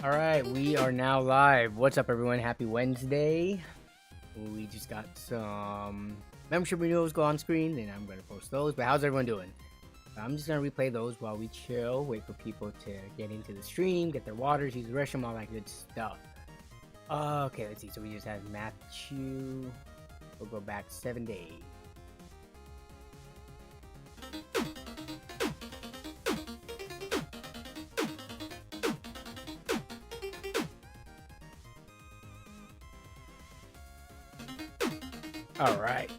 All right, we are now live. What's up, everyone? Happy Wednesday. We just got some membership renewals go on screen, and I'm gonna post those. But how's everyone doing? I'm just gonna replay those while we chill, wait for people to get into the stream, get their waters, use the restroom, all that good stuff. Okay, let's see. So we just had Matthew. We'll go back 7 days. All right.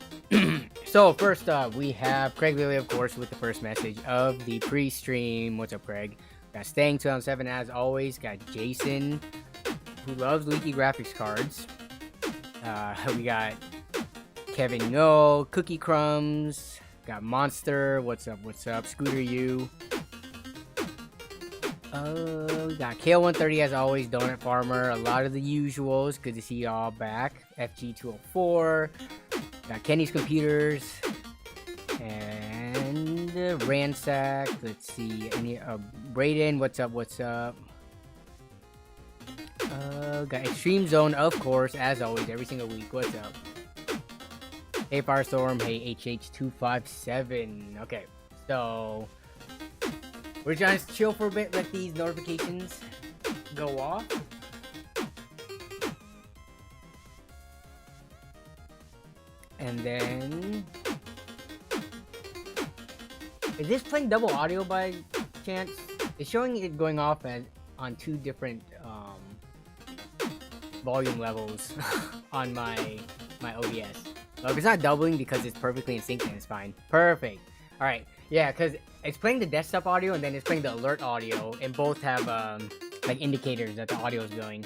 So first up, we have Craig Lilly, of course, with the first message of the pre-stream. What's up, Craig? Got Stang 2007 as always. Got Jason, who loves leaky graphics cards. We got Kevin No, Cookie Crumbs. Got Monster. What's up? What's up? Scooter U. We got Kale130 as always. Donut Farmer. A lot of the usuals. Good to see y'all back. FG204. Got Kenny's Computers. And Ransack. Let's see. Any Brayden. What's up? What's up? Got Extreme Zone, of course, as always, every single week. What's up? Hey Firestorm. Hey HH257. Okay, so we're trying to chill for a bit, let these notifications go off. And then, is this playing double audio by chance? It's showing it going off on two different volume levels on my OBS. So if it's not doubling because it's perfectly in sync, then it's fine. Perfect. All right. Yeah, because it's playing the desktop audio and then it's playing the alert audio, and both have like indicators that the audio is going.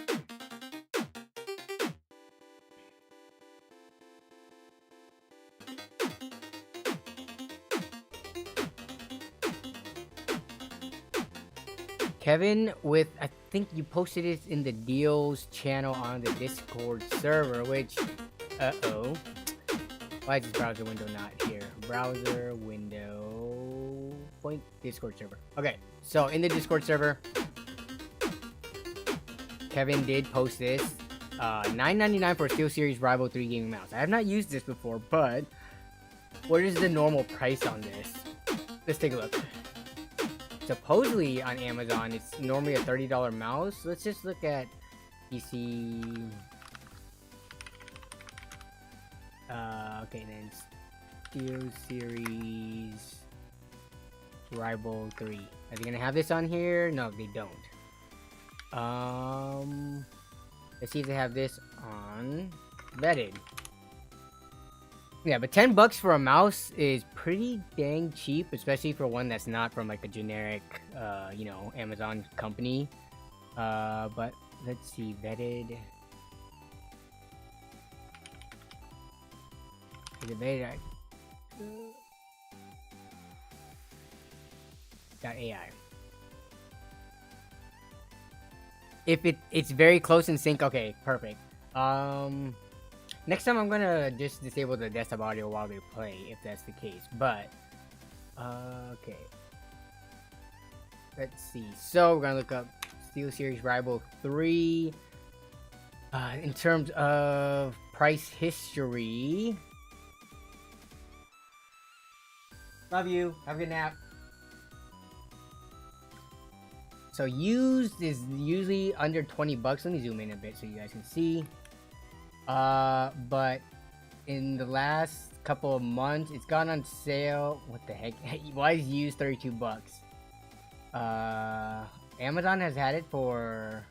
Kevin, with I think you posted it in the deals channel on the Discord server, which why is this browser window not here? Browser window point Discord server. Okay, so in the Discord server, Kevin did post this. $9.99 for a SteelSeries Rival 3 gaming mouse. I have not used this before, but what is the normal price on this? Let's take a look. Supposedly on Amazon, it's normally a $30 mouse. Let's just look at PC. Okay, then SteelSeries Rival 3. Are they gonna have this on here? No, they don't. Let's see if they have this on Vetted. Yeah, but $10 for a mouse is pretty dang cheap, especially for one that's not from like a generic, Amazon company. But let's see, Vetted. Is it Vetted? .ai. If it's very close in sync, okay, perfect. Next time I'm gonna just disable the desktop audio while they play, if that's the case. But okay, let's see. So we're gonna look up SteelSeries Rival 3. In terms of price history, love you. Have a good nap. So used is usually under $20. Let me zoom in a bit so you guys can see. But in the last couple of months, it's gone on sale. What the heck? Why is used $32? Amazon has had it for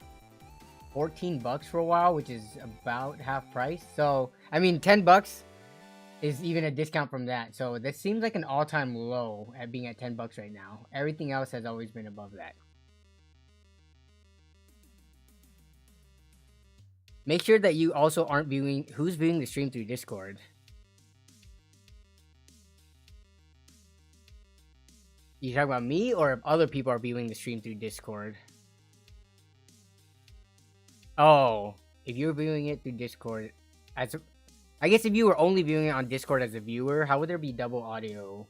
$14 for a while, which is about half price. So, I mean, $10 is even a discount from that. So this seems like an all-time low at being at $10 right now. Everything else has always been above that. Make sure that you also aren't viewing. Who's viewing the stream through Discord? You talking about me, or if other people are viewing the stream through Discord? Oh, if you're viewing it through Discord, I guess if you were only viewing it on Discord as a viewer, how would there be double audio?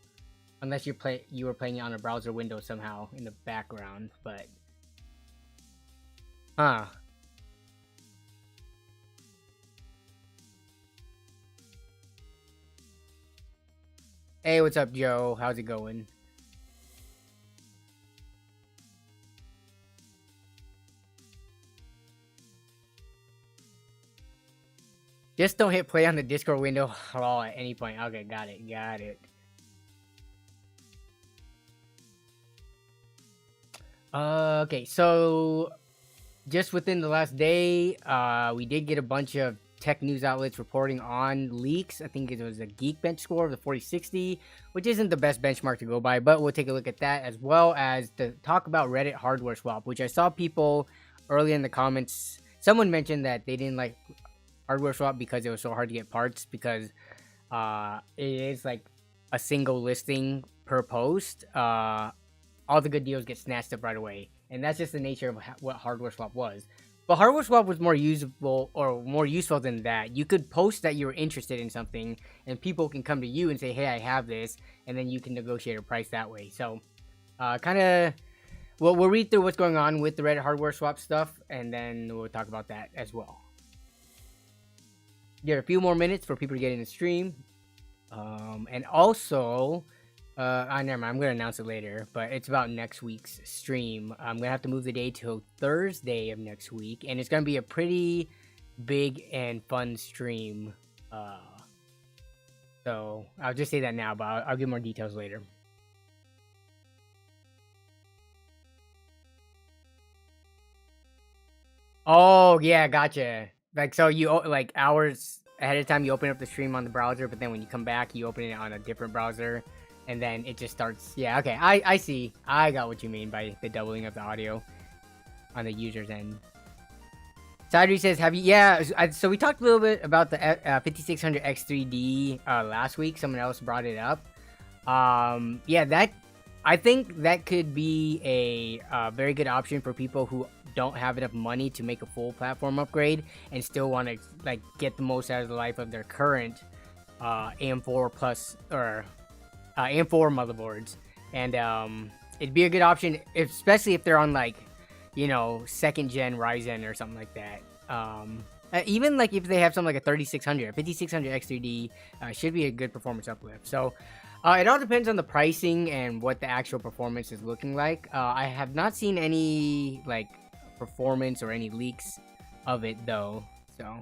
Unless you were playing it on a browser window somehow in the background, but Huh. Hey, what's up, Joe? How's it going? Just don't hit play on the Discord window at all at any point. Okay, got it. Got it. Okay, so just within the last day, we did get a bunch of tech news outlets reporting on leaks. I think it was a Geekbench score of the 4060, which isn't the best benchmark to go by, but we'll take a look at that, as well as to talk about Reddit hardware swap, which I saw people early in the comments. Someone mentioned that they didn't like hardware swap because it was so hard to get parts, because it is like a single listing per post. All the good deals get snatched up right away, and that's just the nature of what hardware swap was. But hardware swap was more usable or more useful than that. You could post that you're interested in something, and people can come to you and say, "Hey, I have this," and then you can negotiate a price that way. So, kind of, we'll read through what's going on with the Reddit hardware swap stuff, and then we'll talk about that as well. Give a few more minutes for people to get in the stream, and also. Never mind. I'm gonna announce it later, but it's about next week's stream. I'm gonna have to move the day till Thursday of next week, and it's gonna be a pretty big and fun stream. So I'll just say that now, but I'll give more details later. Oh yeah, gotcha. Like, so you like hours ahead of time, you open up the stream on the browser, but then when you come back, you open it on a different browser, and then it just starts. Yeah, okay, I see. I got what you mean by the doubling of the audio on the user's end. Sadri says, "Have you?" Yeah, so we talked a little bit about the 5600 X3D last week. Someone else brought it up. Yeah, that I think that could be a very good option for people who don't have enough money to make a full platform upgrade and still want to like get the most out of the life of their current AM4 plus or AM4 motherboards. And it'd be a good option, especially if they're on like, you know, second gen Ryzen or something like that. Even like if they have something like a 3600, 5600 X3D should be a good performance uplift. So it all depends on the pricing and what the actual performance is looking like. I have not seen any like performance or any leaks of it though. So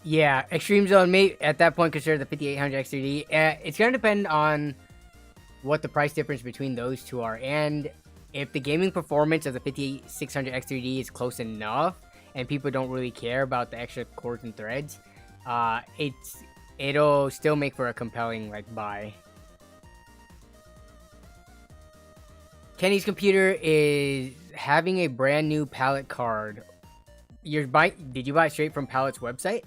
yeah, Extreme Zone may at that point consider the 5800 X3D. It's gonna depend on what the price difference between those two are, and if the gaming performance of the 5600 X3D is close enough, and people don't really care about the extra cores and threads, it'll still make for a compelling like buy. Kenny's computer is having a brand new palette card. Did you buy it straight from Palette's website?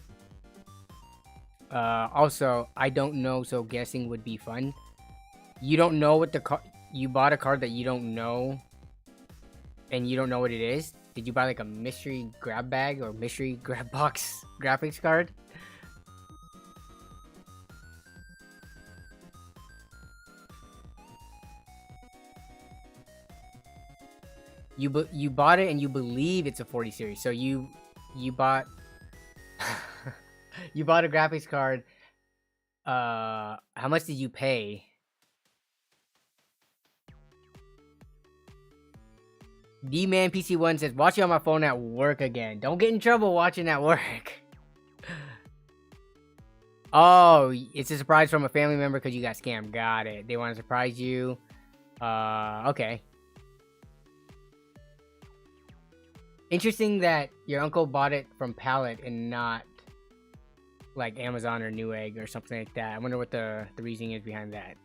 Also, I don't know, so guessing would be fun. You don't know what you bought a card that you don't know, and you don't know what it is. Did you buy like a mystery grab bag or mystery grab box graphics card? You bought it and you believe it's a 40 series, so you bought you bought a graphics card. How much did you pay? D-Man PC1 says, watching on my phone at work again. Don't get in trouble watching at work. Oh, it's a surprise from a family member because you got scammed. Got it. They want to surprise you. Okay. Interesting that your uncle bought it from Palette and not like Amazon or Newegg or something like that. I wonder what the reasoning is behind that.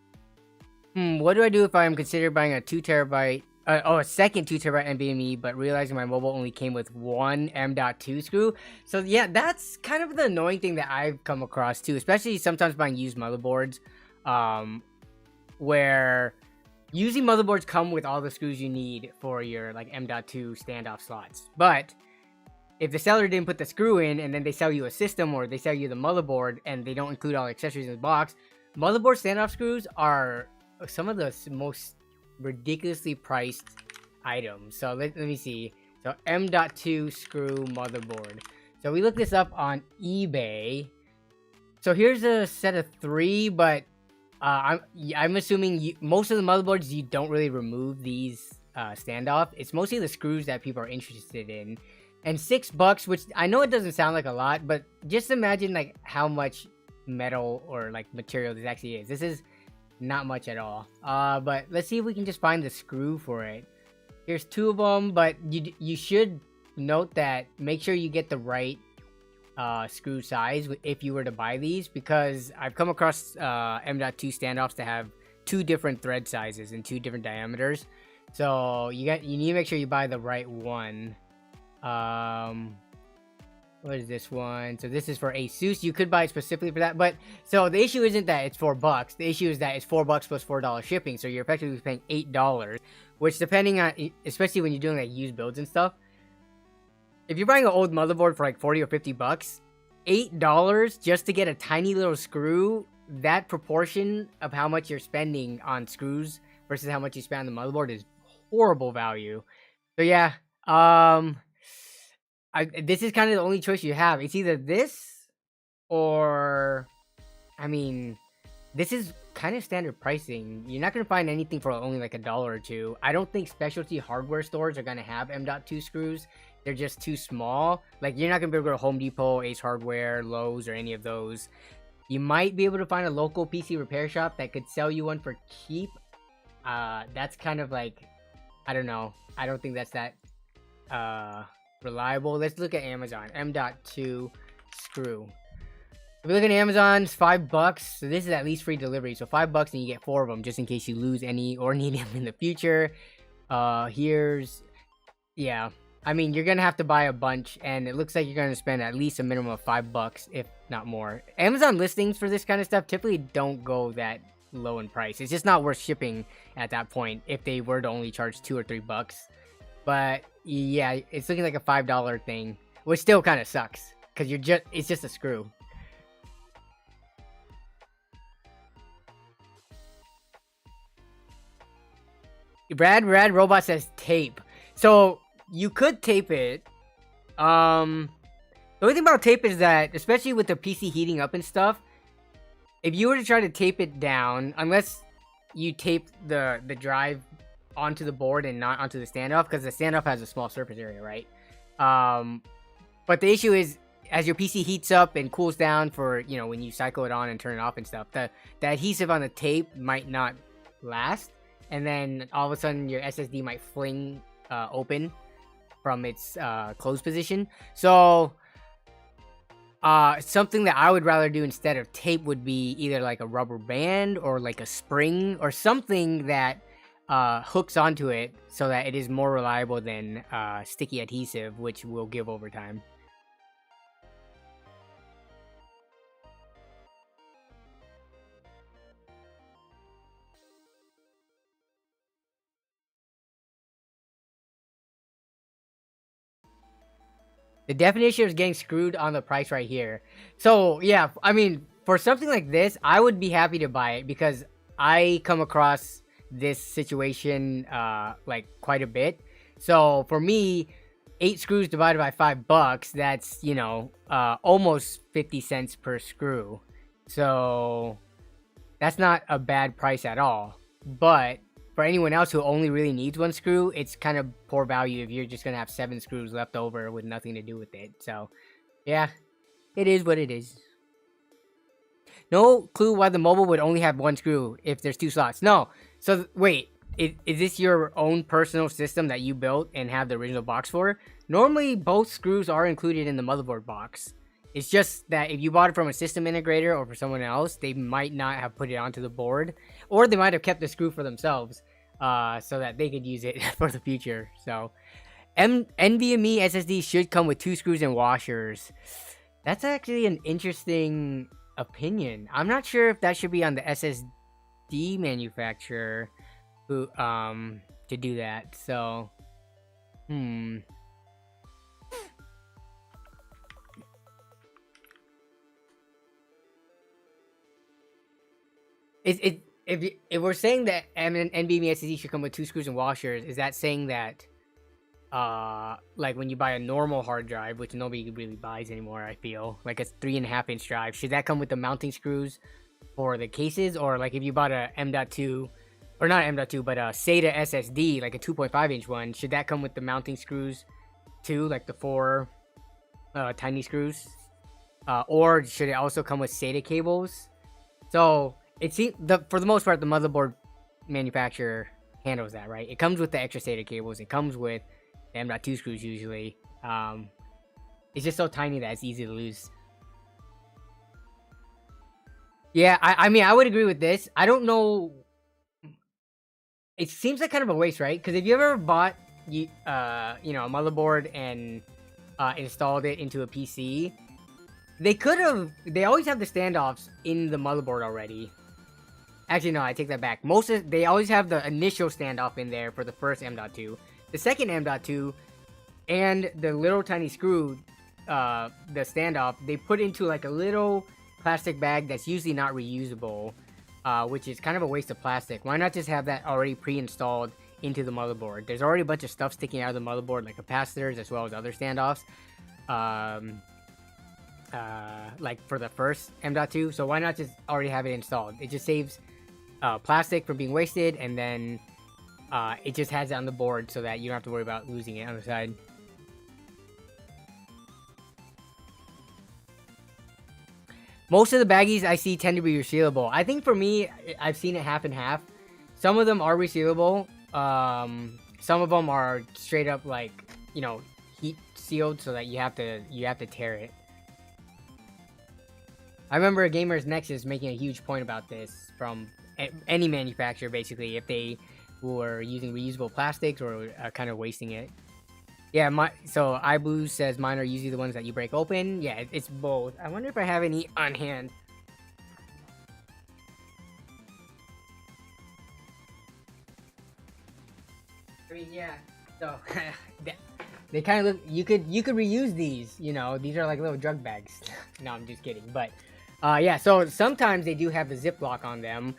What do I do if I'm considering buying a 2TB, a second 2TB NVMe, but realizing my mobile only came with one M.2 screw? So yeah, that's kind of the annoying thing that I've come across too, especially sometimes buying used motherboards, where using motherboards come with all the screws you need for your like M.2 standoff slots. But if the seller didn't put the screw in and then they sell you a system or they sell you the motherboard and they don't include all the accessories in the box, motherboard standoff screws are some of the most ridiculously priced items. So let me see. So M.2 screw motherboard. So we looked this up on eBay. So here's a set of 3, but I'm assuming most of the motherboards you don't really remove these standoff. It's mostly the screws that people are interested in. And $6, which I know it doesn't sound like a lot, but just imagine like how much metal or like material this actually is. This is not much at all. But let's see if we can just find the screw for it. Here's 2 of them, but you should note that make sure you get the right screw size if you were to buy these, because I've come across M.2 standoffs that have 2 different thread sizes and 2 different diameters. So you need to make sure you buy the right one. What is this one? So this is for ASUS. You could buy it specifically for that, but so the issue isn't that it's $4. The issue is that it's $4 plus $4 shipping. So you're effectively paying $8, which depending on, especially when you're doing like used builds and stuff, if you're buying an old motherboard for like 40 or 50 bucks, $8 just to get a tiny little screw, that proportion of how much you're spending on screws versus how much you spend on the motherboard is horrible value. So yeah, this is kind of the only choice you have. It's either this or, I mean, this is kind of standard pricing. You're not going to find anything for only like $1 or $2. I don't think specialty hardware stores are going to have M.2 screws. They're just too small. Like, you're not going to be able to go to Home Depot, Ace Hardware, Lowe's, or any of those. You might be able to find a local PC repair shop that could sell you one for cheap. That's kind of like, I don't know. I don't think that's that reliable. Let's look at Amazon. M.2 screw. If we look at Amazon, it's $5. So this is at least free delivery. So $5 and you get 4 of them just in case you lose any or need them in the future. Yeah. I mean, you're going to have to buy a bunch, and it looks like you're going to spend at least a minimum of $5, if not more. Amazon listings for this kind of stuff typically don't go that low in price. It's just not worth shipping at that point if they were to only charge $2 or $3. But yeah, it's looking like a $5 thing, which still kind of sucks because it's just a screw. Brad Robot says tape. So you could tape it. The only thing about tape is that, especially with the PC heating up and stuff, if you were to try to tape it down, unless you tape the drive onto the board and not onto the standoff, because the standoff has a small surface area, right? But the issue is, as your PC heats up and cools down for, you know, when you cycle it on and turn it off and stuff, the adhesive on the tape might not last, and then all of a sudden your SSD might fling open from its closed position. So something that I would rather do instead of tape would be either like a rubber band or like a spring or something that hooks onto it so that it is more reliable than sticky adhesive, which will give over time. The definition is getting screwed on the price right here. So yeah, I mean, for something like this, I would be happy to buy it because I come across this situation like quite a bit. So for me, 8 screws divided by $5, that's, you know, almost 50 cents per screw. So that's not a bad price at all. But for anyone else who only really needs 1 screw, it's kind of poor value if you're just going to have 7 screws left over with nothing to do with it. So, yeah, it is what it is. No clue why the mobile would only have 1 screw if there's 2 slots. No. So, wait, is this your own personal system that you built and have the original box for? Normally, both screws are included in the motherboard box. It's just that if you bought it from a system integrator or for someone else, they might not have put it onto the board, or they might have kept the screw for themselves, so that they could use it for the future. So, NVMe SSD should come with 2 screws and washers. That's actually an interesting opinion. I'm not sure if that should be on the SSD manufacturer who to do that. So, if we're saying that NVMe SSD should come with 2 screws and washers, is that saying that like when you buy a normal hard drive, which nobody really buys anymore, I feel like a 3.5-inch drive, should that come with the mounting screws for the cases? Or like if you bought a M.2, or not M.2, but a SATA SSD, like a 2.5-inch one, should that come with the mounting screws too, like the 4 tiny screws? Or should it also come with SATA cables? So it seems for the most part, the motherboard manufacturer handles that, right? It comes with the extra SATA cables. It comes with the M.2 screws usually. It's just so tiny that it's easy to lose. Yeah, I mean, I would agree with this. I don't know. It seems like kind of a waste, right? Because if you ever bought a motherboard and installed it into a PC, they always have the standoffs in the motherboard already. Actually, no, I take that back. They always have the initial standoff in there for the first M.2. The second M.2 and the little tiny screw, the standoff, they put into like a little plastic bag that's usually not reusable, which is kind of a waste of plastic. Why not just have that already pre-installed into the motherboard? There's already a bunch of stuff sticking out of the motherboard, like capacitors as well as other standoffs. Like for the first M.2, so why not just already have it installed? It just saves plastic from being wasted, and then it just has it on the board so that you don't have to worry about losing it on the side. Most of the baggies I see tend to be resealable. I think for me, I've seen it half and half. Some of them are resealable. Some of them are straight up like, heat sealed so that you have to tear it. I remember Gamers Nexus making a huge point about this from any manufacturer, basically, if they were using reusable plastics or kind of wasting it. Yeah, so iBlue says mine are usually the ones that you break open. Yeah, it's both. I wonder if I have any on hand. I mean, yeah. So they kind of look. You could reuse these. These are like little drug bags. No, I'm just kidding. But yeah. So sometimes they do have the Ziploc on them.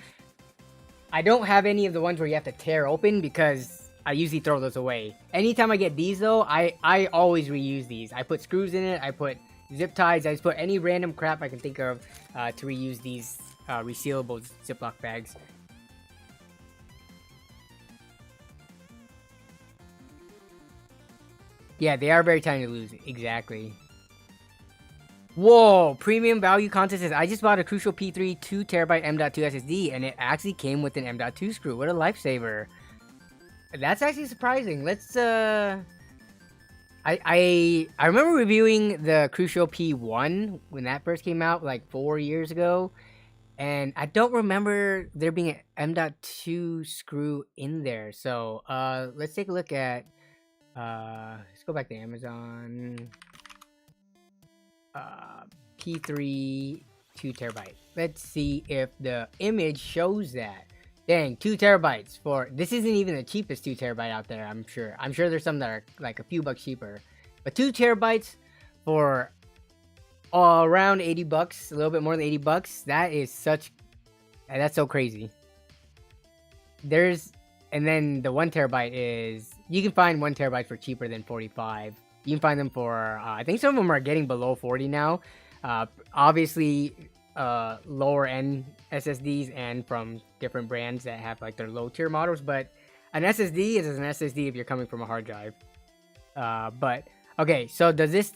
I don't have any of the ones where you have to tear open because I usually throw those away. Anytime I get these though, I always reuse these. I put screws in it, I put zip ties, I just put any random crap I can think of to reuse these resealable Ziploc bags. Yeah, they are very tiny to lose. Exactly. Whoa, premium value contest says, I just bought a Crucial P3 2TB M.2 SSD and it actually came with an M.2 screw. What a lifesaver. That's actually surprising. Let's I remember reviewing the Crucial P1 when that first came out like 4 years ago, and I don't remember there being an M.2 screw in there. So let's take a look at let's go back to Amazon. P3 2TB. Let's see if the image shows that. Dang, 2 terabytes for this isn't even the cheapest 2 TB out there. I'm sure there's some that are like a few bucks cheaper, but 2 terabytes for around $80, a little bit more than $80. That's so crazy. And then the 1 terabyte is, you can find 1 terabyte for cheaper than 45. You can find them for I think some of them are getting below 40 now. Obviously lower end SSDs and from different brands that have like their low tier models, but an SSD is an SSD if you're coming from a hard drive. But okay, so does this,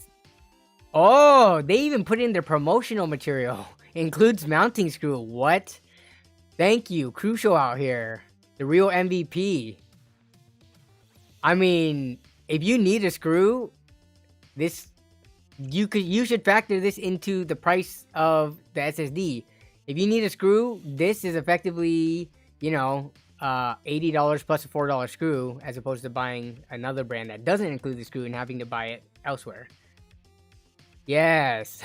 oh, they even put in their promotional material. Includes mounting screw. What? Thank you, Crucial out here, the real MVP. I mean, if you need a screw, this you should factor this into the price of the SSD. If you need a screw, this is effectively, you know, $80 plus a $4 screw, as opposed to buying another brand that doesn't include the screw and having to buy it elsewhere. Yes.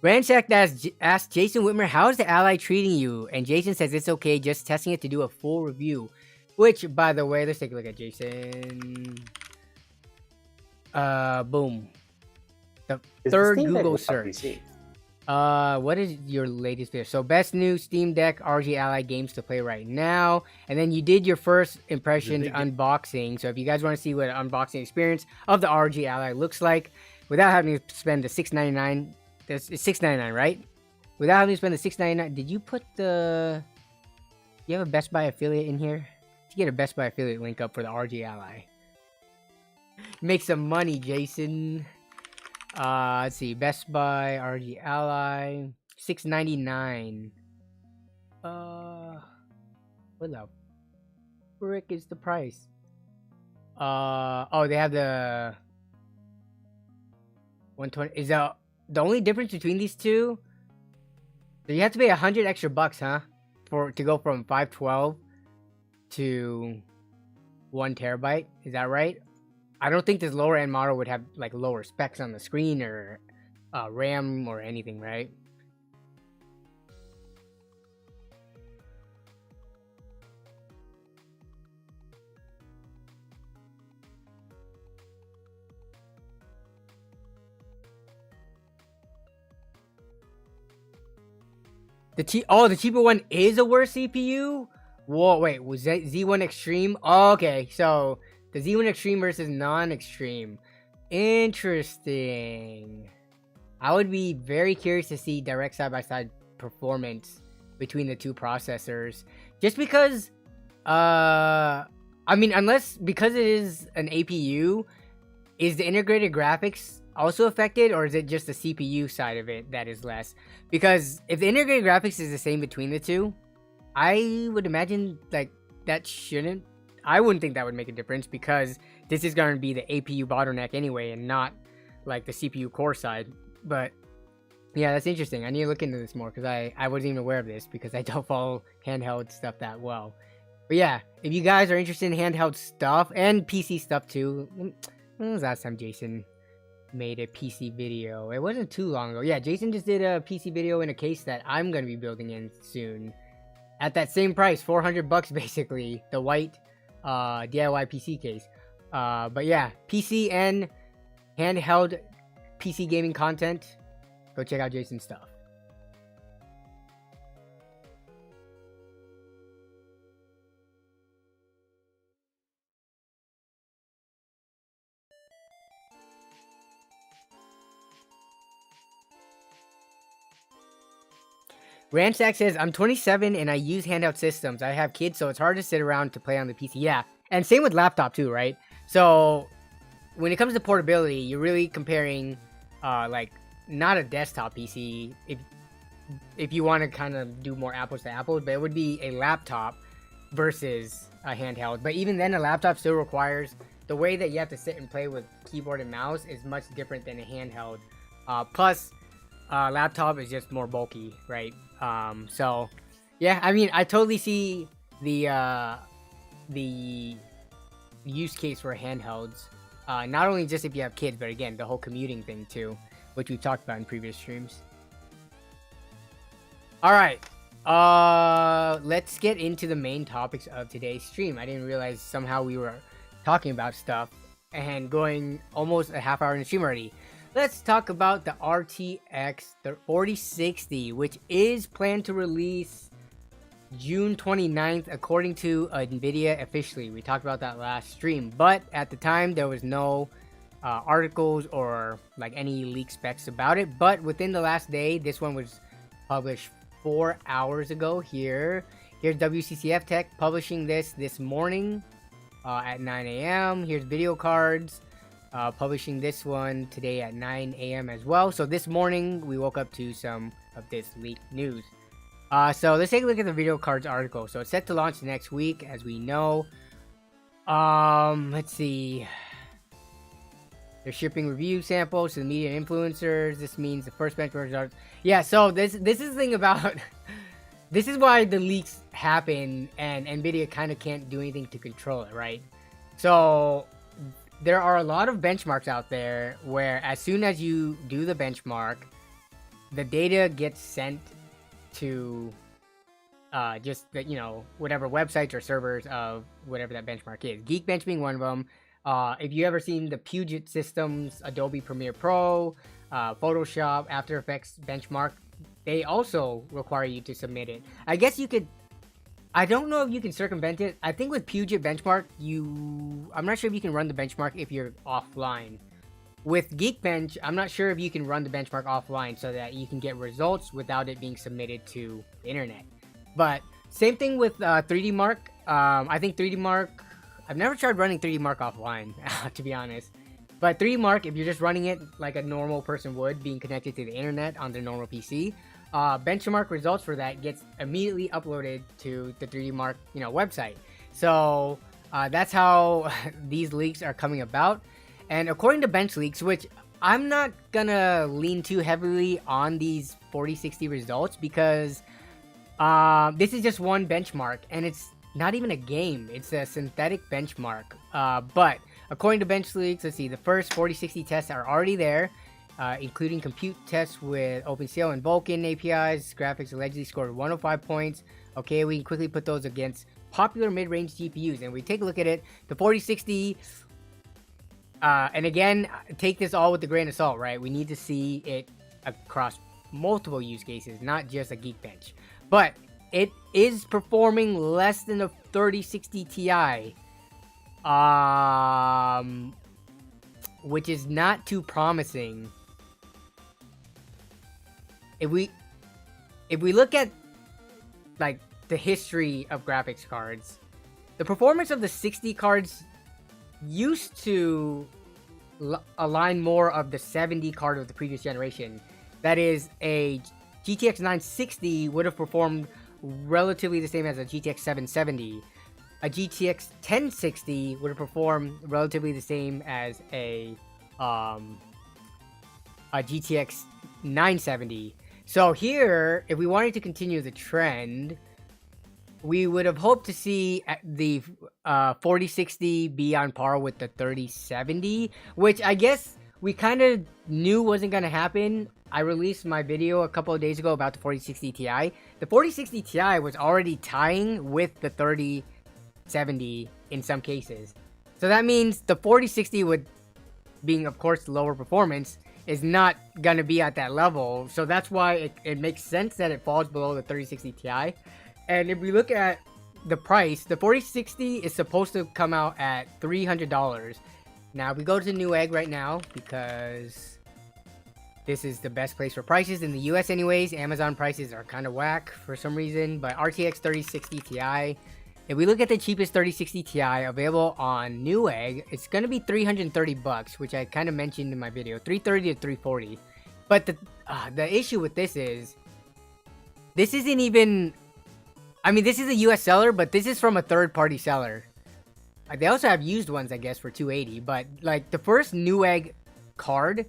Ransack asked Jason Whitmer, how's the Ally treating you? And Jason says it's okay, just testing it to do a full review. Which, by the way, let's take a look at Jason. Boom. The third Google search. What is your latest video? So, best new Steam Deck RG Ally games to play right now. And then you did your first impressions unboxing. So, if you guys want to see what an unboxing experience of the RG Ally looks like, without having to spend the $6.99, it's $6.99, right? Without having to spend the $6.99, did you put the... You have a Best Buy affiliate in here? You get a Best Buy affiliate link up for the RG Ally. Make some money, Jason. Let's see. Best Buy RG Ally, $6.99. What the frick is the price? Oh, they have the 120. Is the only difference between these two? So you have to pay 100 extra bucks, huh? To go from 512 to 1 terabyte. Is that right? I don't think this lower end model would have like lower specs on the screen or RAM or anything, right? The cheaper one is a worse CPU? Whoa, wait, was that Z1 Extreme? Oh, okay, so the Z1 Extreme versus non-Extreme. Interesting. I would be very curious to see direct side-by-side performance between the two processors. Just because, I mean, because it is an APU, is the integrated graphics also affected, or is it just the CPU side of it that is less? Because if the integrated graphics is the same between the two, I would imagine like that shouldn't. I wouldn't think that would make a difference, because this is going to be the APU bottleneck anyway, and not like the CPU core side. But yeah, that's interesting. I need to look into this more, because I wasn't even aware of this, because I don't follow handheld stuff that well. But yeah, if you guys are interested in handheld stuff and PC stuff too, when was the last time Jason made a PC video? It wasn't too long ago. Yeah, Jason just did a PC video in a case that I'm going to be building in soon. At that same price, 400 bucks basically, the white DIY PC case. But yeah, PC and handheld PC gaming content, go check out Jason's stuff. Ransack says, I'm 27 and I use handheld systems. I have kids, so it's hard to sit around to play on the PC. Yeah, and same with laptop too, right? So when it comes to portability, you're really comparing like not a desktop PC if you want to kind of do more apples to apples, but it would be a laptop versus a handheld. But even then, a laptop still requires the way that you have to sit and play with keyboard and mouse is much different than a handheld. Plus, laptop is just more bulky, right? So yeah, I mean, I totally see the use case for handhelds. Not only just if you have kids, but again, the whole commuting thing too, which we've talked about in previous streams. All right, let's get into the main topics of today's stream. I didn't realize somehow we were talking about stuff and going almost a half hour in the stream already. Let's talk about the RTX 4060, which is planned to release June 29th, according to NVIDIA officially. We talked about that last stream, but at the time there was no articles or like any leak specs about it. But within the last day, this one was published 4 hours ago. Here's WCCF Tech publishing this morning at 9 a.m. Here's video cards. Publishing this one today at 9 a.m. as well. So this morning we woke up to some of this leaked news. So let's take a look at the video cards article. So it's set to launch next week, as we know. Let's see. They're shipping review samples to the media and influencers. This means the first benchmarks are... Yeah, so this is the thing about... this is why the leaks happen and NVIDIA kind of can't do anything to control it, right? So there are a lot of benchmarks out there where as soon as you do the benchmark, the data gets sent to just the, whatever websites or servers of whatever that benchmark is. Geekbench being one of them. If you ever seen the Puget Systems, Adobe Premiere Pro, Photoshop, After Effects benchmark, they also require you to submit it. I guess you could... I don't know if you can circumvent it. I think with Puget benchmark, I'm not sure if you can run the benchmark if you're offline. With Geekbench, I'm not sure if you can run the benchmark offline so that you can get results without it being submitted to the internet. But same thing with 3D Mark. I think 3D Mark... I've never tried running 3D Mark offline, to be honest. But 3D Mark, if you're just running it like a normal person would, being connected to the internet on their normal PC, benchmark results for that gets immediately uploaded to the 3D Mark, website. So that's how these leaks are coming about. And according to BenchLeaks, which I'm not gonna lean too heavily on these 4060 results because this is just one benchmark and it's not even a game. It's a synthetic benchmark. But according to BenchLeaks, let's see, the first 4060 tests are already there, including compute tests with OpenCL and Vulkan APIs. Graphics allegedly scored 105 points. Okay, we can quickly put those against popular mid-range GPUs, and we take a look at it. The 4060, and again, take this all with a grain of salt, right? We need to see it across multiple use cases, not just a Geekbench. But it is performing less than a 3060 Ti, which is not too promising. If we look at like the history of graphics cards, the performance of the 60 cards used to align more of the 70 card of the previous generation. That is, a GTX 960 would have performed relatively the same as a GTX 770. A GTX 1060 would have performed relatively the same as a GTX 970. So here, if we wanted to continue the trend, we would have hoped to see the 4060 be on par with the 3070, which I guess we kind of knew wasn't going to happen. I released my video a couple of days ago about the 4060 Ti. The 4060 Ti was already tying with the 3070 in some cases. So that means the 4060 would, being of course lower performance, is not going to be at that level. So that's why it makes sense that it falls below the 3060 Ti. And if we look at the price, the 4060 is supposed to come out at $300. Now, we go to Newegg right now because this is the best place for prices in the US anyways. Amazon prices are kind of whack for some reason, but RTX 3060 Ti, if we look at the cheapest 3060 Ti available on Newegg, it's going to be $330, which I kind of mentioned in my video, $330 to $340. But the issue with this is, this isn't even, I mean, this is a US seller, but this is from a third-party seller. They also have used ones, I guess, for $280, but like the first Newegg card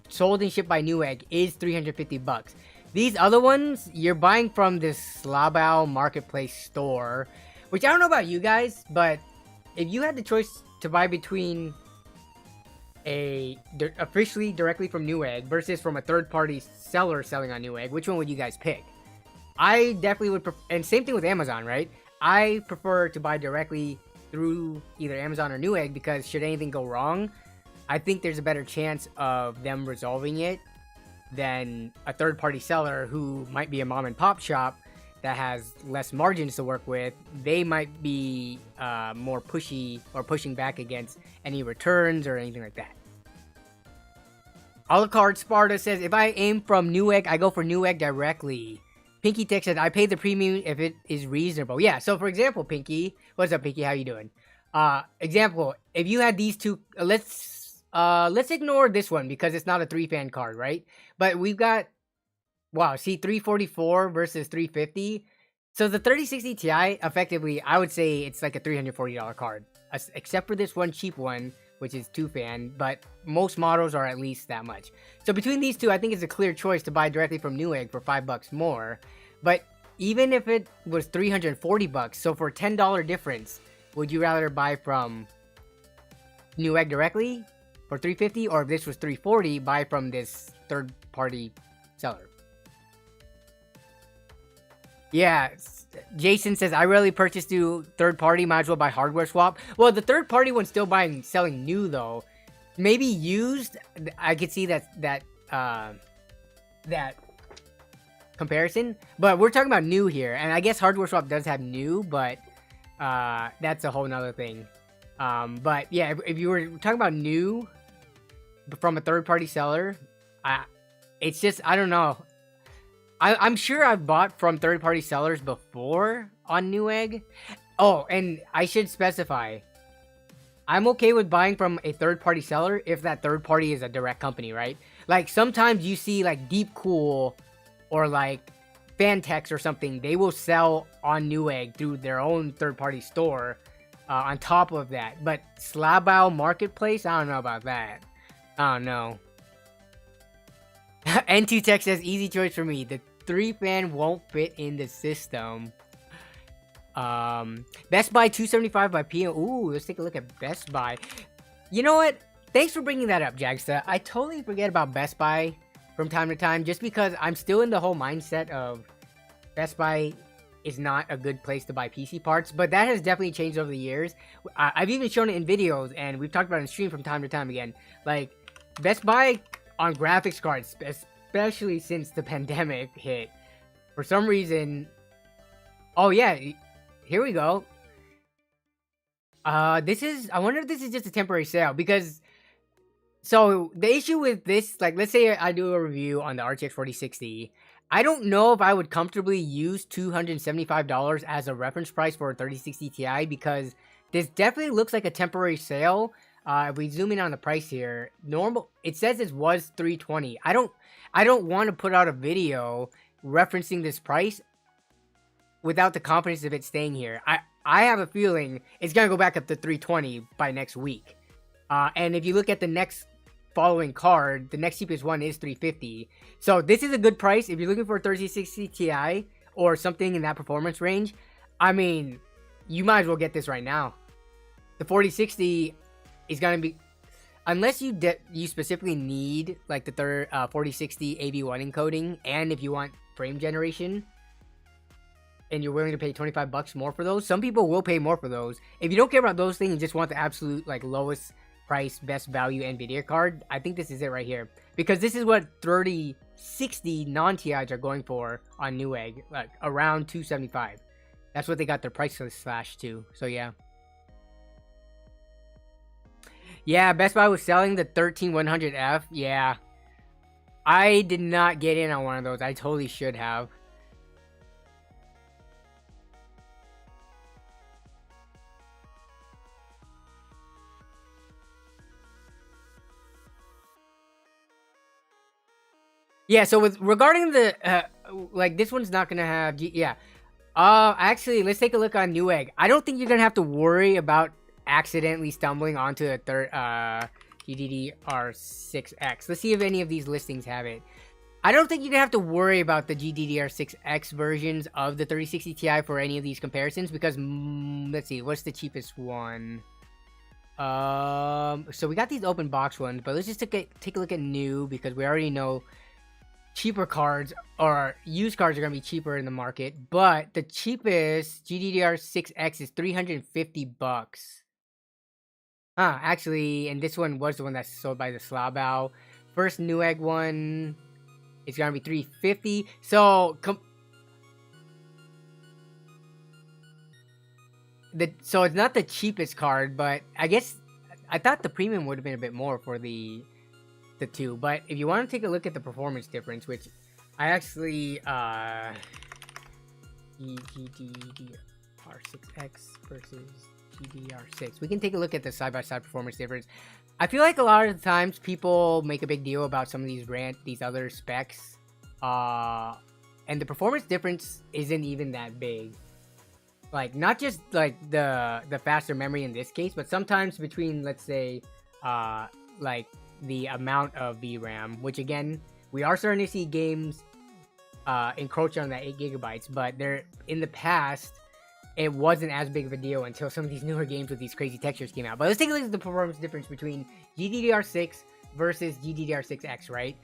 sold and shipped by Newegg is $350. These other ones, you're buying from this Slabao marketplace store, which I don't know about you guys, but if you had the choice to buy between officially directly from Newegg versus from a third-party seller selling on Newegg, which one would you guys pick? I definitely would prefer, and same thing with Amazon, right? I prefer to buy directly through either Amazon or Newegg because should anything go wrong, I think there's a better chance of them resolving it than a third-party seller who might be a mom-and-pop shop that has less margins to work with. They might be more pushy or pushing back against any returns or anything like that. A la carte Sparta says, if I aim from Newegg, I go for Newegg directly. Pinky Tech said, I pay the premium if it is reasonable. Yeah, so for example, Pinky, what's up, Pinky? How you doing? Example, if you had these two, let's ignore this one because it's not a 3-fan card, right? But we've got, wow, see, 344 versus 350. So the 3060 Ti, effectively, I would say it's like a $340 card. except for this one cheap one, which is 2-fan, but most models are at least that much. So between these two, I think it's a clear choice to buy directly from Newegg for $5 more. But even if it was 340 bucks, so for a $10 difference, would you rather buy from Newegg directly for 350, or if this was 340, buy from this third-party seller? Yeah, Jason says, I rarely purchase through third-party, might as well buy hardware swap. Well, the third-party one's still selling new, though. Maybe used, I could see that comparison. But we're talking about new here, and I guess hardware swap does have new, but that's a whole nother thing. But yeah, if you were talking about new from a third-party seller, it's just, I don't know. I'm sure I've bought from third-party sellers before on Newegg. Oh, and I should specify, I'm okay with buying from a third-party seller if that third party is a direct company, right? Like, sometimes you see, like, Deep Cool or, like, Fantex or something. They will sell on Newegg through their own third-party store on top of that. But Slabao Marketplace, I don't know about that. I don't know. N2 Tech says, easy choice for me. The 3-fan won't fit in the system. Best Buy 275 by PM. Ooh, let's take a look at Best Buy. You know what? Thanks for bringing that up, Jagsta. I totally forget about Best Buy from time to time just because I'm still in the whole mindset of Best Buy is not a good place to buy PC parts, but that has definitely changed over the years. I've even shown it in videos, and we've talked about it in stream from time to time again. Like, Best Buy on graphics cards, especially since the pandemic hit, for some reason. Oh yeah, here we go. I wonder if this is just a temporary sale, because so the issue with this, like, let's say I do a review on the RTX 4060. I don't know if I would comfortably use $275 as a reference price for a 3060 Ti, because this definitely looks like a temporary sale. If we zoom in on the price here, it says it was $320. I don't want to put out a video referencing this price without the confidence of it staying here. I have a feeling it's gonna go back up to $320 by next week. And if you look at the next following card, the next cheapest one is $350. So this is a good price if you're looking for a 3060 Ti or something in that performance range. I mean, you might as well get this right now. The 4060 is gonna be, unless you specifically need like the 4060 AV1 encoding, and if you want frame generation and you're willing to pay 25 bucks more for those. Some people will pay more for those. If you don't care about those things and just want the absolute like lowest price, best value NVIDIA card, I think this is it right here, because this is what 3060 non-TIs are going for on Newegg, like around $275. That's what they got their price slash to. So yeah. Yeah, Best Buy was selling the 13100F. Yeah. I did not get in on one of those. I totally should have. Yeah, so regarding the like, this one's not gonna have actually, let's take a look on Newegg. I don't think you're gonna have to worry about accidentally stumbling onto a third GDDR6X. Let's see if any of these listings have it. I don't think you're gonna have to worry about the GDDR6X versions of the 3060 Ti for any of these comparisons, because let's see, what's the cheapest one? So we got these open box ones, but let's just take a look at new, because we already know cheaper cards or used cards are gonna be cheaper in the market. But the cheapest GDDR6X is 350 bucks. Actually, and this one was the one that's sold by the Slabao. First Newegg one, it's gonna be 350. So so it's not the cheapest card, but I guess I thought the premium would have been a bit more for the two. But if you want to take a look at the performance difference, which I actually GDDR6X versus GDDR6, we can take a look at the side-by-side performance difference. I feel like a lot of the times people make a big deal about some of these other specs, and the performance difference isn't even that big. like not just like the faster memory in this case, but sometimes between, let's say, like the amount of VRAM, which again we are starting to see games encroach on that 8 gigabytes, but they're in the past it wasn't as big of a deal until some of these newer games with these crazy textures came out. But let's take a look at the performance difference between GDDR6 versus GDDR6X, right?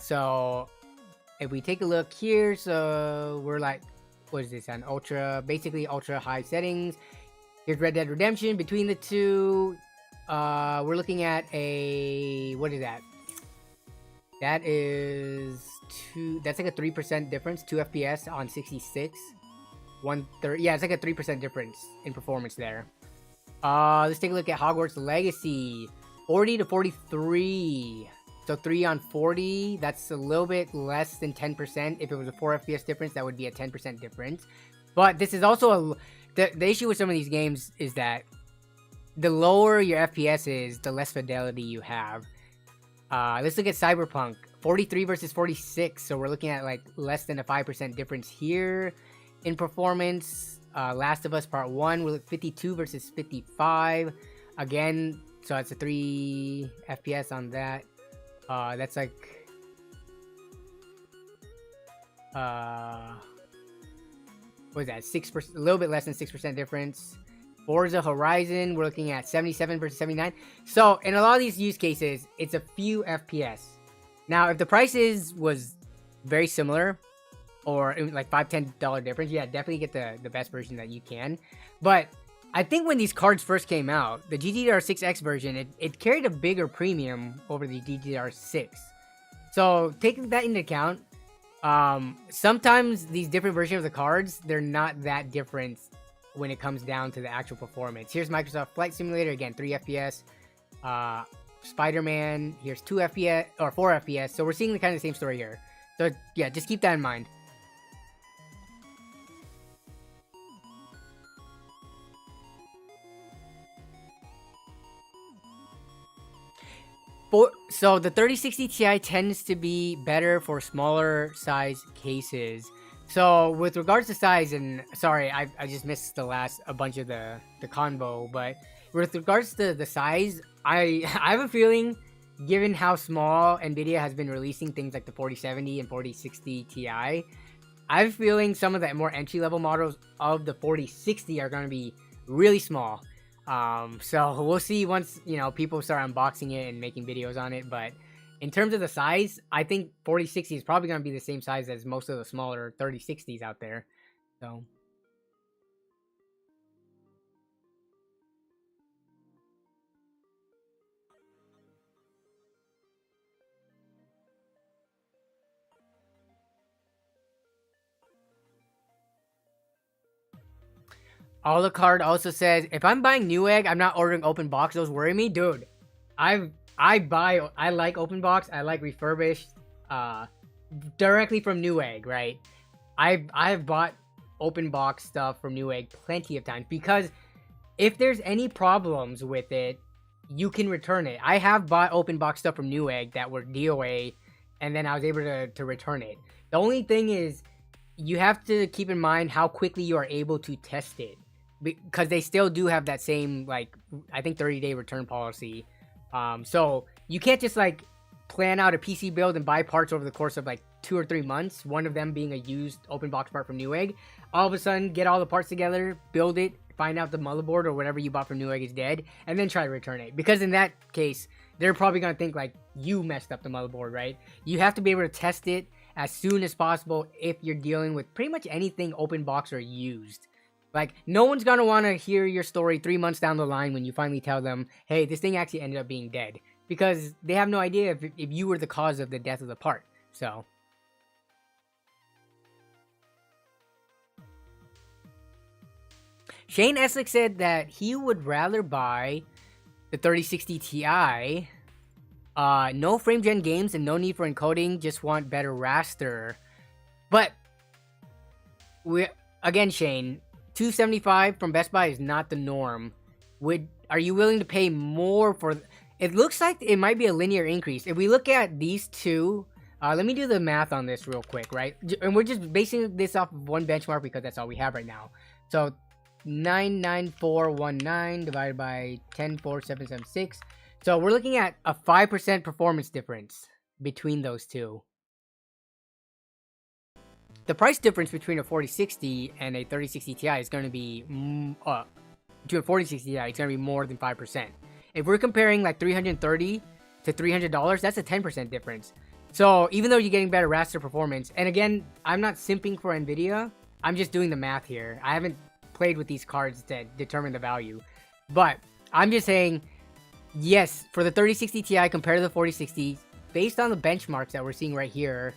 So if we take a look here, so we're like, what is this, on ultra, basically ultra high settings. Here's Red Dead Redemption. Between the two, we're looking at a, what is that? That is that's like a 3% difference, 2 FPS on 66. 1/3, yeah, it's like a 3% difference in performance there. Let's take a look at Hogwarts Legacy. 40 to 43. So 3 on 40, that's a little bit less than 10%. If it was a 4 FPS difference, that would be a 10% difference. But this is also the issue with some of these games is that the lower your FPS is, the less fidelity you have. Let's look at Cyberpunk. 43 versus 46, so we're looking at like less than a 5% difference here in performance. Last of Us Part 1, we're at 52 versus 55. Again, so it's a 3 FPS on that. That's like what is that, 6%, a little bit less than 6% difference. Forza Horizon, we're looking at 77 versus 79. So in a lot of these use cases, it's a few FPS. Now if the prices was very similar, or like $5-10 difference, yeah, definitely get the best version that you can. But I think when these cards first came out, the GDDR6X version, it carried a bigger premium over the GDDR6. So taking that into account, sometimes these different versions of the cards, they're not that different when it comes down to the actual performance. Here's Microsoft Flight Simulator, again, 3 FPS. Spider-Man, here's 2 FPS, or 4 FPS. So we're seeing the kind of same story here. So yeah, just keep that in mind. So the 3060 Ti tends to be better for smaller size cases. So with regards to size, and sorry, I just missed a bunch of the convo, but with regards to the size, I have a feeling, given how small Nvidia has been releasing things like the 4070 and 4060 Ti, I have a feeling some of the more entry-level models of the 4060 are going to be really small. So we'll see once, you know, people start unboxing it and making videos on it. But in terms of the size, I think 4060 is probably going to be the same size as most of the smaller 3060s out there. So Alucard also says, if I'm buying Newegg, I'm not ordering open box. Those worry me, dude. I like open box. I like refurbished, directly from Newegg, right? I've bought open box stuff from Newegg plenty of times because if there's any problems with it, you can return it. I have bought open box stuff from Newegg that were DOA, and then I was able to return it. The only thing is, you have to keep in mind how quickly you are able to test it, because they still do have that same, like, I think 30-day return policy. So you can't just like plan out a PC build and buy parts over the course of like 2 or 3 months, one of them being a used open box part from Newegg. All of a sudden, get all the parts together, build it, find out the motherboard or whatever you bought from Newegg is dead, and then try to return it. Because in that case, they're probably going to think like you messed up the motherboard, right? You have to be able to test it as soon as possible if you're dealing with pretty much anything open box or used. Like, no one's going to want to hear your story 3 months down the line when you finally tell them, hey, this thing actually ended up being dead. Because they have no idea if you were the cause of the death of the part. So Shane Eslick said that he would rather buy the 3060 Ti. No frame gen games and no need for encoding, just want better raster. But again, Shane, $275 from Best Buy is not the norm. Are you willing to pay more for? It looks like it might be a linear increase. If we look at these two, let me do the math on this real quick, right? And we're just basing this off of one benchmark because that's all we have right now. So 99419 divided by 104776. So we're looking at a 5% performance difference between those two. The price difference between a 4060 and a 3060 Ti is going to be between a 4060 Ti, it's going to be more than 5%. If we're comparing like $330 to $300, that's a 10% difference. So even though you're getting better raster performance, and again, I'm not simping for Nvidia, I'm just doing the math here. I haven't played with these cards to determine the value, but I'm just saying, yes, for the 3060 Ti compared to the 4060, based on the benchmarks that we're seeing right here,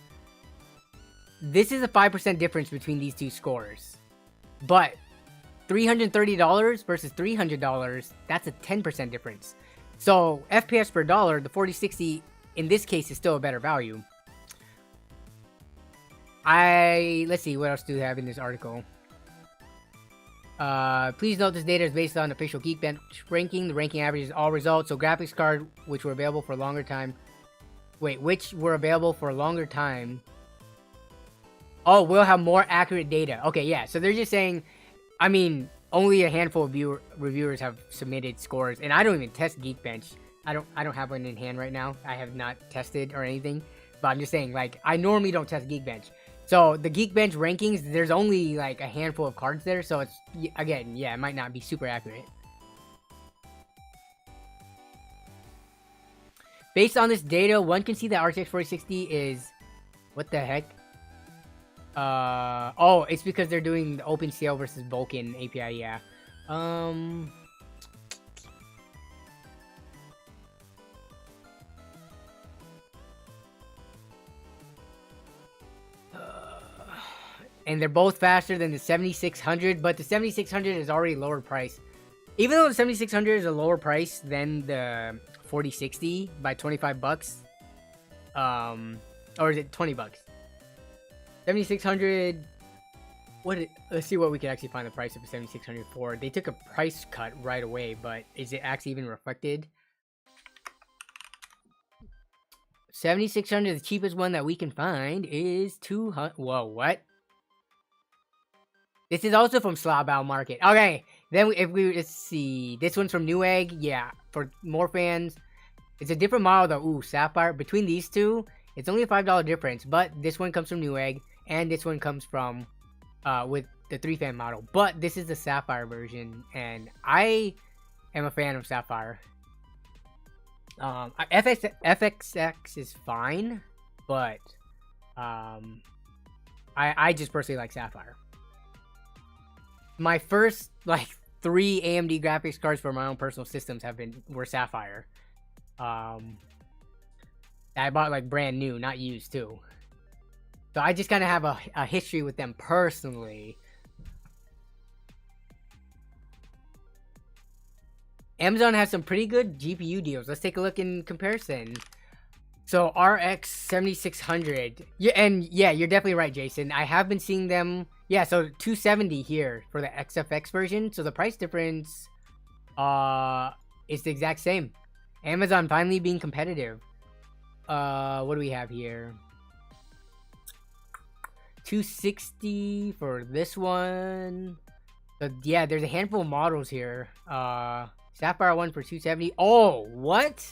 this is a 5% difference between these two scores. But $330 versus $300, that's a 10% difference. So FPS per dollar, the 4060 in this case is still a better value. Let's see, what else do we have in this article? Please note this data is based on official Geekbench ranking. The ranking averages all results. So graphics card, which were available for a longer time. Oh, we'll have more accurate data. Okay, yeah. So they're just saying, I mean, only a handful of reviewers have submitted scores, and I don't even test Geekbench. I don't have one in hand right now. I have not tested or anything, but I'm just saying, like, I normally don't test Geekbench. So the Geekbench rankings, there's only like a handful of cards there, so it's, again, yeah, it might not be super accurate. Based on this data, one can see that RTX 4060 is, what the heck? Oh, it's because they're doing the OpenCL versus Vulkan API, yeah. And they're both faster than the 7600, but the 7600 is already lower price. Even though the 7600 is a lower price than the 4060 by 25 bucks, or is it 20 bucks? 7600, let's see what we can actually find the price of a 7600 for. They took a price cut right away, but is it actually even reflected? 7600, the cheapest one that we can find is 200. Whoa, what? This is also from Slowbow Market. Okay, then let's see. This one's from Newegg. Yeah, for more fans. It's a different model though. Ooh, Sapphire. Between these two, it's only a $5 difference. But this one comes from Newegg, and this one comes from with the 3-fan model. But this is the Sapphire version, and I am a fan of Sapphire. FXX is fine, but I just personally like Sapphire. My first like 3 AMD graphics cards for my own personal systems were Sapphire. I bought like brand new, not used too. So I just kind of have a history with them personally. Amazon has some pretty good GPU deals. Let's take a look in comparison. So RX 7600. Yeah, and yeah, you're definitely right, Jason. I have been seeing them. Yeah, so 270 here for the XFX version. So the price difference is the exact same. Amazon finally being competitive. What do we have here? 260 for this one. But yeah, there's a handful of models here. Sapphire one for 270. Oh, what?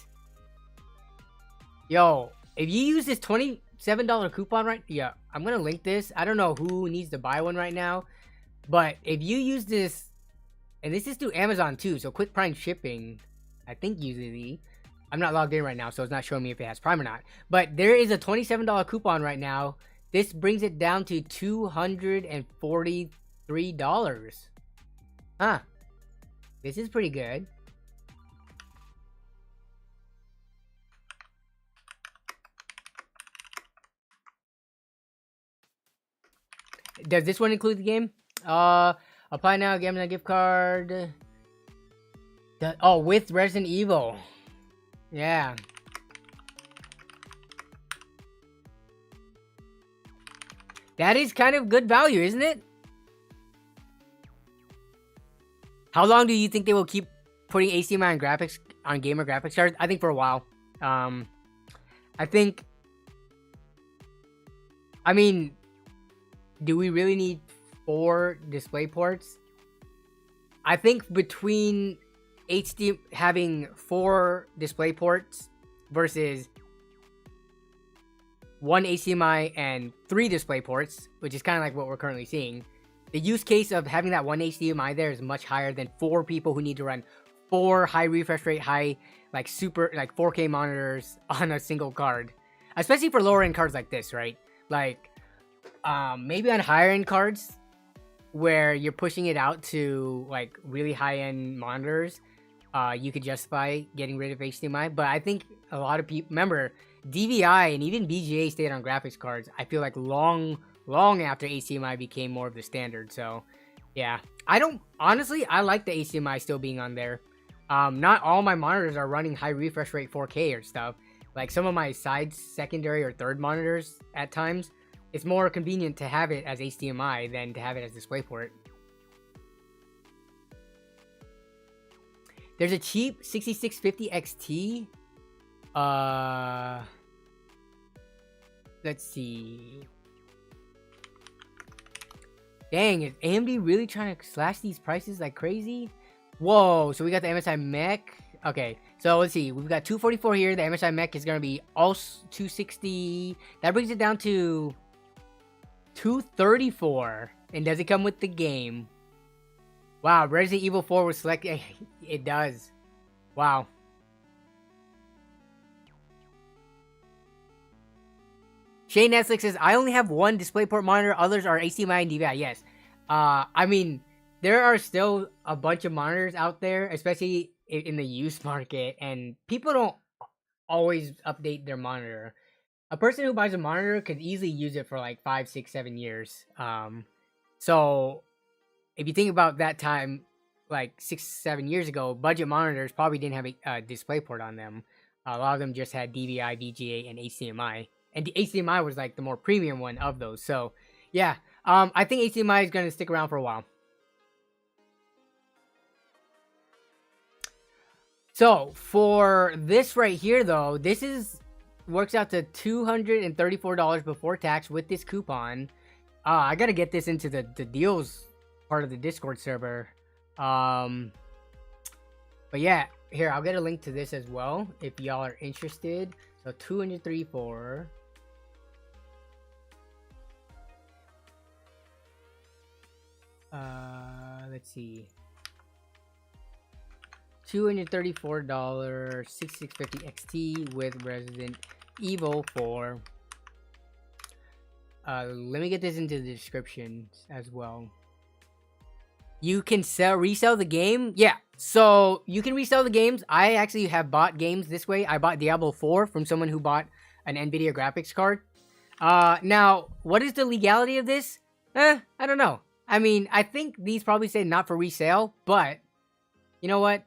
Yo, if you use this $27 coupon right, yeah, I'm gonna link this. I don't know who needs to buy one right now, but if you use this, and this is through Amazon too, so quick Prime shipping, I think usually, I'm not logged in right now, so it's not showing me if it has Prime or not, but there is a $27 coupon right now. This brings it down to $243. Huh. This is pretty good. Does this one include the game? Apply now, get a gift card. Oh, with Resident Evil. Yeah. That is kind of good value, isn't it? How long do you think they will keep putting HDMI on graphics, on gamer graphics cards? I think for a while. I mean, do we really need 4 display ports? I think between HD having 4 display ports versus 1 HDMI and 3 display ports, which is kind of like what we're currently seeing, the use case of having that 1 HDMI there is much higher than 4 people who need to run 4 high refresh rate, high super 4K monitors on a single card, especially for lower end cards like this, right? Like maybe on higher end cards where you're pushing it out to like really high end monitors, you could justify getting rid of HDMI. But I think a lot of people remember DVI and even VGA stayed on graphics cards. I feel like long after HDMI became more of the standard. So yeah, I like the HDMI still being on there. Not all my monitors are running high refresh rate 4K or stuff. Like some of my side, secondary, or third monitors at times, it's more convenient to have it as HDMI than to have it as DisplayPort. There's a cheap 6650 XT. Let's see. Dang, is AMD really trying to slash these prices like crazy? Whoa, so we got the MSI Mech. Okay, so let's see. We've got 244 here. The MSI Mech is going to be also 260. That brings it down to 234. And does it come with the game? Wow, Resident Evil 4 was selected. It does. Wow. Shane Netflix says, I only have 1 DisplayPort monitor. Others are HDMI and DVI. Yes. I mean, there are still a bunch of monitors out there, especially in the used market, and people don't always update their monitor. A person who buys a monitor could easily use it for like 5, 6, 7 years. So if you think about that time, like 6, 7 years ago, budget monitors probably didn't have a DisplayPort on them. A lot of them just had DVI, VGA, and HDMI. And the HDMI was like the more premium one of those. So yeah, I think HDMI is going to stick around for a while. So for this right here though, this works out to $234 before tax with this coupon. I gotta get this into the deals part of the Discord server. But yeah, here, I'll get a link to this as well if y'all are interested. So 234. Let's see. $234 6650 XT with Resident Evil 4. Let me get this into the description as well. You can resell the game. Yeah, so you can resell the games. I actually have bought games this way. I bought Diablo 4 from someone who bought an NVIDIA graphics card. Now, what is the legality of this? I don't know. I mean, I think these probably say not for resale, but you know what?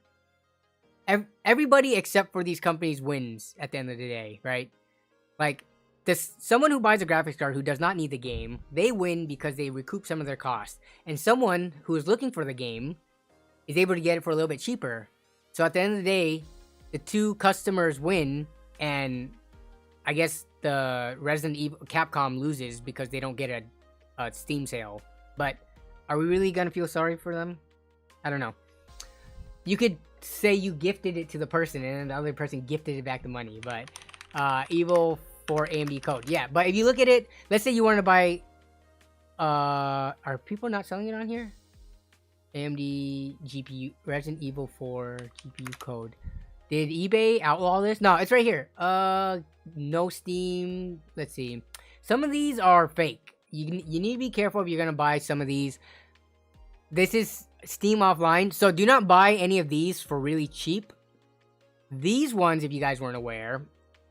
Everybody except for these companies wins at the end of the day, right? Like, someone who buys a graphics card who does not need the game, they win because they recoup some of their costs. And someone who is looking for the game is able to get it for a little bit cheaper. So at the end of the day, the two customers win, and I guess the Resident Evil Capcom loses because they don't get a Steam sale. But are we really gonna feel sorry for them? I don't know. You could say you gifted it to the person and then the other person gifted it back the money, but Evil for AMD code. Yeah, but if you look at it, let's say you want to buy are people not selling it on here? AMD GPU Resident Evil 4 GPU code. Did eBay outlaw this? No, it's right here. No Steam. Let's see. Some of these are fake. You need to be careful if you're gonna buy some of these. This is Steam offline, so do not buy any of these for really cheap. These ones, if you guys weren't aware,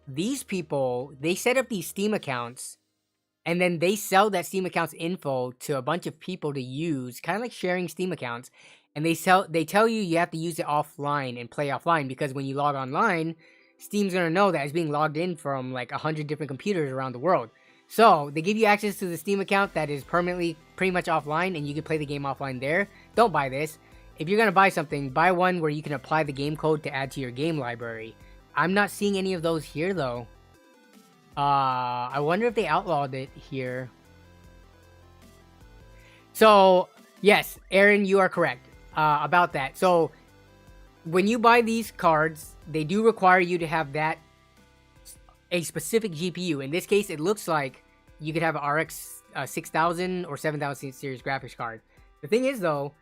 these people, they set up these Steam accounts and then they sell that Steam account's info to a bunch of people to use, kind of like sharing Steam accounts. And they tell you you have to use it offline and play offline, because when you log online, Steam's gonna know that it's being logged in from like 100 different computers around the world. So they give you access to the Steam account that is permanently pretty much offline, and you can play the game offline there. Don't buy this. If you're gonna buy something, buy one where you can apply the game code to add to your game library. I'm not seeing any of those here though. I wonder if they outlawed it here. So yes, Aaron, you are correct. about that. So when you buy these cards, they do require you to have a specific GPU. In this case, it looks like you could have an RX 6000 or 7000 series graphics card. The thing is, though,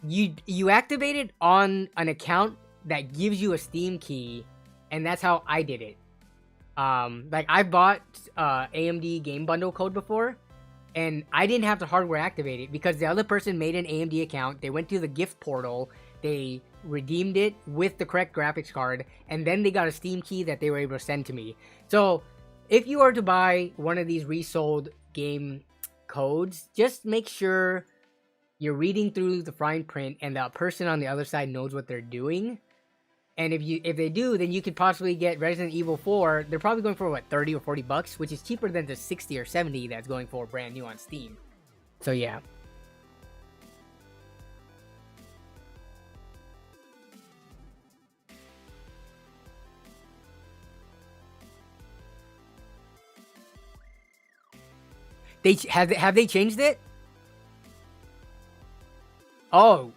you activate it on an account that gives you a Steam key, and that's how I did it. Like, I bought AMD game bundle code before, and I didn't have to hardware activate it because the other person made an AMD account. They went to the gift portal, they redeemed it with the correct graphics card, and then they got a Steam key that they were able to send to me. So if you are to buy one of these resold game codes, just make sure you're reading through the fine print and the person on the other side knows what they're doing. And if they do, then you could possibly get Resident Evil 4. They're probably going for what, 30 or 40 bucks, which is cheaper than the 60 or 70 that's going for brand new on Steam. So yeah. Have they changed it? Oh,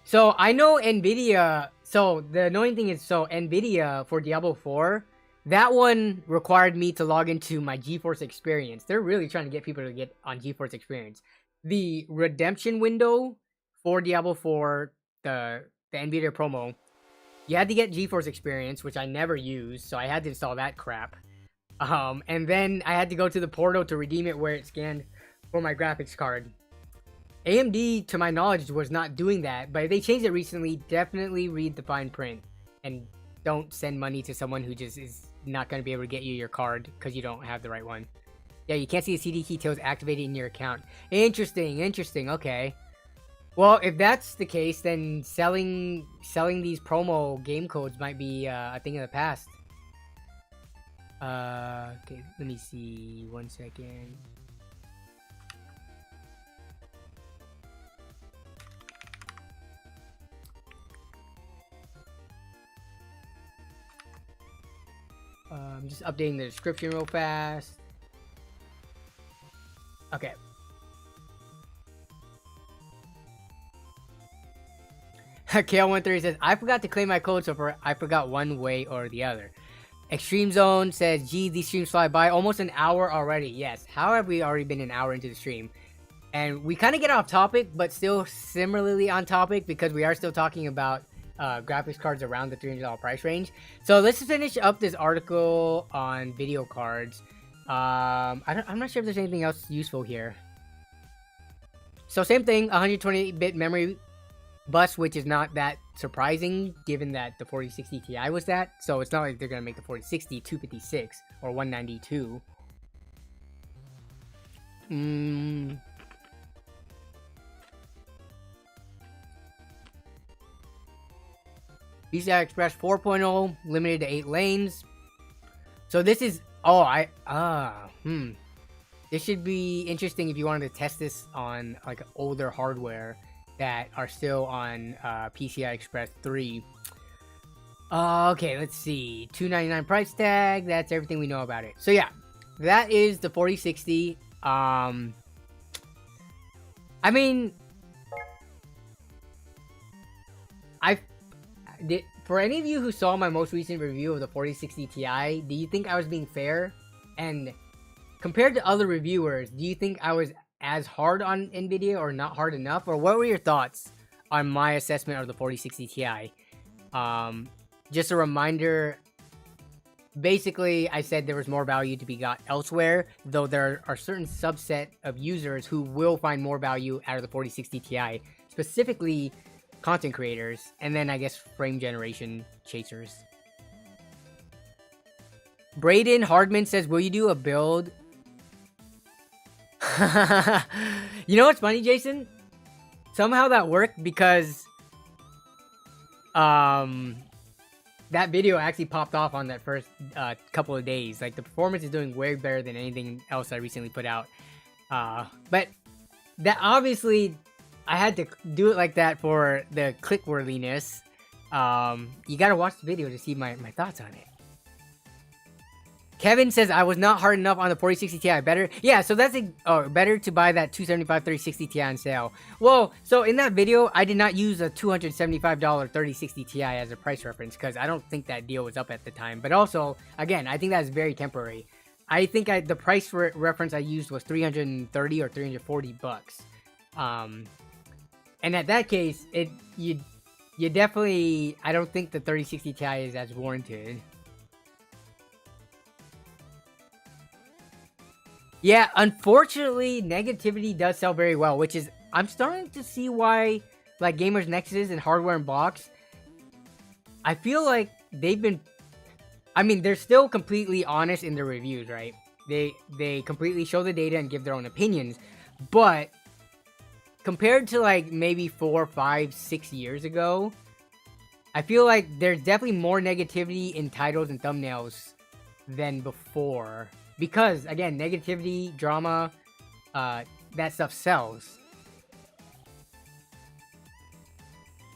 so I know Nvidia. So the annoying thing is, so Nvidia for Diablo 4, that one required me to log into my GeForce Experience. They're really trying to get people to get on GeForce Experience. The redemption window for Diablo 4, the Nvidia promo, you had to get GeForce Experience, which I never used, so I had to install that crap. And then I had to go to the portal to redeem it where it scanned for my graphics card. AMD, to my knowledge, was not doing that, but if they changed it recently, definitely read the fine print and don't send money to someone who just is not going to be able to get you your card because you don't have the right one. Yeah, you can't see the CD key till it's activated in your account. Interesting, okay. Well, if that's the case, then selling these promo game codes might be a thing of the past. Okay, let me see. 1 second. I'm just updating the description real fast. Okay. KL13 says, I forgot to claim my code, so I forgot one way or the other. Extreme Zone says, gee, these streams fly by. Almost an hour already. Yes. How have we already been an hour into the stream? And we kind of get off topic, but still similarly on topic because we are still talking about graphics cards around the $300 price range. So let's finish up this article on video cards. I'm not sure if there's anything else useful here. So same thing, 128-bit memory bus, which is not that surprising given that the 4060 Ti was that. So it's not like they're gonna make the 4060 256 or 192. PCI Express 4.0 limited to 8 lanes. So this is this should be interesting if you wanted to test this on like older hardware that are still on PCI Express 3. Okay, let's see. $299 price tag. That's everything we know about it. So yeah, that is the 4060. I mean, for any of you who saw my most recent review of the 4060 Ti, do you think I was being fair? And compared to other reviewers, do you think I was as hard on Nvidia or not hard enough? Or what were your thoughts on my assessment of the 4060 Ti? Just a reminder, basically I said there was more value to be got elsewhere, though there are certain subset of users who will find more value out of the 4060 Ti, specifically content creators, and then I guess frame generation chasers. Braden Hardman says, will you do a build? You know what's funny, Jason? Somehow that worked because that video actually popped off on that first couple of days. Like, the performance is doing way better than anything else I recently put out. But that obviously I had to do it like that for the click-worthiness. You gotta watch the video to see my thoughts on it. Kevin says I was not hard enough on the 4060 Ti. Better, yeah. So that's better to buy that 275 3060 Ti on sale. Well, so in that video, I did not use a $275 3060 Ti as a price reference because I don't think that deal was up at the time. But also, again, I think that is very temporary. I think the price for reference I used was 330 or 340 bucks. And at that case, you definitely, I don't think the 3060 Ti is as warranted. Yeah, unfortunately, Negativity does sell very well, which is, I'm starting to see why, like, Gamers Nexus and Hardware Unboxed, I feel like they've been, I mean, they're still completely honest in their reviews, right? They completely show the data and give their own opinions, but compared to, like, maybe 4, 5, 6 years ago, I feel like there's definitely more negativity in titles and thumbnails than before. Because, again, negativity, drama, that stuff sells.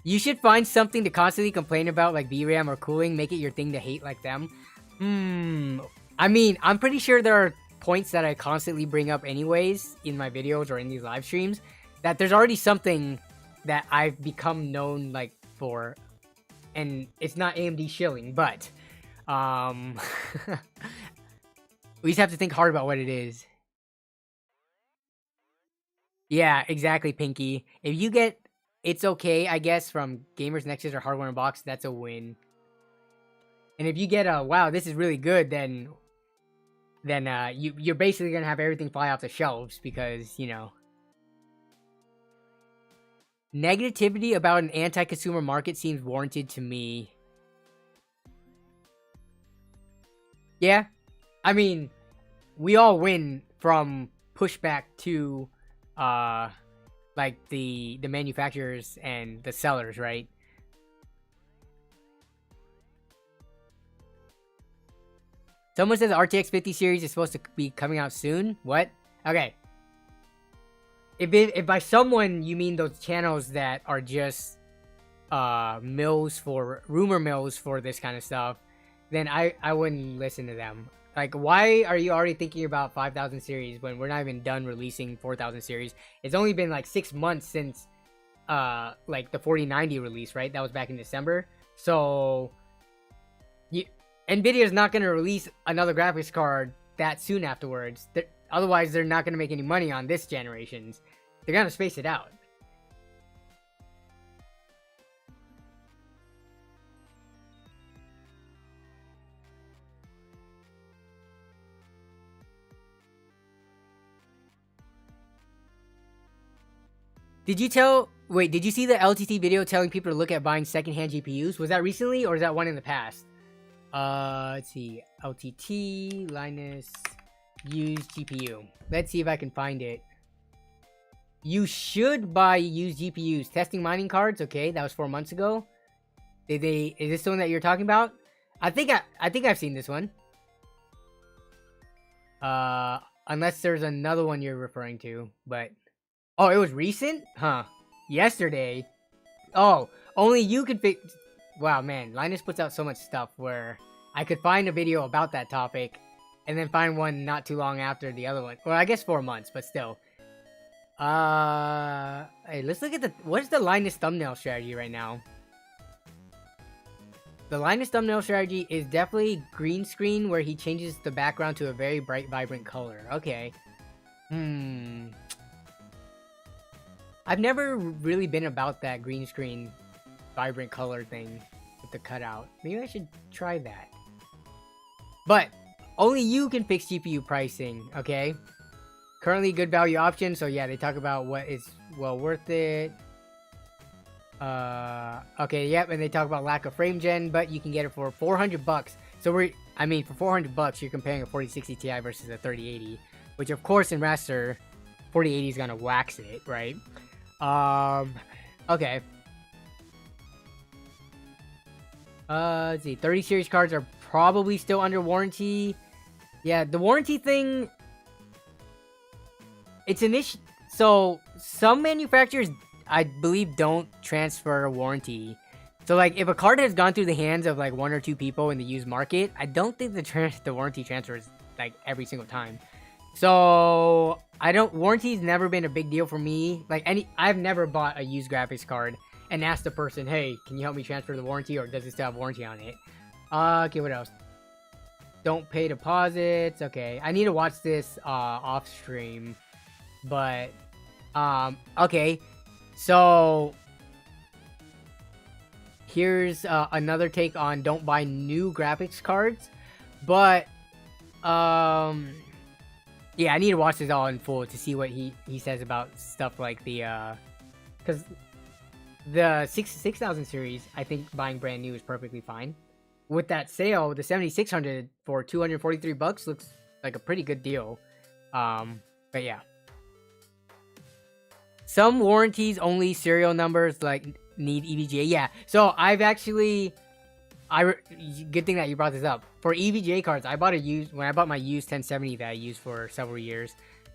You should find something to constantly complain about, like VRAM or cooling. Make it your thing to hate like them. I mean, I'm pretty sure there are points that I constantly bring up anyways in my videos or in these live streams. That there's already something that I've become known, like, for. And it's not AMD shilling, but... we just have to think hard about what it is. Yeah, exactly, Pinky. If you get It's Okay, I guess, from Gamers Nexus or Hardware Unboxed, that's a win. And if you get a, wow, this is really good, then you're basically going to have everything fly off the shelves because, you know. Negativity about an anti-consumer market seems warranted to me. Yeah. I mean, we all win from pushback to, like, the manufacturers and the sellers, right? Someone says the RTX 50 series is supposed to be coming out soon. What? Okay. If by someone you mean those channels that are just rumor mills for this kind of stuff, then I wouldn't listen to them. Like, why are you already thinking about 5000 series when we're not even done releasing 4000 series? It's only been like 6 months since like the 4090 release, right? That was back in December. So Nvidia is not going to release another graphics card that soon afterwards. Otherwise, they're not going to make any money on this generation's. They're going to space it out. Did you see the LTT video telling people to look at buying secondhand GPUs? Was that recently or is that one in the past? Let's see. LTT, Linus, used GPU. Let's see if I can find it. You should buy used GPUs. Testing mining cards, okay, that was 4 months ago. Is this the one that you're talking about? I think I've seen this one. Unless there's another one you're referring to, but oh, it was recent? Huh. Yesterday. Oh, only you could fix. Wow, man, Linus puts out so much stuff where I could find a video about that topic and then find one not too long after the other one. Well, I guess 4 months, but still. Hey, let's look at what is the Linus thumbnail strategy right now? The Linus thumbnail strategy is definitely green screen where he changes the background to a very bright, vibrant color. Okay. I've never really been about that green screen, vibrant color thing with the cutout. Maybe I should try that. But only you can fix GPU pricing, okay? Currently good value option, so yeah, they talk about what is well worth it. Okay, yep, and they talk about lack of frame gen, but you can get it for 400 bucks. So for 400 bucks, you're comparing a 4060 Ti versus a 3080, which of course in raster, 4080 is gonna wax it, right? Okay. Let's see, 30 series cards are probably still under warranty. Yeah, the warranty thing, it's an issue. So some manufacturers, I believe, don't transfer warranty. So like if a card has gone through the hands of like 1 or 2 people in the used market, I don't think the warranty transfers like every single time. So warranty's never been a big deal for me. Like I've never bought a used graphics card and asked the person, hey, can you help me transfer the warranty, or does it still have warranty on it? Okay, what else? Don't pay deposits. Okay, I need to watch this off stream, but okay, so here's another take on don't buy new graphics cards, but yeah, I need to watch this all in full to see what he says about stuff like the because the 6000 series, I think buying brand new is perfectly fine. With that sale, the 7600 for $243 looks like a pretty good deal. But yeah, some warranties only serial numbers like need EVGA. Yeah, so I've actually good thing that you brought this up. For EVGA cards, I bought when I bought my used 1070 that I used for several years.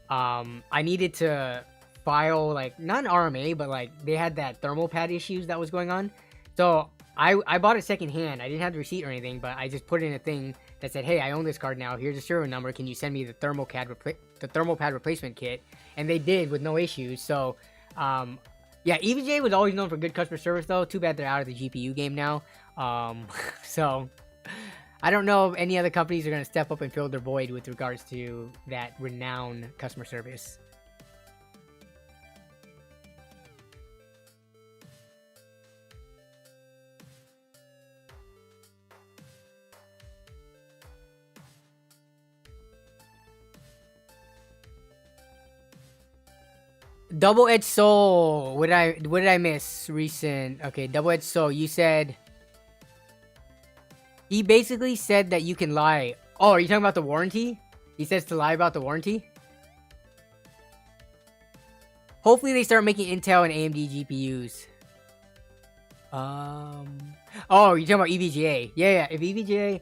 I needed to file like not an RMA, but like they had that thermal pad issues that was going on. So I bought it secondhand. I didn't have the receipt or anything, but I just put in a thing that said, "Hey, I own this card now. Here's a serial number. Can you send me the thermal pad replacement kit?" And they did with no issues. So yeah, EVGA was always known for good customer service though. Too bad they're out of the GPU game now. So I don't know if any other companies are going to step up and fill their void with regards to that renowned customer service. Double-Edged Soul. What did I miss? Recent. Okay, Double-Edged Soul. You said he basically said that you can lie. Oh, are you talking about the warranty? He says to lie about the warranty. Hopefully they start making Intel and AMD GPUs. Oh, you're talking about EVGA. Yeah. If EVGA,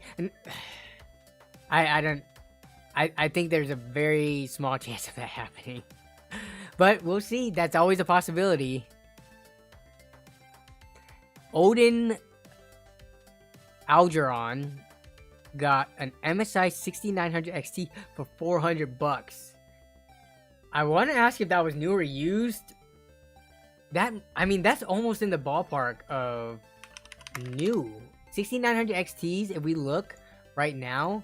I think there's a very small chance of that happening. But we'll see. That's always a possibility. Odin Algeron got an MSI 6900 XT for $400. I want to ask if that was new or used. I mean, that's almost in the ballpark of new. 6900 XTs, if we look right now.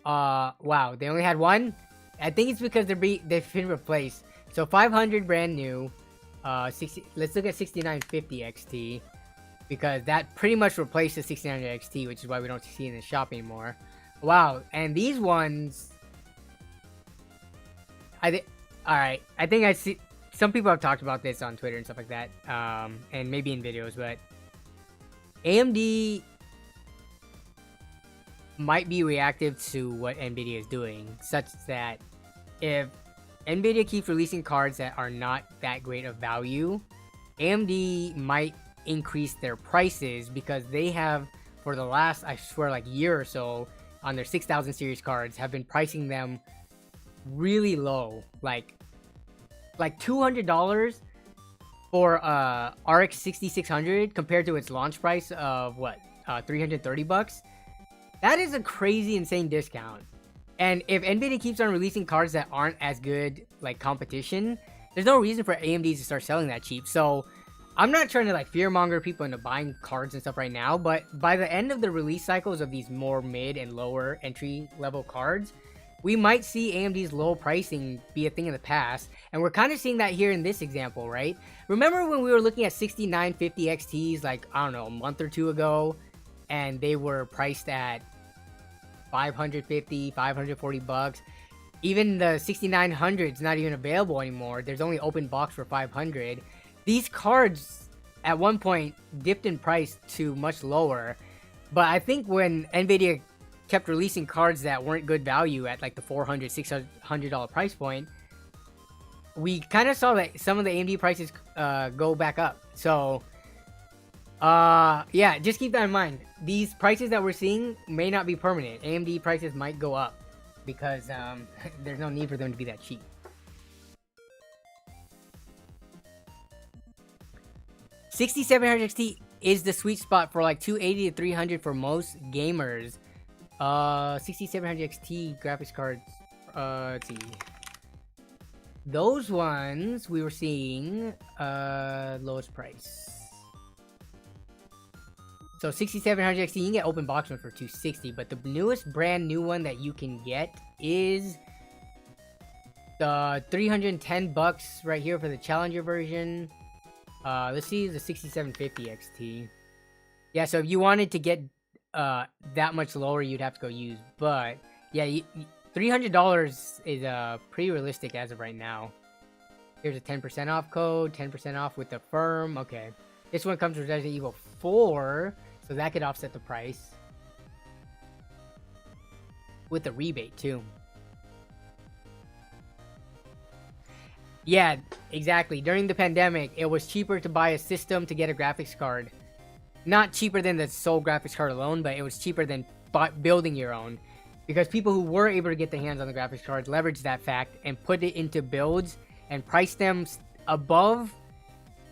Wow, they only had one? I think it's because they've been replaced. So 500 brand new. Let's look at 6950 XT. Because that pretty much replaced the 6900 XT, which is why we don't see it in the shop anymore. Wow, and these ones... Alright, I think I see... Some people have talked about this on Twitter and stuff like that. And maybe in videos, but... AMD might be reactive to what NVIDIA is doing. Such that if NVIDIA keeps releasing cards that are not that great of value, AMD might increase their prices, because they have, for the last, I swear, like year or so, on their 6000 series cards, have been pricing them really low, like $200 for RX 6600 compared to its launch price of what, $330. That is a crazy, insane discount. And if NVIDIA keeps on releasing cards that aren't as good, like competition, there's no reason for AMD to start selling that cheap. So I'm not trying to like fearmonger people into buying cards and stuff right now, but by the end of the release cycles of these more mid and lower entry level cards, we might see AMD's low pricing be a thing in the past. And we're kind of seeing that here in this example, right? Remember when we were looking at 6950 XTs like, I don't know, a month or two ago, and they were priced at $550, $540. Even the 6900 is not even available anymore. There's only open box for $500. These cards at one point dipped in price to much lower, but I think when NVIDIA kept releasing cards that weren't good value at like the $400, $600 price point, we kind of saw that some of the AMD prices go back up. So yeah, just keep that in mind. These prices that we're seeing may not be permanent. AMD prices might go up because there's no need for them to be that cheap. 6700 XT is the sweet spot for like 280 to 300 for most gamers. 6700 XT graphics cards. Let's see. Those ones we were seeing lowest price. So 6700 XT, you can get open box one for 260, but the newest brand new one that you can get is the 310 bucks right here for the Challenger version. Let's see the 6750 XT. Yeah, so if you wanted to get that much lower, you'd have to go use. But yeah, $300 is pretty realistic as of right now. Here's a 10% off code, 10% off with the firm. Okay, this one comes with Resident Evil 4, so that could offset the price with the rebate too. Yeah, exactly. During the pandemic, it was cheaper to buy a system to get a graphics card. Not cheaper than the sole graphics card alone, but it was cheaper than building your own. Because people who were able to get their hands on the graphics cards leveraged that fact and put it into builds and priced them above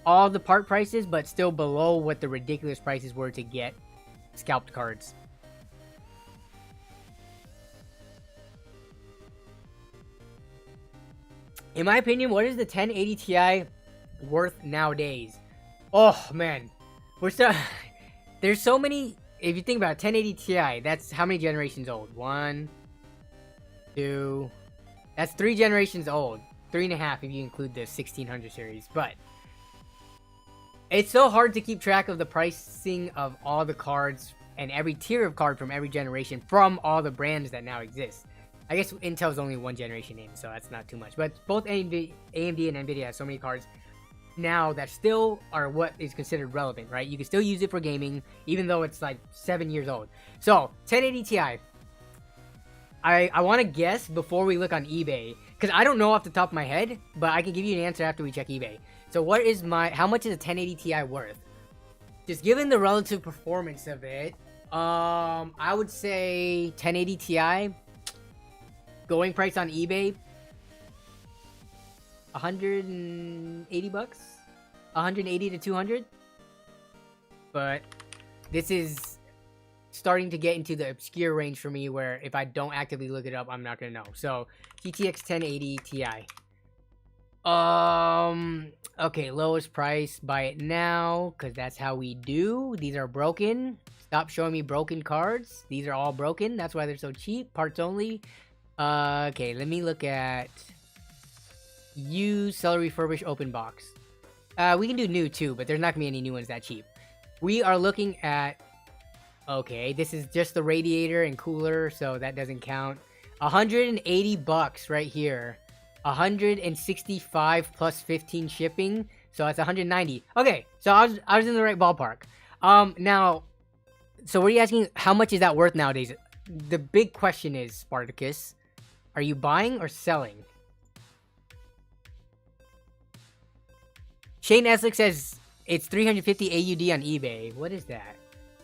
all the part prices, but still below what the ridiculous prices were to get scalped cards. In my opinion, what is the 1080 Ti worth nowadays? Oh man, we're still there's so many. If you think about it, 1080 Ti, that's how many generations old? 1, 2, that's 3 generations old. 3.5 if you include the 1600 series. But it's so hard to keep track of the pricing of all the cards and every tier of card from every generation from all the brands that now exist. I guess Intel's only one generation in, so that's not too much. But both AMD and NVIDIA have so many cards now that still are what is considered relevant, right? You can still use it for gaming, even though it's like 7 years old. So, 1080 Ti. I want to guess before we look on eBay, because I don't know off the top of my head, but I can give you an answer after we check eBay. So, how much is a 1080 Ti worth? Just given the relative performance of it, I would say 1080 Ti. Going price on eBay, 180 bucks, 180 to 200. But this is starting to get into the obscure range for me, where if I don't actively look it up, I'm not gonna know. So GTX 1080 Ti. Okay, lowest price, buy it now, because that's how we do. These are broken. Stop showing me broken cards. These are all broken. That's why they're so cheap. Parts only. Okay, let me look at used, seller refurbish, open box. We can do new too, but there's not gonna be any new ones that cheap. We are looking at, okay, this is just the radiator and cooler, so that doesn't count. 180 bucks right here. 165 plus 15 shipping, so that's 190. Okay, so I was in the right ballpark. Now, so what are you asking? How much is that worth nowadays? The big question is, Spartacus, are you buying or selling? Shane Eslick says it's 350 AUD on eBay. What is that?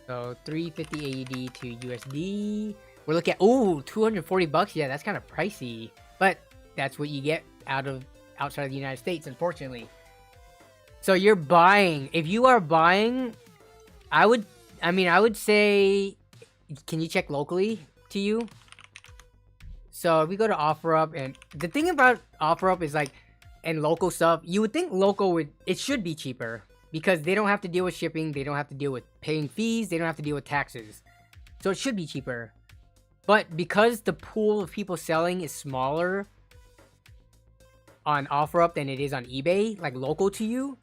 So 350 AUD to USD. We're looking at, ooh, 240 bucks. Yeah, that's kind of pricey, but that's what you get outside of the United States, unfortunately. So you're buying. If you are buying, I would say, can you check locally to you? So if we go to OfferUp, and the thing about OfferUp is like, and local stuff, you would think local it should be cheaper because they don't have to deal with shipping, they don't have to deal with paying fees, they don't have to deal with taxes. So it should be cheaper. But because the pool of people selling is smaller on OfferUp than it is on eBay, like local to you,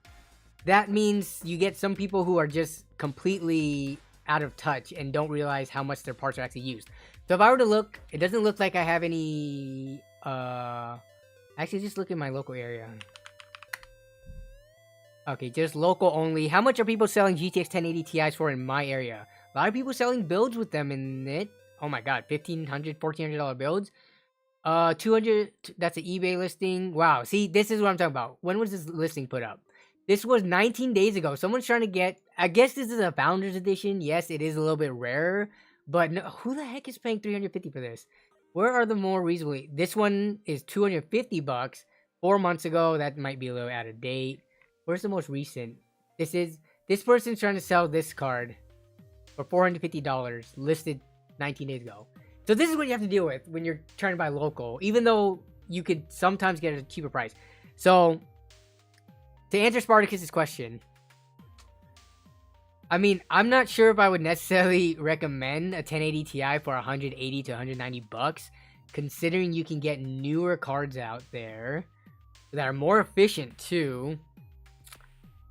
that means you get some people who are just completely out of touch and don't realize how much their parts are actually used. So if I were to look, it doesn't look like I have any, actually just look in my local area. Okay, just local only. How much are people selling GTX 1080 Ti's for in my area? A lot of people selling builds with them in it. Oh my god, $1,500, $1,400 builds. 200, that's an eBay listing. Wow, see, this is what I'm talking about. When was this listing put up? This was 19 days ago. Someone's trying to get, I guess this is a Founders Edition. Yes, it is a little bit rarer, but no, who the heck is paying $350 for this? Where are the more reasonable? This one is 250 bucks. 4 months ago, that might be a little out of date. Where's the most recent? This is This person's trying to sell this card for $450, listed 19 days ago. So this is what you have to deal with when you're trying to buy local, even though you could sometimes get a cheaper price. So, to answer Spartacus's question, I mean, I'm not sure if I would necessarily recommend a 1080 Ti for 180 to 190 bucks, considering you can get newer cards out there that are more efficient too,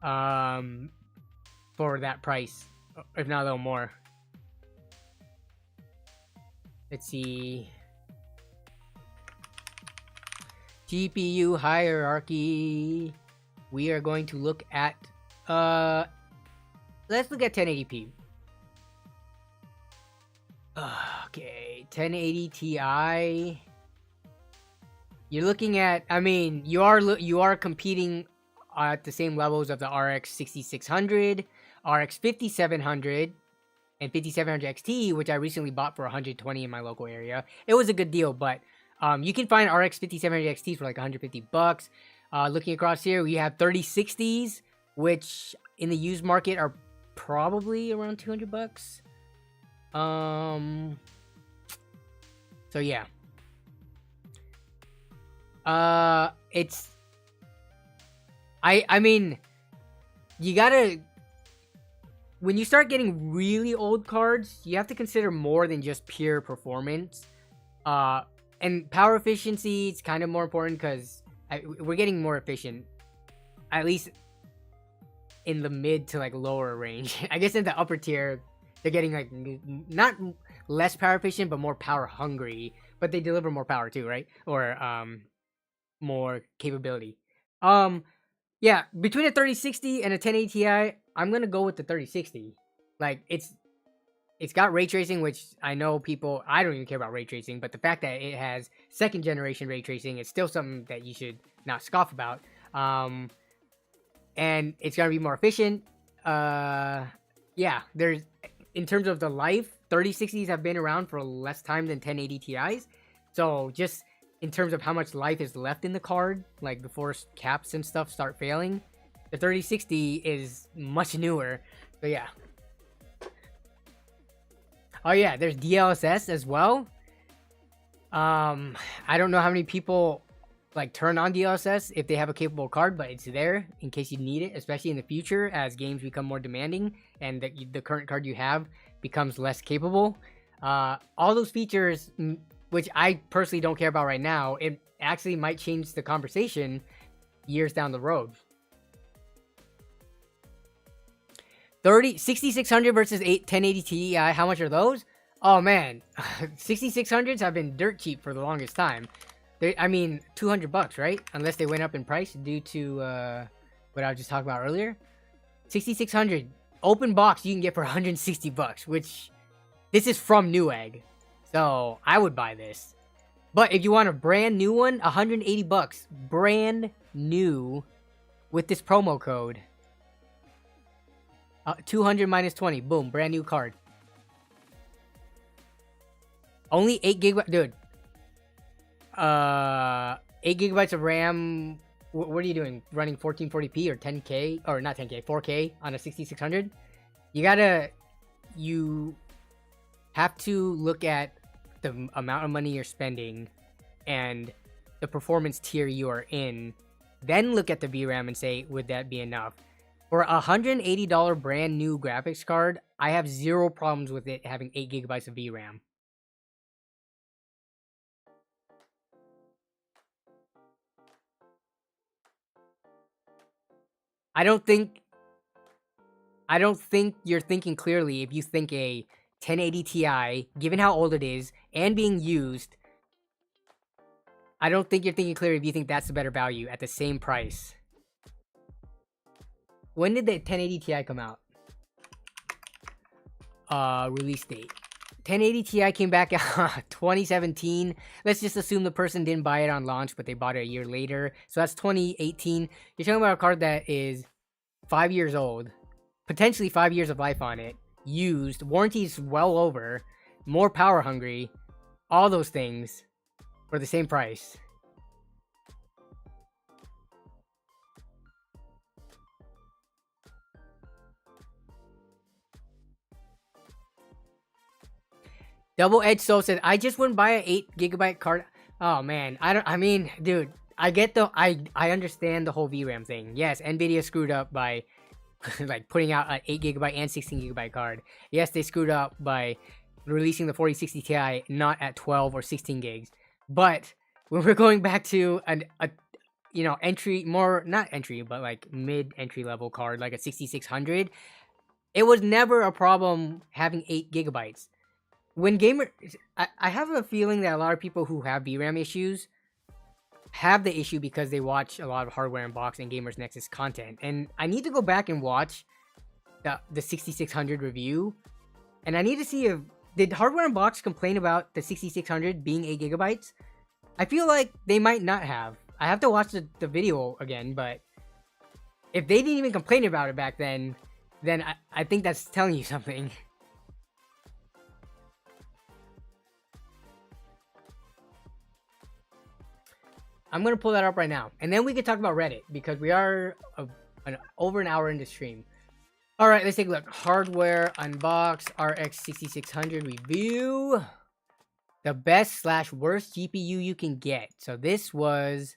for that price, if not a little more. Let's see. GPU hierarchy. We are going to look at let's look at 1080p. Okay, 1080 Ti. You're looking at, I mean, you are competing at the same levels of the RX 6600, RX 5700, and 5700 XT, which I recently bought for 120 in my local area. It was a good deal, but you can find RX 5700 XTs for like 150 bucks. Looking across here, we have 3060s, which in the used market are probably around 200 bucks. So yeah. It's, I mean, you gotta, when you start getting really old cards, you have to consider more than just pure performance. And power efficiency is kind of more important because we're getting more efficient, at least in the mid to like lower range. I guess in the upper tier, they're getting like not less power efficient, but more power hungry. But they deliver more power too, right? Or more capability. Yeah, between a 3060 and a 1080 Ti, I'm gonna go with the 3060. Like it's got ray tracing, which I know people, I don't even care about ray tracing, but the fact that it has second generation ray tracing is still something that you should not scoff about. And it's gonna be more efficient. Yeah, there's, in terms of the life, 3060s have been around for less time than 1080 Ti's. So just in terms of how much life is left in the card, like before caps and stuff start failing, the 3060 is much newer. So yeah. Oh yeah, there's DLSS as well. I don't know how many people like turn on DLSS if they have a capable card, but it's there in case you need it, especially in the future as games become more demanding and the current card you have becomes less capable. All those features, which I personally don't care about right now, it actually might change the conversation years down the road. 6600 versus 1080 Ti, how much are those? Oh man, 6600s have been dirt cheap for the longest time. I mean, 200 bucks, right? Unless they went up in price due to what I was just talking about earlier. 6600 open box you can get for 160 bucks, which this is from Newegg. So, I would buy this. But if you want a brand new one, 180 bucks, brand new with this promo code. 200 minus 20, boom, brand new card. Only 8 gigabytes, dude. 8 gigabytes of RAM. What are you doing? Running 1440p or 10K? Or not 10K, 4K on a 6600? You have to look at the amount of money you're spending and the performance tier you are in. Then look at the VRAM and say, would that be enough? For a $180 brand new graphics card, I have zero problems with it having 8 gigabytes of VRAM. I don't think you're thinking clearly if you think a 1080 Ti, given how old it is and being used, I don't think you're thinking clearly if you think that's the better value at the same price. When did the 1080 Ti come out? Release date. 1080 Ti came back out 2017. Let's just assume the person didn't buy it on launch, but they bought it a year later. So that's 2018. You're talking about a card that is 5 years old, potentially 5 years of life on it, used, warranty's well over, more power hungry, all those things for the same price. Double Edge Soul said, I just wouldn't buy an 8 GB card. Oh man, I mean, dude, I understand the whole VRAM thing. Yes, Nvidia screwed up by like putting out an 8 GB and 16 GB card. Yes, they screwed up by releasing the 4060 Ti not at 12 or 16 gigs. But when we're going back to a entry, more not entry, but like mid entry level card like a 6600, it was never a problem having 8 GB. When I have a feeling that a lot of people who have VRAM issues have the issue because they watch a lot of Hardware Unboxed and Gamers Nexus content. And I need to go back and watch the 6600 review. And I need to see if, did Hardware Unboxed complain about the 6600 being 8 GB? I feel like they might not have. I have to watch the video again, but if they didn't even complain about it back then I think that's telling you something. I'm going to pull that up right now. And then we can talk about Reddit, because we are over an hour into stream. Alright, let's take a look. Hardware Unboxed RX 6600 review. The best / worst GPU you can get. So this was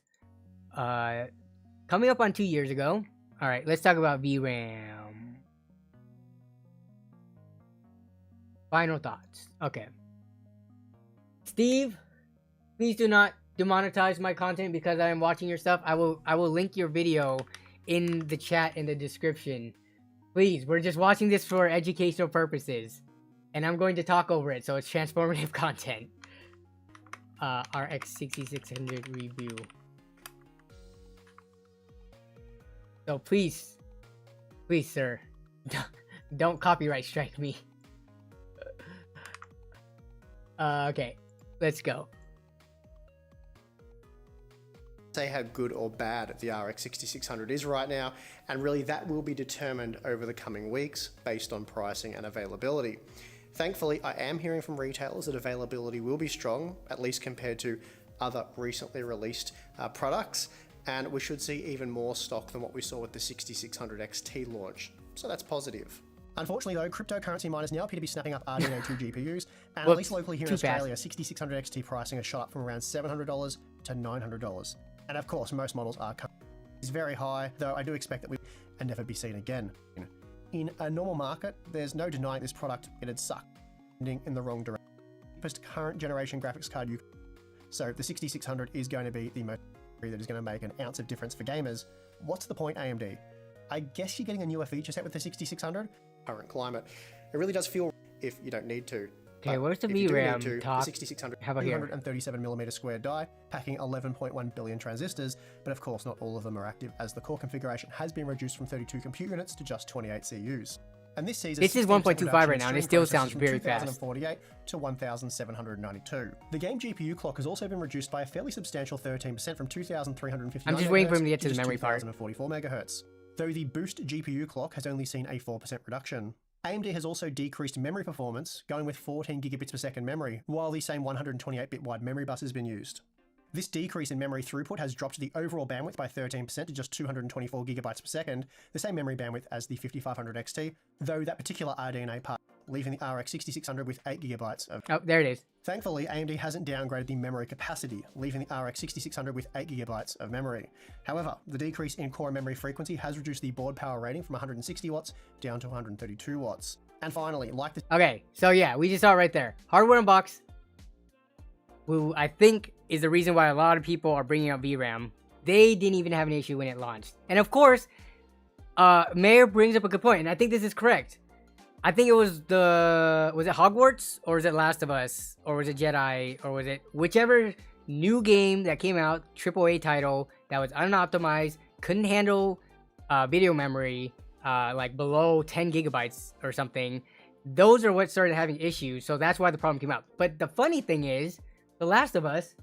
coming up on 2 years ago. Alright, let's talk about VRAM. Final thoughts. Okay. Steve, please do not demonetize my content because I am watching your stuff. I will link your video in the chat in the description. Please, we're just watching this for educational purposes. And I'm going to talk over it, so it's transformative content. RX 6600 review. So please, sir, don't copyright strike me. Okay, let's go. Say how good or bad the RX 6600 is right now, and really that will be determined over the coming weeks based on pricing and availability. Thankfully, I am hearing from retailers that availability will be strong, at least compared to other recently released products, and we should see even more stock than what we saw with the 6600 XT launch, so that's positive. Unfortunately though, cryptocurrency miners now appear to be snapping up Arduino 2 GPUs, and at least locally here in Australia, 6600 XT pricing has shot up from around $700 to $900. And of course, most models are very high, though I do expect that we can never be seen again. In a normal market, there's no denying this product it'd suck, ending in the wrong direction. Cheapest current generation graphics card you can. So if the 6600 is going to be the most that is going to make an ounce of difference for gamers, what's the point, AMD? I guess you're getting a newer feature set with the 6600. Current climate, it really does feel if you don't need to. Okay, where's the VRAM top? The 6600, how about here? 237mm square die, packing 11.1 billion transistors, but of course not all of them are active, as the core configuration has been reduced from 32 compute units to just 28 CUs. And this sees this is 1.25 right now, and it still sounds very fast. 2048 to 1792. The game GPU clock has also been reduced by a fairly substantial 13% from 2359 I'm just waiting for him to get to the memory part. 2044 MHz. Though the boost GPU clock has only seen a 4% reduction. AMD has also decreased memory performance, going with 14 gigabits per second memory, while the same 128-bit wide memory bus has been used. This decrease in memory throughput has dropped the overall bandwidth by 13% to just 224 gigabytes per second, the same memory bandwidth as the 5500 XT, though that particular RDNA part, leaving the RX 6600 with 8 gigabytes of... Oh, there it is. Thankfully, AMD hasn't downgraded the memory capacity, leaving the RX 6600 with 8 gigabytes of memory. However, the decrease in core memory frequency has reduced the board power rating from 160 watts down to 132 watts. And finally, like this... Okay, so yeah, we just saw it right there. Hardware Unboxed, who I think is the reason why a lot of people are bringing up VRAM. They didn't even have an issue when it launched. And of course, Mayor brings up a good point, and I think this is correct. I think it was it Hogwarts, or was it Last of Us, or was it Jedi, or was it whichever new game that came out, AAA title, that was unoptimized, couldn't handle video memory, like below 10 gigabytes or something. Those are what started having issues, so that's why the problem came out. But the funny thing is, The Last of Us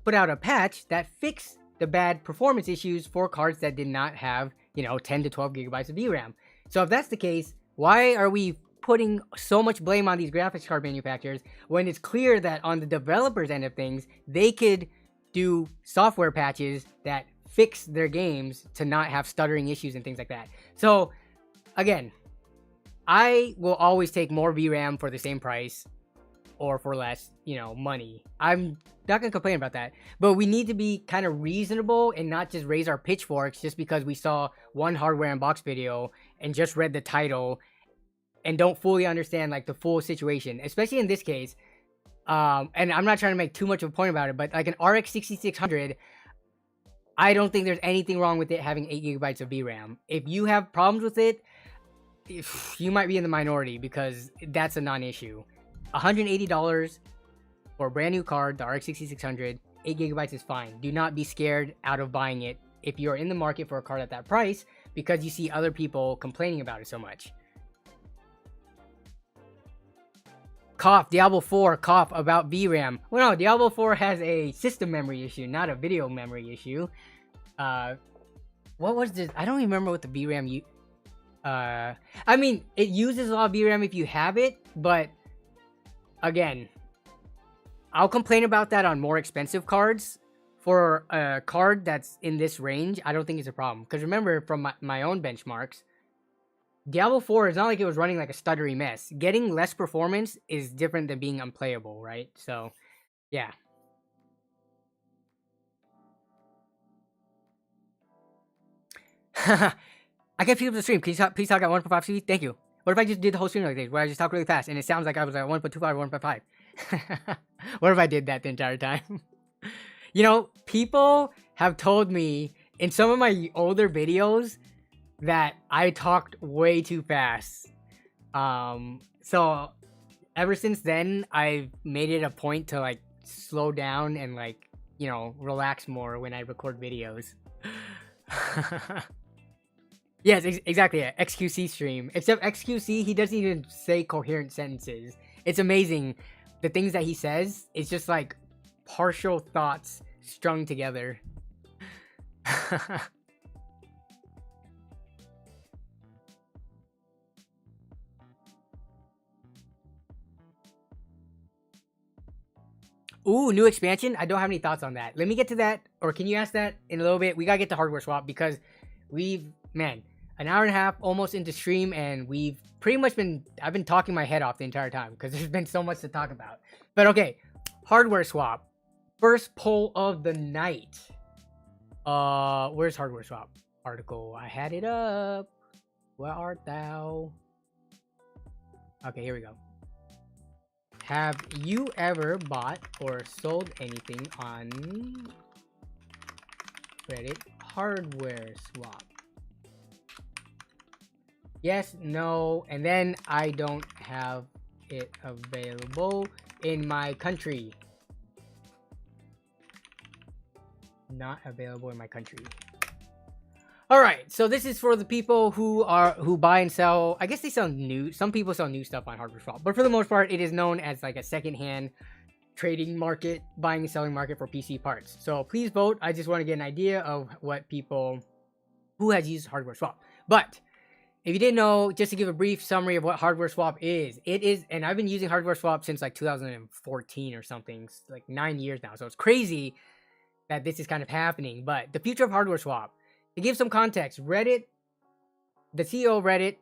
put out a patch that fixed the bad performance issues for cards that did not have, 10 to 12 gigabytes of VRAM. So if that's the case, why are we putting so much blame on these graphics card manufacturers when it's clear that on the developers' end of things, they could do software patches that fix their games to not have stuttering issues and things like that? So again, I will always take more VRAM for the same price, or for less, you know, money. I'm not gonna complain about that, but we need to be kind of reasonable and not just raise our pitchforks just because we saw one hardware unbox video and just read the title and don't fully understand like the full situation, especially in this case. And I'm not trying to make too much of a point about it, but like an RX 6600, I don't think there's anything wrong with it having 8 gigabytes of VRAM. If you have problems with it, you might be in the minority because that's a non-issue. $180 for a brand new card, the RX 6600, 8 gigabytes is fine. Do not be scared out of buying it if you're in the market for a card at that price because you see other people complaining about it so much. Cough, Diablo 4, cough about VRAM. Well, no, Diablo 4 has a system memory issue, not a video memory issue. What was this? I don't remember what the VRAM I mean, it uses a lot of VRAM if you have it, but again, I'll complain about that on more expensive cards. For a card that's in this range, I don't think it's a problem. Because remember, from my own benchmarks, Diablo 4 is not like it was running like a stuttery mess. Getting less performance is different than being unplayable, right? So, yeah. I can't pick up the stream. Can you please talk at 1.5 speed? Thank you. What if I just did the whole stream like this, where I just talk really fast, and it sounds like I was at 1.25 or 1.5? What if I did that the entire time? You know, people have told me in some of my older videos that I talked way too fast. So ever since then, I've made it a point to like slow down and like, you know, relax more when I record videos. Yes, exactly. Yeah. XQC stream. Except XQC, he doesn't even say coherent sentences. It's amazing. The things that he says, it's just like partial thoughts strung together. Ooh, new expansion? I don't have any thoughts on that. Let me get to that. Or can you ask that in a little bit? We gotta get to hardware swap because man, an hour and a half almost into stream and we've pretty much I've been talking my head off the entire time because there's been so much to talk about. But okay, hardware swap. First poll of the night. Where's hardware swap? Article. I had it up. Where art thou? Okay, here we go. Have you ever bought or sold anything on Reddit hardware swap? Yes, no, and then I don't have it available in my country. Not available in my country. All right, so this is for the people who buy and sell. I guess they sell new. Some people sell new stuff on hardware swap, but for the most part, it is known as like a secondhand trading market, buying and selling market for PC parts. So please vote. I just want to get an idea of what people who has used hardware swap. But if you didn't know, just to give a brief summary of what hardware swap is, it is, and I've been using hardware swap since like 2014 or something, like 9 years now. So it's crazy that this is kind of happening. But the future of hardware swap. To give some context, Reddit, the CEO of Reddit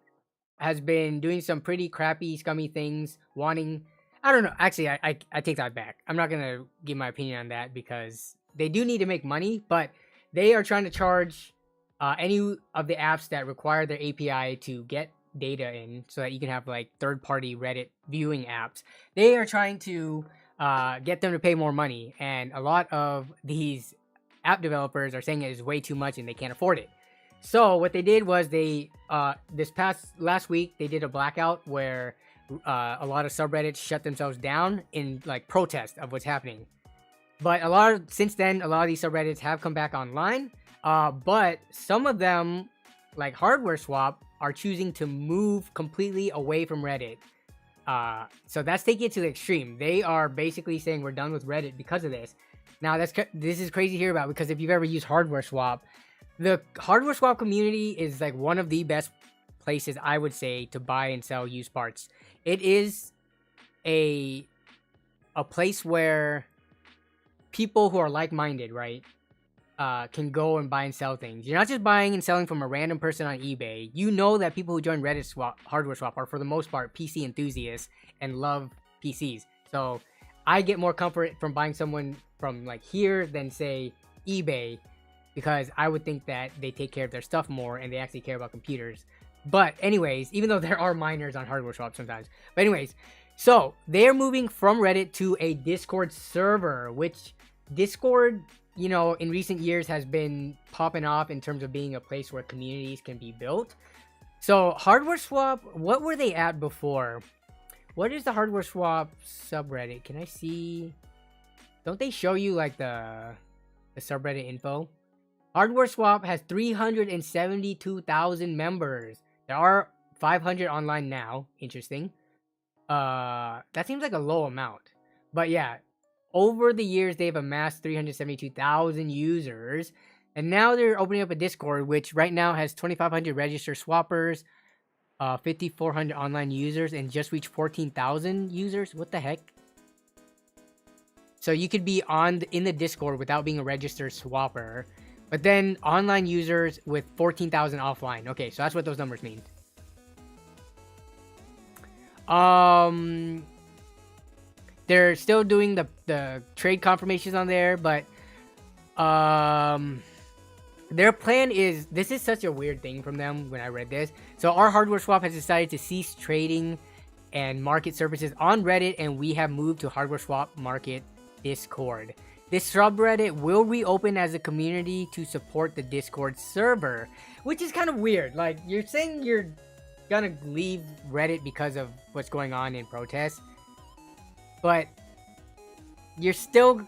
has been doing some pretty crappy, scummy things, wanting, I don't know, actually, I take that back. I'm not going to give my opinion on that because they do need to make money, but they are trying to charge any of the apps that require their API to get data in so that you can have like third-party Reddit viewing apps. They are trying to get them to pay more money, and a lot of these app developers are saying it is way too much and they can't afford it. So what they did was they last week they did a blackout where a lot of subreddits shut themselves down in like protest of what's happening. But since then a lot of these subreddits have come back online. But some of them, like hardware swap, are choosing to move completely away from Reddit. So that's taking it to the extreme. They are basically saying we're done with Reddit because of this. Now, this is crazy to hear about because if you've ever used hardware swap, the hardware swap community is like one of the best places, I would say, to buy and sell used parts. It is a place where people who are like-minded, right, can go and buy and sell things. You're not just buying and selling from a random person on eBay. You know that people who join Reddit hardware swap are, for the most part, PC enthusiasts and love PCs. So I get more comfort from buying someone from like here than say eBay, because I would think that they take care of their stuff more and they actually care about computers. But anyways, even though there are miners on hardware swap sometimes. But anyways, so they're moving from Reddit to a Discord server, which Discord, you know, in recent years has been popping off in terms of being a place where communities can be built. So hardware swap, what were they at before? What is the hardware swap subreddit? Can I see? Don't they show you like the subreddit info? Hardware swap has 372,000 members. There are 500 online now. Interesting. That seems like a low amount. But yeah, over the years they've amassed 372,000 users, and now they're opening up a Discord, which right now has 2,500 registered swappers, 5,400 online users, and just reached 14,000 users. What the heck? So you could be in the Discord without being a registered swapper, but then online users with 14,000 offline. Okay, so that's what those numbers mean. They're still doing the trade confirmations on there, but their plan is, this is such a weird thing from them when I read this. So our hardware swap has decided to cease trading and market services on Reddit, and we have moved to hardware swap market Discord. This subreddit will reopen as a community to support the Discord server, which is kind of weird. Like, you're saying you're gonna leave Reddit because of what's going on in protests, but you're still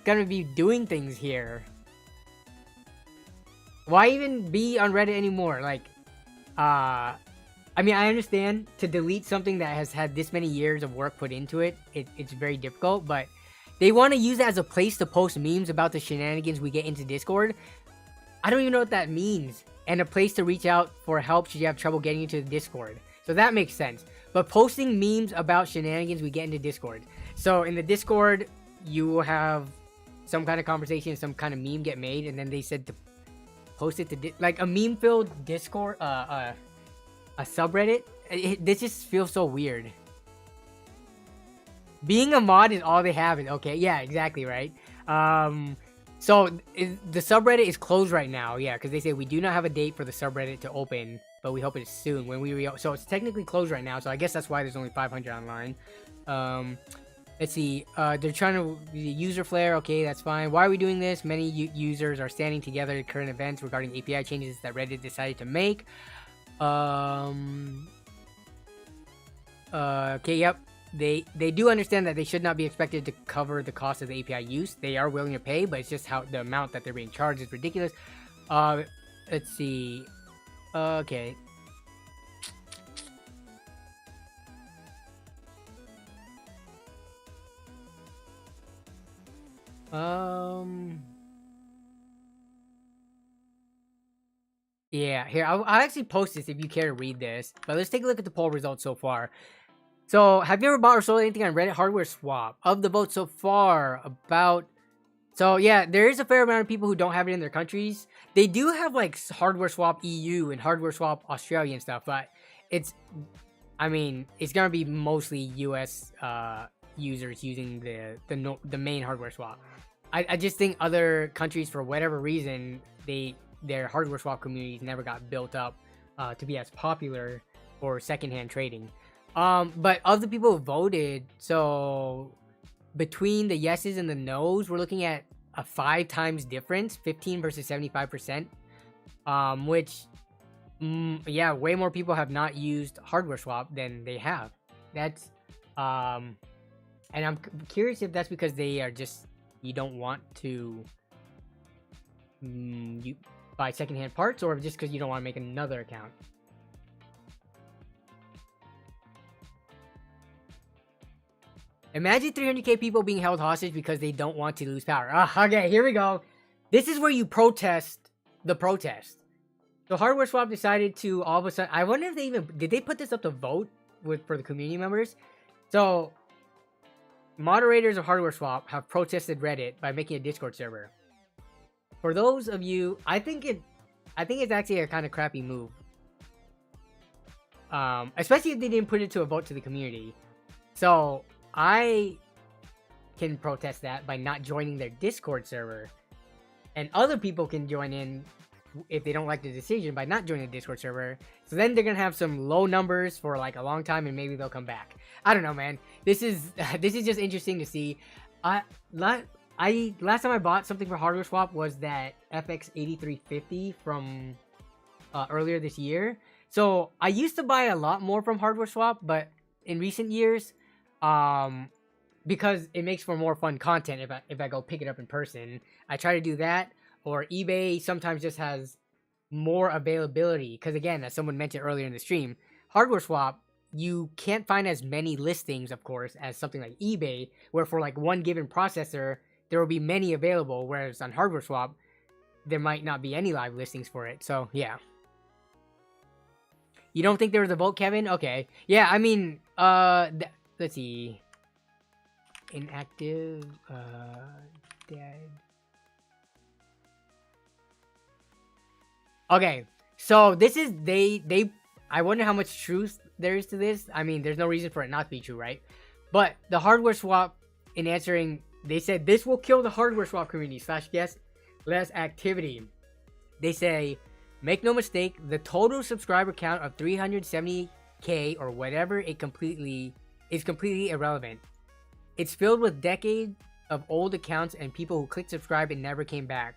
gonna be doing things here. Why even be on Reddit anymore? Like, I mean, I understand to delete something that has had this many years of work put into it, it's very difficult, but they want to use it as a place to post memes about the shenanigans we get into Discord. I don't even know what that means. And a place to reach out for help should you have trouble getting into the Discord. So that makes sense. But posting memes about shenanigans we get into Discord. So in the Discord, you will have some kind of conversation, some kind of meme get made, and then they said to post it to like a meme-filled Discord, a subreddit. This just feels so weird. Being a mod is all they have. Okay, yeah, exactly, right? So the subreddit is closed right now, yeah, because they say we do not have a date for the subreddit to open, but we hope it's soon when we so it's technically closed right now, so I guess that's why there's only 500 online. Let's see, they're trying to user flare. Okay, that's fine. Why are we doing this? Many users are standing together at current events regarding API changes that Reddit decided to make. Okay, yep. They do understand that they should not be expected to cover the cost of the API use. They are willing to pay, but it's just how the amount that they're being charged is ridiculous. Let's see. Okay. Yeah, here, I'll actually post this if you care to read this. But let's take a look at the poll results so far. So, have you ever bought or sold anything on Reddit Hardware Swap? Of the votes so far, about... So, yeah, there is a fair amount of people who don't have it in their countries. They do have, like, Hardware Swap EU and Hardware Swap Australia and stuff, but it's... I mean, it's gonna be mostly US users using the main Hardware Swap. I just think other countries, for whatever reason, their Hardware Swap communities never got built up to be as popular for secondhand trading. But of the people who voted, so between the yeses and the nos, we're looking at a 5 times difference, 15 versus 75%, which, yeah, way more people have not used Hardware Swap than they have. That's, and I'm curious if that's because they are just, you don't want to you buy secondhand parts, or just because you don't want to make another account. Imagine 300k people being held hostage because they don't want to lose power. Okay, here we go. This is where you protest the protest. So Hardware Swap decided to all of a sudden... I wonder if they even... Did they put this up to vote for the community members? So, moderators of Hardware Swap have protested Reddit by making a Discord server. For those of you... I think it's actually a kind of crappy move. Especially if they didn't put it to a vote to the community. So... I can protest that by not joining their Discord server, and other people can join in if they don't like the decision by not joining the Discord server. So then they're gonna have some low numbers for like a long time, and maybe they'll come back. I don't know, man. This is just interesting to see. Last time I bought something for Hardware Swap was that FX 8350 from earlier this year. So I used to buy a lot more from Hardware Swap, but in recent years, because it makes for more fun content if I go pick it up in person, I try to do that. Or eBay sometimes just has more availability, because again, as someone mentioned earlier in the stream, Hardware Swap, you can't find as many listings, of course, as something like eBay, where for like one given processor there will be many available, whereas on Hardware Swap there might not be any live listings for it. So yeah. You don't think there was a vote, Kevin? Okay. Yeah, I mean, let's see. Inactive, dead. Okay, so this is, I wonder how much truth there is to this. I mean, there's no reason for it not to be true, right? But the Hardware Swap, in answering, they said, this will kill the Hardware Swap community / guest less activity. They say, make no mistake, the total subscriber count of 370k or whatever is completely irrelevant. It's filled with decades of old accounts and people who clicked subscribe and never came back.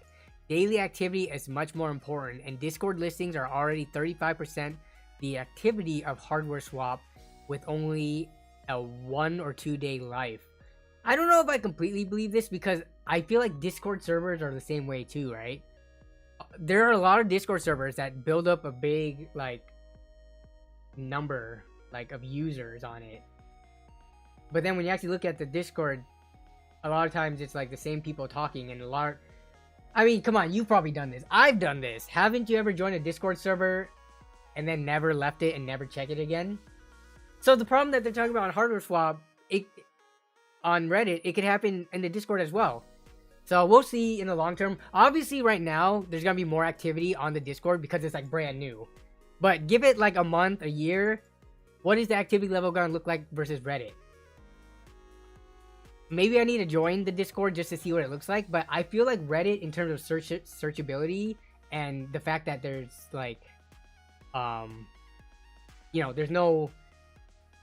Daily activity is much more important, and Discord listings are already 35% the activity of Hardware Swap with only a 1 or 2 day life. I don't know if I completely believe this, because I feel like Discord servers are the same way too, right? There are a lot of Discord servers that build up a big like number like of users on it, but then when you actually look at the Discord, a lot of times it's like the same people talking, and I mean, come on, you've probably done this. I've done this. Haven't you ever joined a Discord server and then never left it and never check it again? So the problem that they're talking about on Hardware Swap, on Reddit, it could happen in the Discord as well. So we'll see in the long term. Obviously, right now, there's going to be more activity on the Discord because it's like brand new. But give it like a month, a year, what is the activity level going to look like versus Reddit? Maybe I need to join the Discord just to see what it looks like, but I feel like Reddit, in terms of searchability and the fact that there's like, there's no,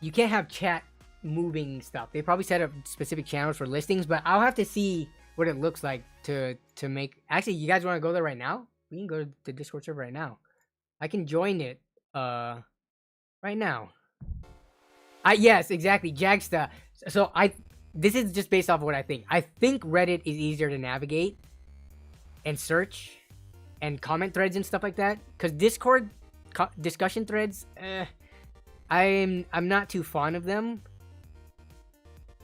you can't have chat moving stuff. They probably set up specific channels for listings, but I'll have to see what it looks like to make. Actually, you guys want to go there right now? We can go to the Discord server right now. I can join it right now. Yes, exactly, Jagsta. So this is just based off of what I think. I think Reddit is easier to navigate and search and comment threads and stuff like that, because Discord discussion threads, I'm not too fond of them.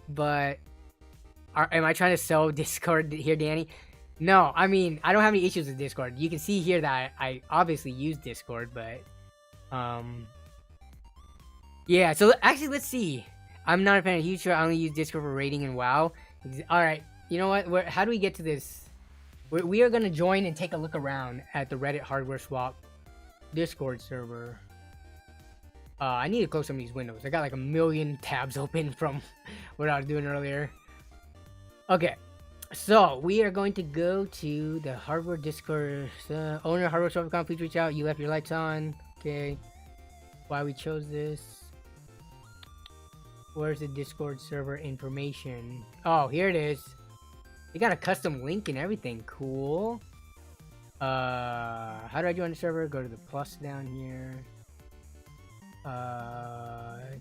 But am I trying to sell Discord here, Danny? No, I mean, I don't have any issues with Discord. You can see here that I obviously use Discord, but yeah. So actually, let's see. I'm not a fan of YouTube. I only use Discord for rating and WoW. Alright, you know what? How do we get to this? We are going to join and take a look around at the Reddit Hardware Swap Discord server. I need to close some of these windows. I got like a million tabs open from what I was doing earlier. Okay, so we are going to go to the Hardware Discord. Owner Hardware Swap, please reach out. You left your lights on. Okay, why we chose this. Where's the Discord server information? Oh, here it is. They got a custom link and everything. Cool. How do I join the server? Go to the plus down here.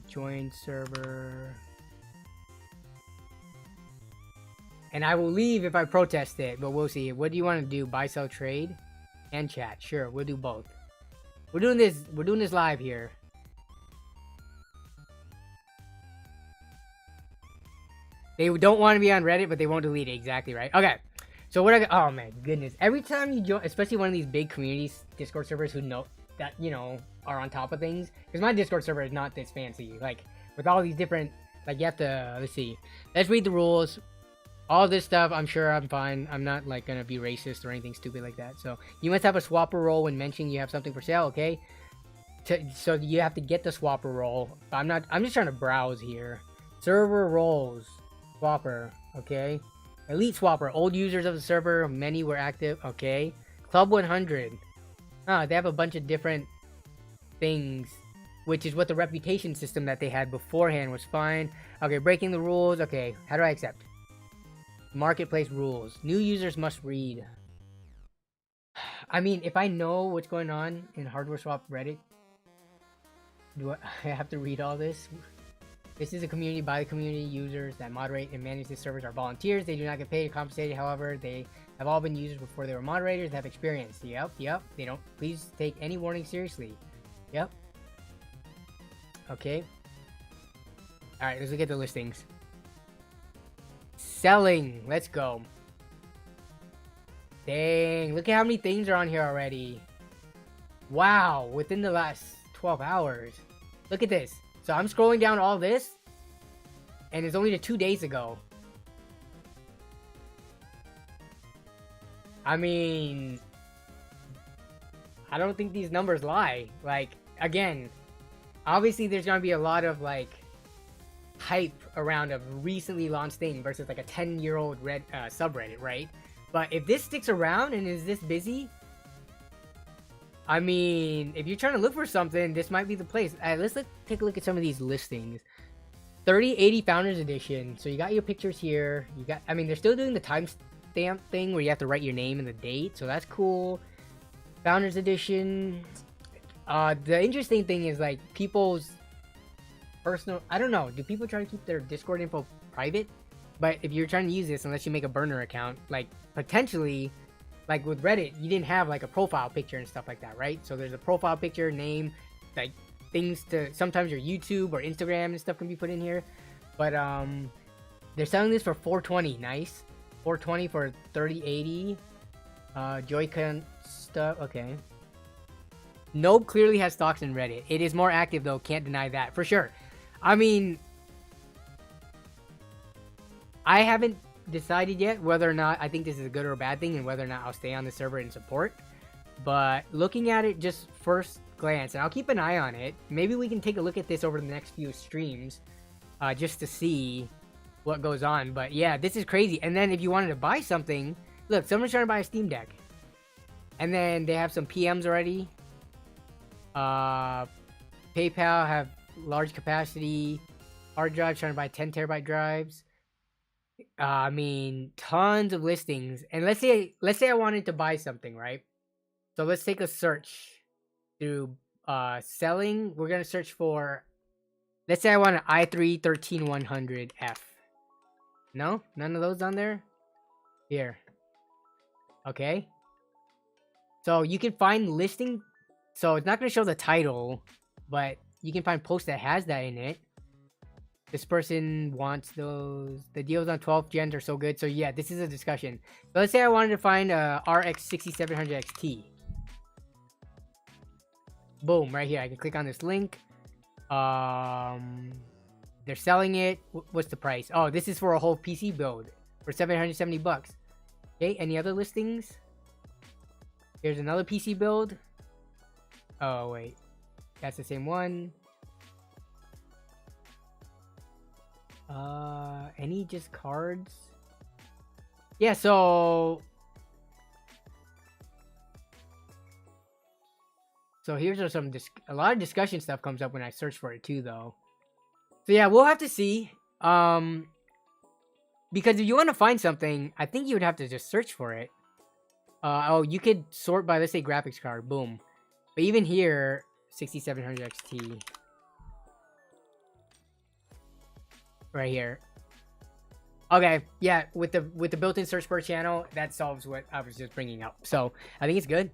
Join server. And I will leave if I protest it, but we'll see. What do you want to do? Buy, sell, trade, and chat. Sure, we'll do both. We're doing this live here. They don't want to be on Reddit, but they won't delete it. Exactly right. Okay. So what oh man, goodness. Every time you join, especially one of these big communities, Discord servers who know that, are on top of things. Because my Discord server is not this fancy. Like, with all these different, like, you have to, let's see. Let's read the rules. All this stuff, I'm sure I'm fine. I'm not, like, gonna be racist or anything stupid like that. So, you must have a swapper role when mentioning you have something for sale, okay? So, you have to get the swapper role. I'm just trying to browse here. Server roles. Swapper. Okay. Elite Swapper. Old users of the server. Many were active. Okay. Club 100. Ah, they have a bunch of different things, which is what the reputation system that they had beforehand was fine. Okay, breaking the rules. Okay, how do I accept? Marketplace rules. New users must read. I mean, if I know what's going on in Hardware Swap Reddit, do I have to read all this? This is a community by the community. Users that moderate and manage the servers are volunteers. They do not get paid or compensated. However, they have all been users before they were moderators. They have experience. Yep. They don't. Please take any warning seriously. Yep. Okay. Alright, let's look at the listings. Selling. Let's go. Dang. Look at how many things are on here already. Wow. Within the last 12 hours. Look at this. So I'm scrolling down all this. And it's only 2 days ago. I mean, I don't think these numbers lie. Like, again, obviously there's gonna be a lot of like hype around a recently launched thing versus like a 10-year-old subreddit, right? But if this sticks around and is this busy, I mean, if you're trying to look for something, this might be the place. Let's take a look at some of these listings. 3080 Founders Edition. So you got your pictures here. You got, I mean, they're still doing the timestamp thing where you have to write your name and the date. So that's cool. Founders Edition. The interesting thing is like people's personal, I don't know, do people try to keep their Discord info private? But if you're trying to use this, unless you make a burner account, like potentially, like with Reddit, you didn't have like a profile picture and stuff like that, right? So there's a profile picture, name, like things to, sometimes your YouTube or Instagram and stuff can be put in here. But they're selling this for $420. Nice. $420 for 3080. Joy-Con stuff. Okay. Nope clearly has stocks in Reddit. It is more active though, can't deny that for sure. I mean, I haven't decided yet whether or not I think this is a good or a bad thing and whether or not I'll stay on the server and support. But looking at it just first glance, and I'll keep an eye on it. Maybe we can take a look at this over the next few streams just to see what goes on. But yeah, this is crazy. And then if you wanted to buy something, look, someone's trying to buy a Steam Deck. And then they have some PMs already. PayPal have large capacity hard drives, trying to buy 10 terabyte drives. I mean, tons of listings. And let's say I wanted to buy something, right? So let's take a search through selling. We're gonna search for, let's say I want an i3 13100F. No, none of those on there. Here. Okay. So you can find listing. So it's not gonna show the title, but you can find posts that has that in it. This person wants those. The deals on 12th gens are so good. So yeah, this is a discussion. So let's say I wanted to find a RX 6700 XT. Boom, right here. I can click on this link. They're selling it. What's the price? Oh, this is for a whole PC build for $770 bucks. Okay, any other listings? Here's another PC build. Oh wait, that's the same one. Any just cards? Yeah, so here's some a lot of discussion stuff comes up when I search for it too, though. So yeah, we'll have to see. Because if you want to find something, I think you would have to just search for it. Oh, you could sort by, let's say, graphics card. Boom. But even here, 6700 XT. Right here. Okay, yeah, with the built-in search per channel, that solves what I was just bringing up. So I think it's good.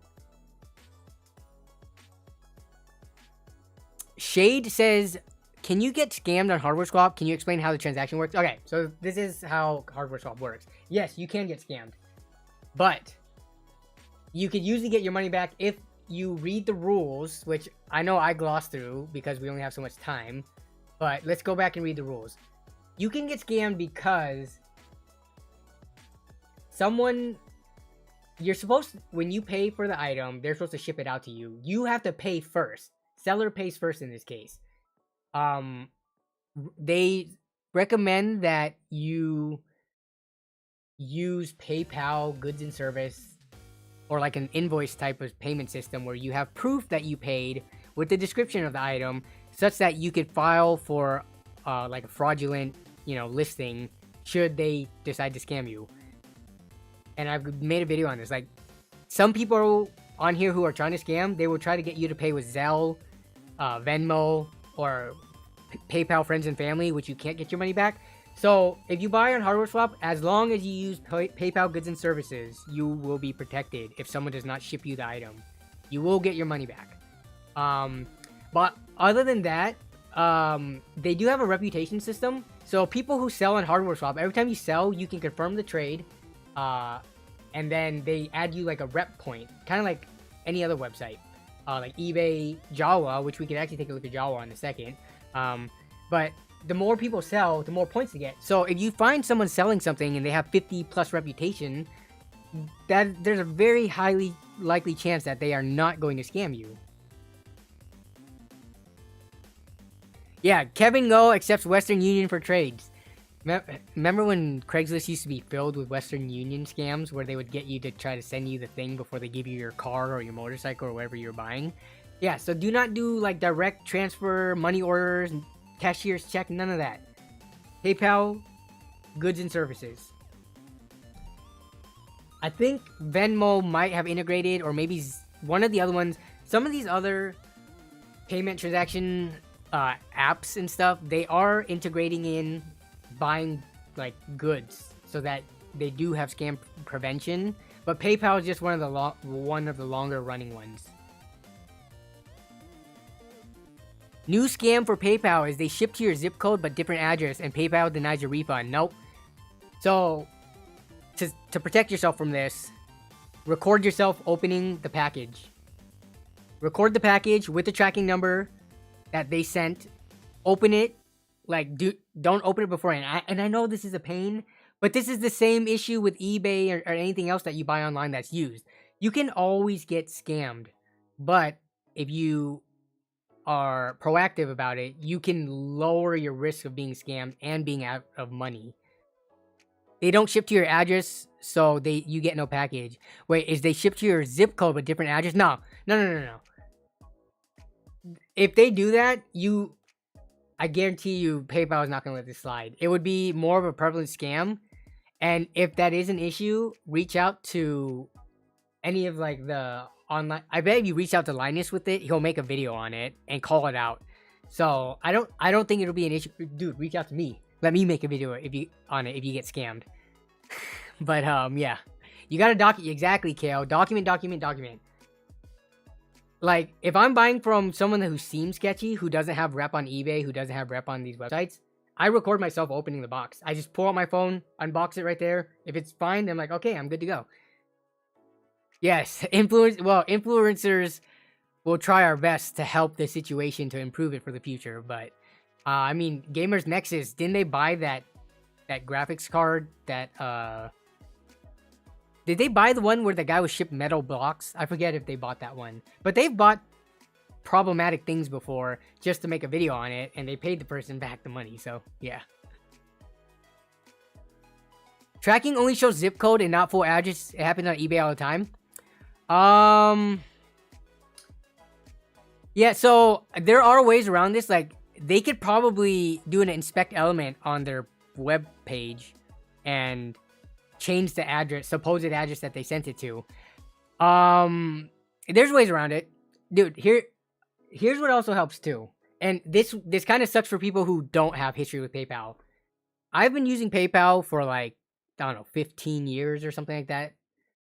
Shade says, can you get scammed on Hardware Swap? Can you explain how the transaction works? Okay, so this is how Hardware Swap works. Yes, you can get scammed, but you could usually get your money back if you read the rules, which I know I glossed through because we only have so much time. But let's go back and read the rules. You can get scammed because you're supposed to, when you pay for the item, they're supposed to ship it out to you. You have to pay first. Seller pays first in this case. They recommend that you use PayPal goods and service, or like an invoice type of payment system where you have proof that you paid with the description of the item, such that you could file for like a fraudulent, listing should they decide to scam you. And I've made a video on this. Like, some people on here who are trying to scam, they will try to get you to pay with Zelle, Venmo, or PayPal friends and family, which you can't get your money back. So if you buy on Hardware Swap, as long as you use PayPal goods and services, you will be protected if someone does not ship you the item. You will get your money back. But other than that, they do have a reputation system. So people who sell on Hardware Swap, every time you sell, you can confirm the trade. And then they add you like a rep point, kind of like any other website, like eBay, Jawa, which we can actually take a look at Jawa in a second. But the more people sell, the more points they get. So if you find someone selling something and they have 50 plus reputation, that there's a very highly likely chance that they are not going to scam you. Yeah, Kevin Ngo accepts Western Union for trades. Remember when Craigslist used to be filled with Western Union scams where they would get you to try to send you the thing before they give you your car or your motorcycle or whatever you're buying? Yeah, so do not do like direct transfer, money orders, cashier's check, none of that. PayPal, goods and services. I think Venmo might have integrated, or maybe one of the other ones. Some of these other payment transaction apps and stuff, they are integrating in buying like goods so that they do have scam prevention. But PayPal is just one of the longer running ones. New scam for PayPal is they ship to your zip code but different address, and PayPal denies your refund. Nope. So to protect yourself from this, record yourself opening the package. Record the package with the tracking number that they sent. Open it. Like, don't open it beforehand. And I know this is a pain, but this is the same issue with eBay or anything else that you buy online that's used. You can always get scammed, but if you are proactive about it, you can lower your risk of being scammed and being out of money. They don't ship to your address, so you get no package. Wait, is they ship to your zip code but different address? No. If they do that, I guarantee you PayPal is not going to let this slide. It would be more of a prevalent scam. And if that is an issue, reach out to any of like the online. I bet if you reach out to Linus with it, he'll make a video on it and call it out. So I don't think it'll be an issue. Dude, reach out to me. Let me make a video if you get scammed. But yeah. You gotta document. Exactly, Kale. Document. Like, if I'm buying from someone who seems sketchy, who doesn't have rep on eBay, who doesn't have rep on these websites, I record myself opening the box. I just pull out my phone, unbox it right there. If it's fine, then I'm like, okay, I'm good to go. Yes, influencers will try our best to help the situation to improve it for the future. But, I mean, Gamers Nexus, didn't they buy that graphics card that, did they buy the one where the guy was shipped metal blocks? I forget if they bought that one. But they've bought problematic things before just to make a video on it, and they paid the person back the money, so yeah. Tracking only shows zip code and not full address. It happens on eBay all the time. Yeah, so there are ways around this. Like, they could probably do an inspect element on their web page and change the address, supposed address that they sent it to. There's ways around it. Dude, here's what also helps too. And this kind of sucks for people who don't have history with PayPal. I've been using PayPal for like, I don't know, 15 years or something like that.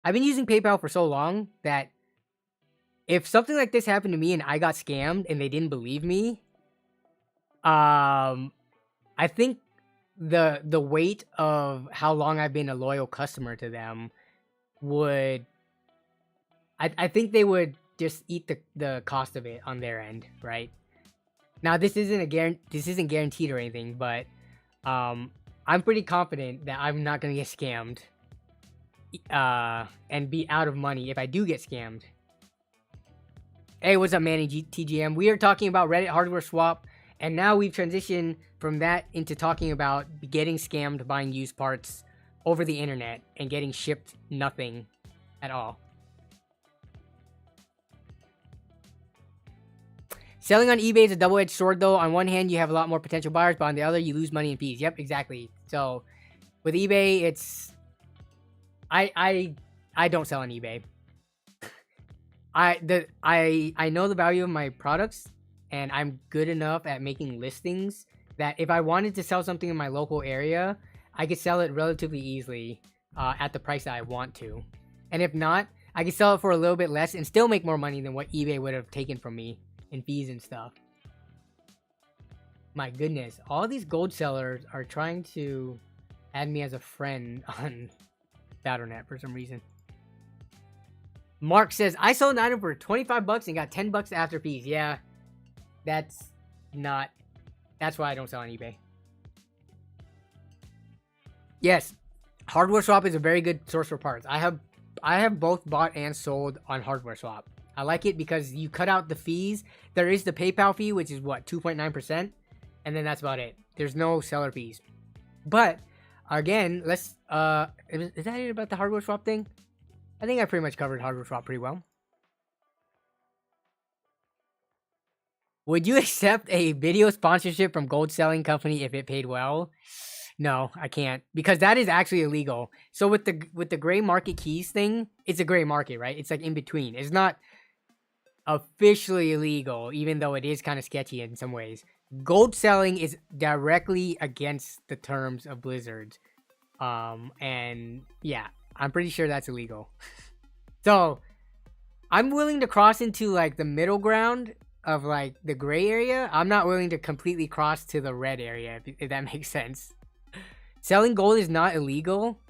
I've been using PayPal for so long that if something like this happened to me and I got scammed and they didn't believe me, I think the weight of how long I've been a loyal customer to them would, I think they would just eat the cost of it on their end, right? Now this isn't guaranteed or anything, but I'm pretty confident that I'm not gonna get scammed and be out of money if I do get scammed. Hey, what's up, Manny TGM? We are talking about Reddit hardware swap, and now we've transitioned from that into talking about getting scammed buying used parts over the internet and getting shipped nothing at all. Selling on eBay is a double-edged sword, though. On one hand, you have a lot more potential buyers, but on the other, you lose money and fees. Yep, exactly. So, with eBay, it's... I don't sell on eBay. I know the value of my products, and I'm good enough at making listings that if I wanted to sell something in my local area, I could sell it relatively easily at the price that I want to. And if not, I could sell it for a little bit less and still make more money than what eBay would have taken from me in fees and stuff. My goodness, all these gold sellers are trying to add me as a friend on Battle.net for some reason. Mark says, I sold an item for 25 bucks and got 10 bucks after fees. Yeah, that's why I don't sell on eBay. Yes, Hardware Swap is a very good source for parts. I have both bought and sold on Hardware Swap. I like it because you cut out the fees. There is the PayPal fee, which is what, 2.9%, and then that's about it. There's no seller fees. But again, let's is that it about the Hardware Swap thing? I think I pretty much covered Hardware Swap pretty well. Would you accept a video sponsorship from gold selling company if it paid well? No, I can't, because that is actually illegal. So with the gray market keys thing, it's a gray market, right? It's like in between. It's not officially illegal, even though it is kind of sketchy in some ways. Gold selling is directly against the terms of Blizzard. And yeah, I'm pretty sure that's illegal. So I'm willing to cross into like the middle ground of like the gray area. I'm not willing to completely cross to the red area, if that makes sense. Selling gold is not illegal.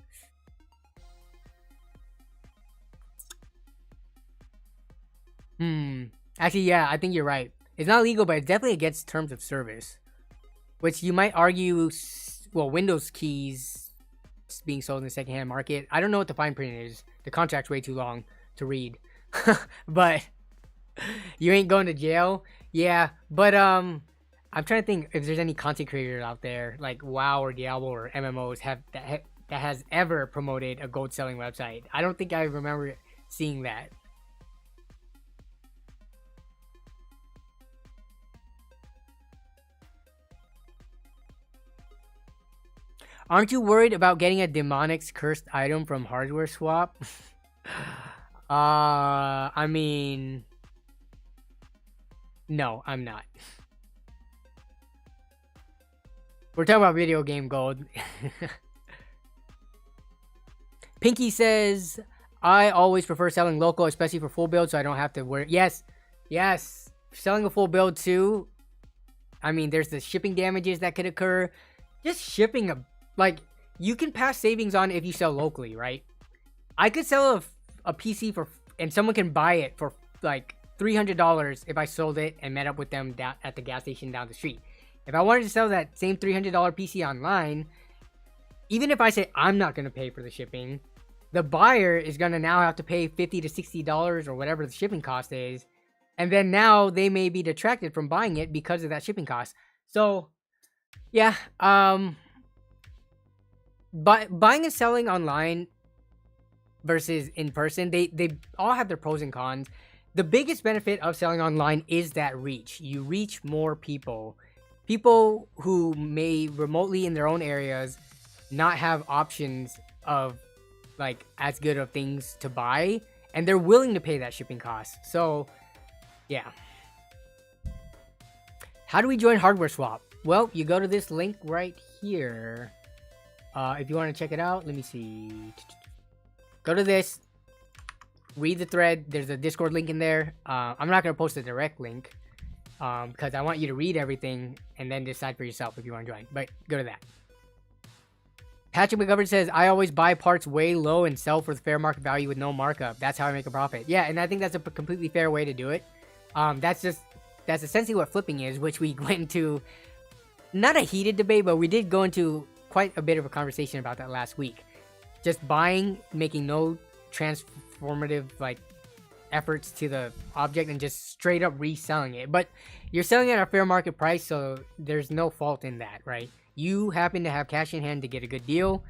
Actually, yeah, I think you're right. It's not illegal, but it's definitely against terms of service. Which you might argue, well, Windows keys being sold in the secondhand market. I don't know what the fine print is. The contract's way too long to read. But you ain't going to jail. Yeah, but I'm trying to think if there's any content creators out there like WoW or Diablo or MMOs that has ever promoted a gold selling website. I don't think I remember seeing that. Aren't you worried about getting a Demonix cursed item from Hardware Swap? I mean, no, I'm not. We're talking about video game gold. Pinky says, I always prefer selling local, especially for full build, so I don't have to worry. Yes, yes. Selling a full build too. I mean, there's the shipping damages that could occur. Just shipping like, you can pass savings on if you sell locally, right? I could sell a PC and someone can buy it for like $300 if I sold it and met up with them down at the gas station down the street. If I wanted to sell that same $300 PC online, even if I say I'm not going to pay for the shipping, the buyer is going to now have to pay $50 to $60 or whatever the shipping cost is. And then now they may be detracted from buying it because of that shipping cost. So, yeah, buying and selling online versus in person, they all have their pros and cons. The biggest benefit of selling online is that reach. You reach more people. People who may remotely in their own areas not have options of like as good of things to buy, and they're willing to pay that shipping cost. So, yeah. How do we join Hardware Swap? Well, you go to this link right here. If you want to check it out, let me see. Go to this. Read the thread. There's a Discord link in there. I'm not going to post a direct link because I want you to read everything and then decide for yourself if you want to join. But go to that. Patrick McGovern says, I always buy parts way low and sell for the fair market value with no markup. That's how I make a profit. Yeah, and I think that's a completely fair way to do it. That's essentially what flipping is, which we went into not a heated debate, but we did go into quite a bit of a conversation about that last week. Just buying, making no transformative like efforts to the object and just straight up reselling it. But you're selling it at a fair market price, so there's no fault in that, right? You happen to have cash in hand to get a good deal.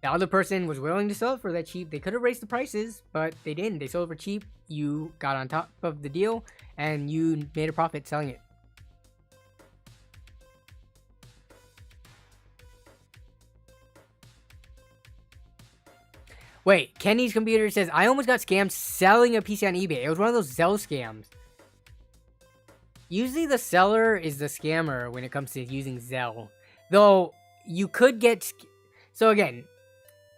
The other person was willing to sell it for that cheap. They could have raised the prices, but they didn't. They sold it for cheap. You got on top of the deal, and you made a profit selling it. Wait, Kenny's computer says, I almost got scammed selling a PC on eBay. It was one of those Zelle scams. Usually the seller is the scammer when it comes to using Zelle. Though, you could get... So again,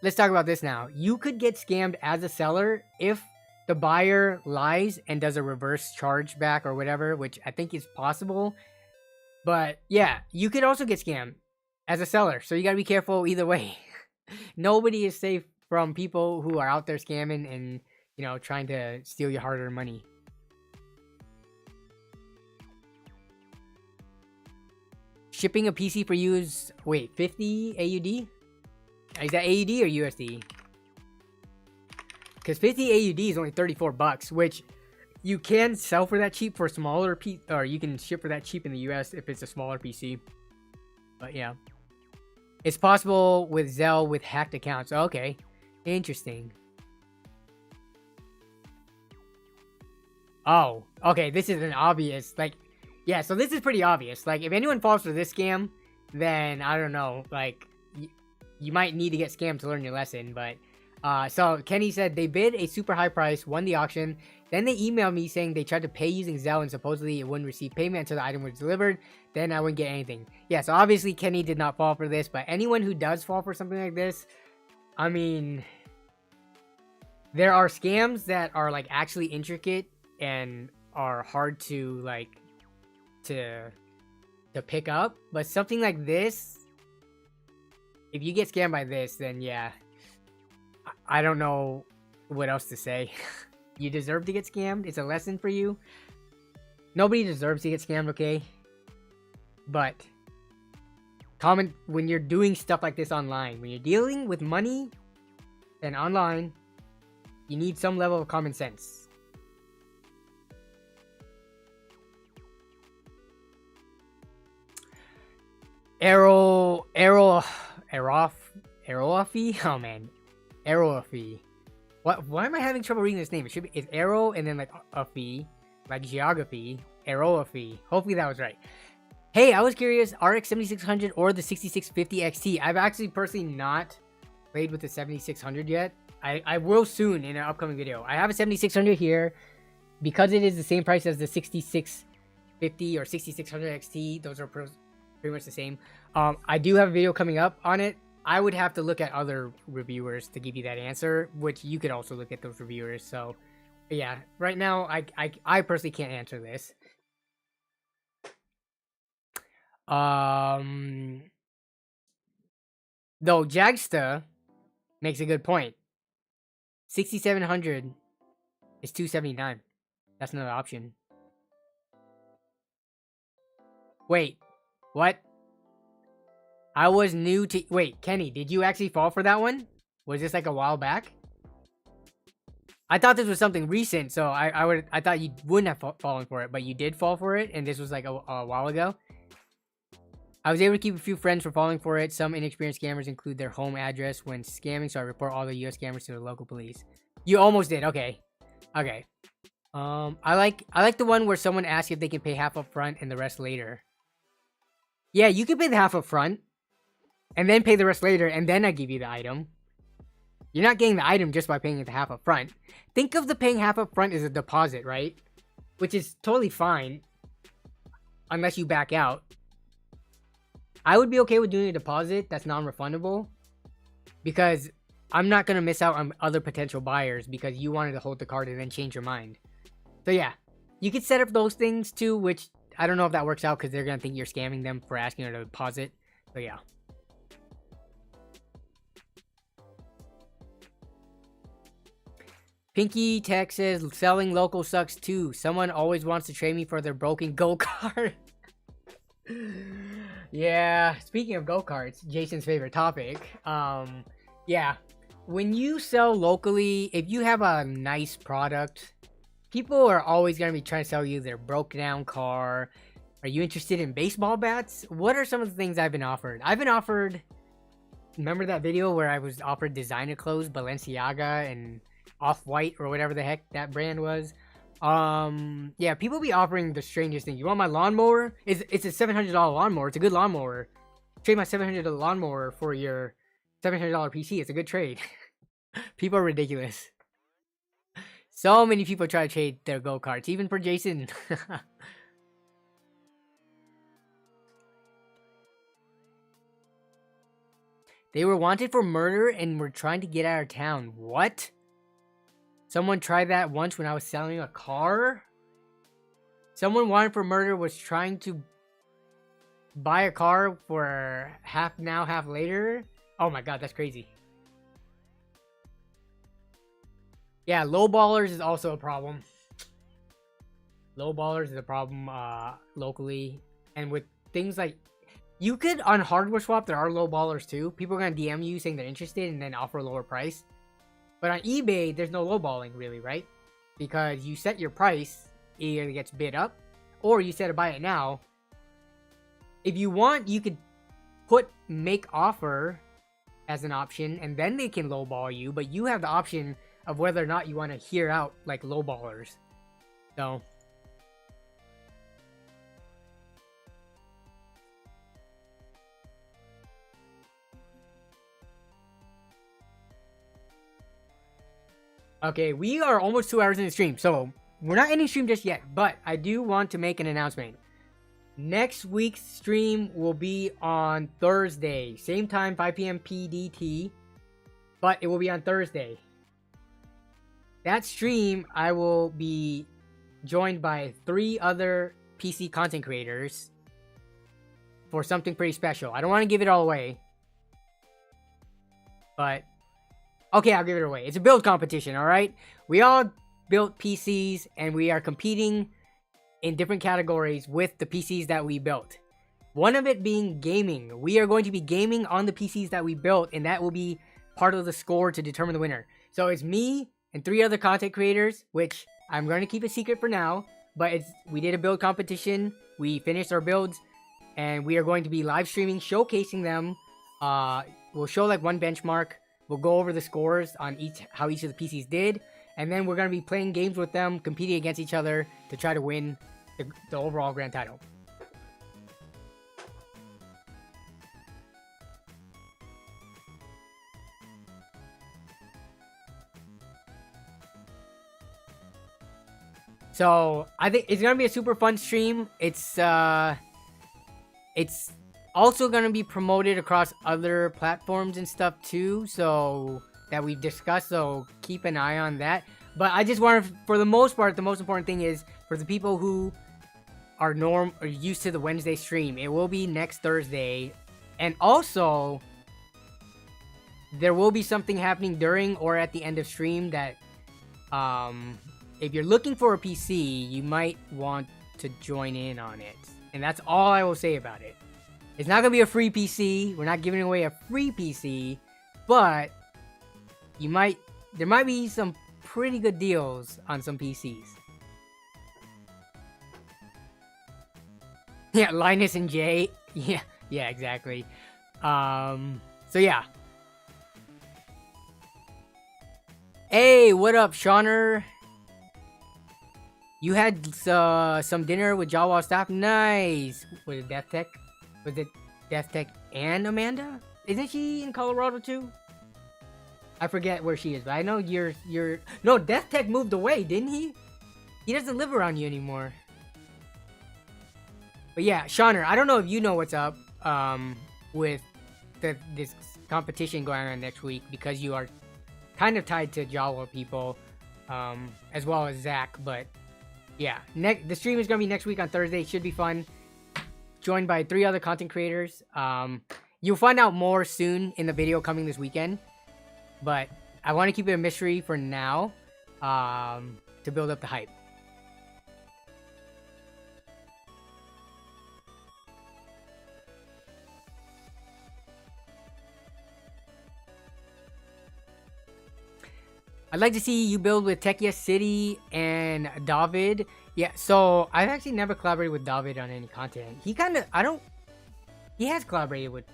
let's talk about this now. You could get scammed as a seller if the buyer lies and does a reverse chargeback or whatever, which I think is possible. But yeah, you could also get scammed as a seller. So you gotta be careful either way. Nobody is safe from people who are out there scamming and, you know, trying to steal your hard-earned money. Shipping a PC for you is, wait, 50 AUD? Is that AUD or USD? Because 50 AUD is only 34 bucks, which you can sell for that cheap for a smaller PC, or you can ship for that cheap in the US if it's a smaller PC. But yeah. It's possible with Zelle with hacked accounts. Okay. Interesting. Oh, okay. This is an obvious, like, yeah, so this is pretty obvious. Like, if anyone falls for this scam, then I don't know. Like, you might need to get scammed to learn your lesson. But, so Kenny said they bid a super high price, won the auction. Then they emailed me saying they tried to pay using Zelle and supposedly it wouldn't receive payment until the item was delivered. Then I wouldn't get anything. Yeah, so obviously Kenny did not fall for this. But anyone who does fall for something like this, I mean, there are scams that are like actually intricate and are hard to like to pick up, but something like this, if you get scammed by this, then yeah, I don't know what else to say. You deserve to get scammed. It's a lesson for you. Nobody deserves to get scammed, okay? But comment when you're doing stuff like this online. When you're dealing with money and online, you need some level of common sense. Aerofy? Oh man. Aerofy. Why am I having trouble reading this name? It should be, it's Aero and then like a fee, like geography. Aerofy. Hopefully that was right. Hey, I was curious, RX 7600 or the 6650 XT. I've actually personally not played with the 7600 yet. I will soon in an upcoming video. I have a 7600 here because it is the same price as the 6650 or 6600 XT. Those are pretty much the same. I do have a video coming up on it. I would have to look at other reviewers to give you that answer, which you could also look at those reviewers. So yeah, right now I personally can't answer this. Though Jagsta makes a good point. 6700 is 279. That's another option. Wait, what? I was new to... Wait, Kenny, did you actually fall for that one? Was this like a while back? I thought this was something recent, so I thought you wouldn't have fallen for it, but you did fall for it, and this was like a while ago. I was able to keep a few friends from falling for it. Some inexperienced scammers include their home address when scamming, so I report all the US scammers to the local police. You almost did. Okay. Okay. I like the one where someone asks if they can pay half up front and the rest later. Yeah, you can pay the half up front and then pay the rest later, and then I give you the item. You're not getting the item just by paying it the half up front. Think of the paying half up front as a deposit, right? Which is totally fine unless you back out. I would be okay with doing a deposit that's non-refundable because I'm not going to miss out on other potential buyers because you wanted to hold the card and then change your mind. So yeah, you could set up those things too, which I don't know if that works out because they're going to think you're scamming them for asking her to deposit. So yeah. Pinky Tech says, selling local sucks too. Someone always wants to trade me for their broken go-kart. Yeah, speaking of go-karts, Jason's favorite topic. Yeah, when you sell locally, if you have a nice product, people are always going to be trying to sell you their broke down car. Are you interested in baseball bats? What are some of the things I've been offered? I've been offered remember that video where I was offered designer clothes, Balenciaga and Off-White or whatever the heck that brand was? Yeah, people be offering the strangest thing. You want my lawnmower? It's a $700 lawnmower. It's a good lawnmower. Trade my $700 lawnmower for your $700 PC. It's a good trade. People are ridiculous. So many people try to trade their go-karts, even for Jason. They were wanted for murder and were trying to get out of town. What? Someone tried that once when I was selling a car? Someone wanted for murder was trying to buy a car for half now, half later? Oh my god, that's crazy. Yeah, lowballers is also a problem. Lowballers is a problem locally. And with things like... You could, on Hardware Swap, there are lowballers too. People are going to DM you saying they're interested and then offer a lower price. But on eBay, there's no lowballing really, right? Because you set your price, it either gets bid up, or you set a buy it now. If you want, you could put make offer as an option, and then they can lowball you, but you have the option of whether or not you want to hear out like lowballers. So... Okay, we are almost 2 hours in the stream, so we're not ending stream just yet, but I do want to make an announcement. Next week's stream will be on Thursday, same time, 5 p.m. PDT, but it will be on Thursday. That stream, I will be joined by 3 other PC content creators for something pretty special. I don't want to give it all away, but... Okay, I'll give it away. It's a build competition, alright? We all built PCs, and we are competing in different categories with the PCs that we built. One of it being gaming. We are going to be gaming on the PCs that we built, and that will be part of the score to determine the winner. So it's me and 3 other content creators, which I'm going to keep a secret for now, but we did a build competition, we finished our builds, and we are going to be live streaming, showcasing them. We'll show like one benchmark. We'll go over the scores on how each of the PCs did, and then we're going to be playing games with them, competing against each other to try to win the overall grand title. So I think it's going to be a super fun stream. It's also going to be promoted across other platforms and stuff too, so that we've discussed, so keep an eye on that. But I just want to, for the most part, the most important thing is for the people who are used to the Wednesday stream, it will be next Thursday. And also there will be something happening during or at the end of stream that if you're looking for a PC, you might want to join in on it. And that's all I will say about it. It's not going to be a free PC. We're not giving away a free PC, but there might be some pretty good deals on some PCs. Yeah, Linus and Jay. Yeah, exactly. So yeah. Hey, what up, Shauner? You had some dinner with Jawa staff? Nice. Was it Death Tech? Was it Death Tech and Amanda? Isn't she in Colorado too? I forget where she is, but I know you're... No, Death Tech moved away, didn't he? He doesn't live around you anymore. But yeah, Shauner, I don't know if you know what's up with this competition going on next week, because you are kind of tied to Jawa people, as well as Zach, but yeah, the stream is going to be next week on Thursday. It should be fun. Joined by 3 other content creators. You'll find out more soon in the video coming this weekend, but I want to keep it a mystery for now, to build up the hype. I'd like to see you build with Tekia City and David. Yeah, so I've actually never collaborated with David on any content. He has collaborated with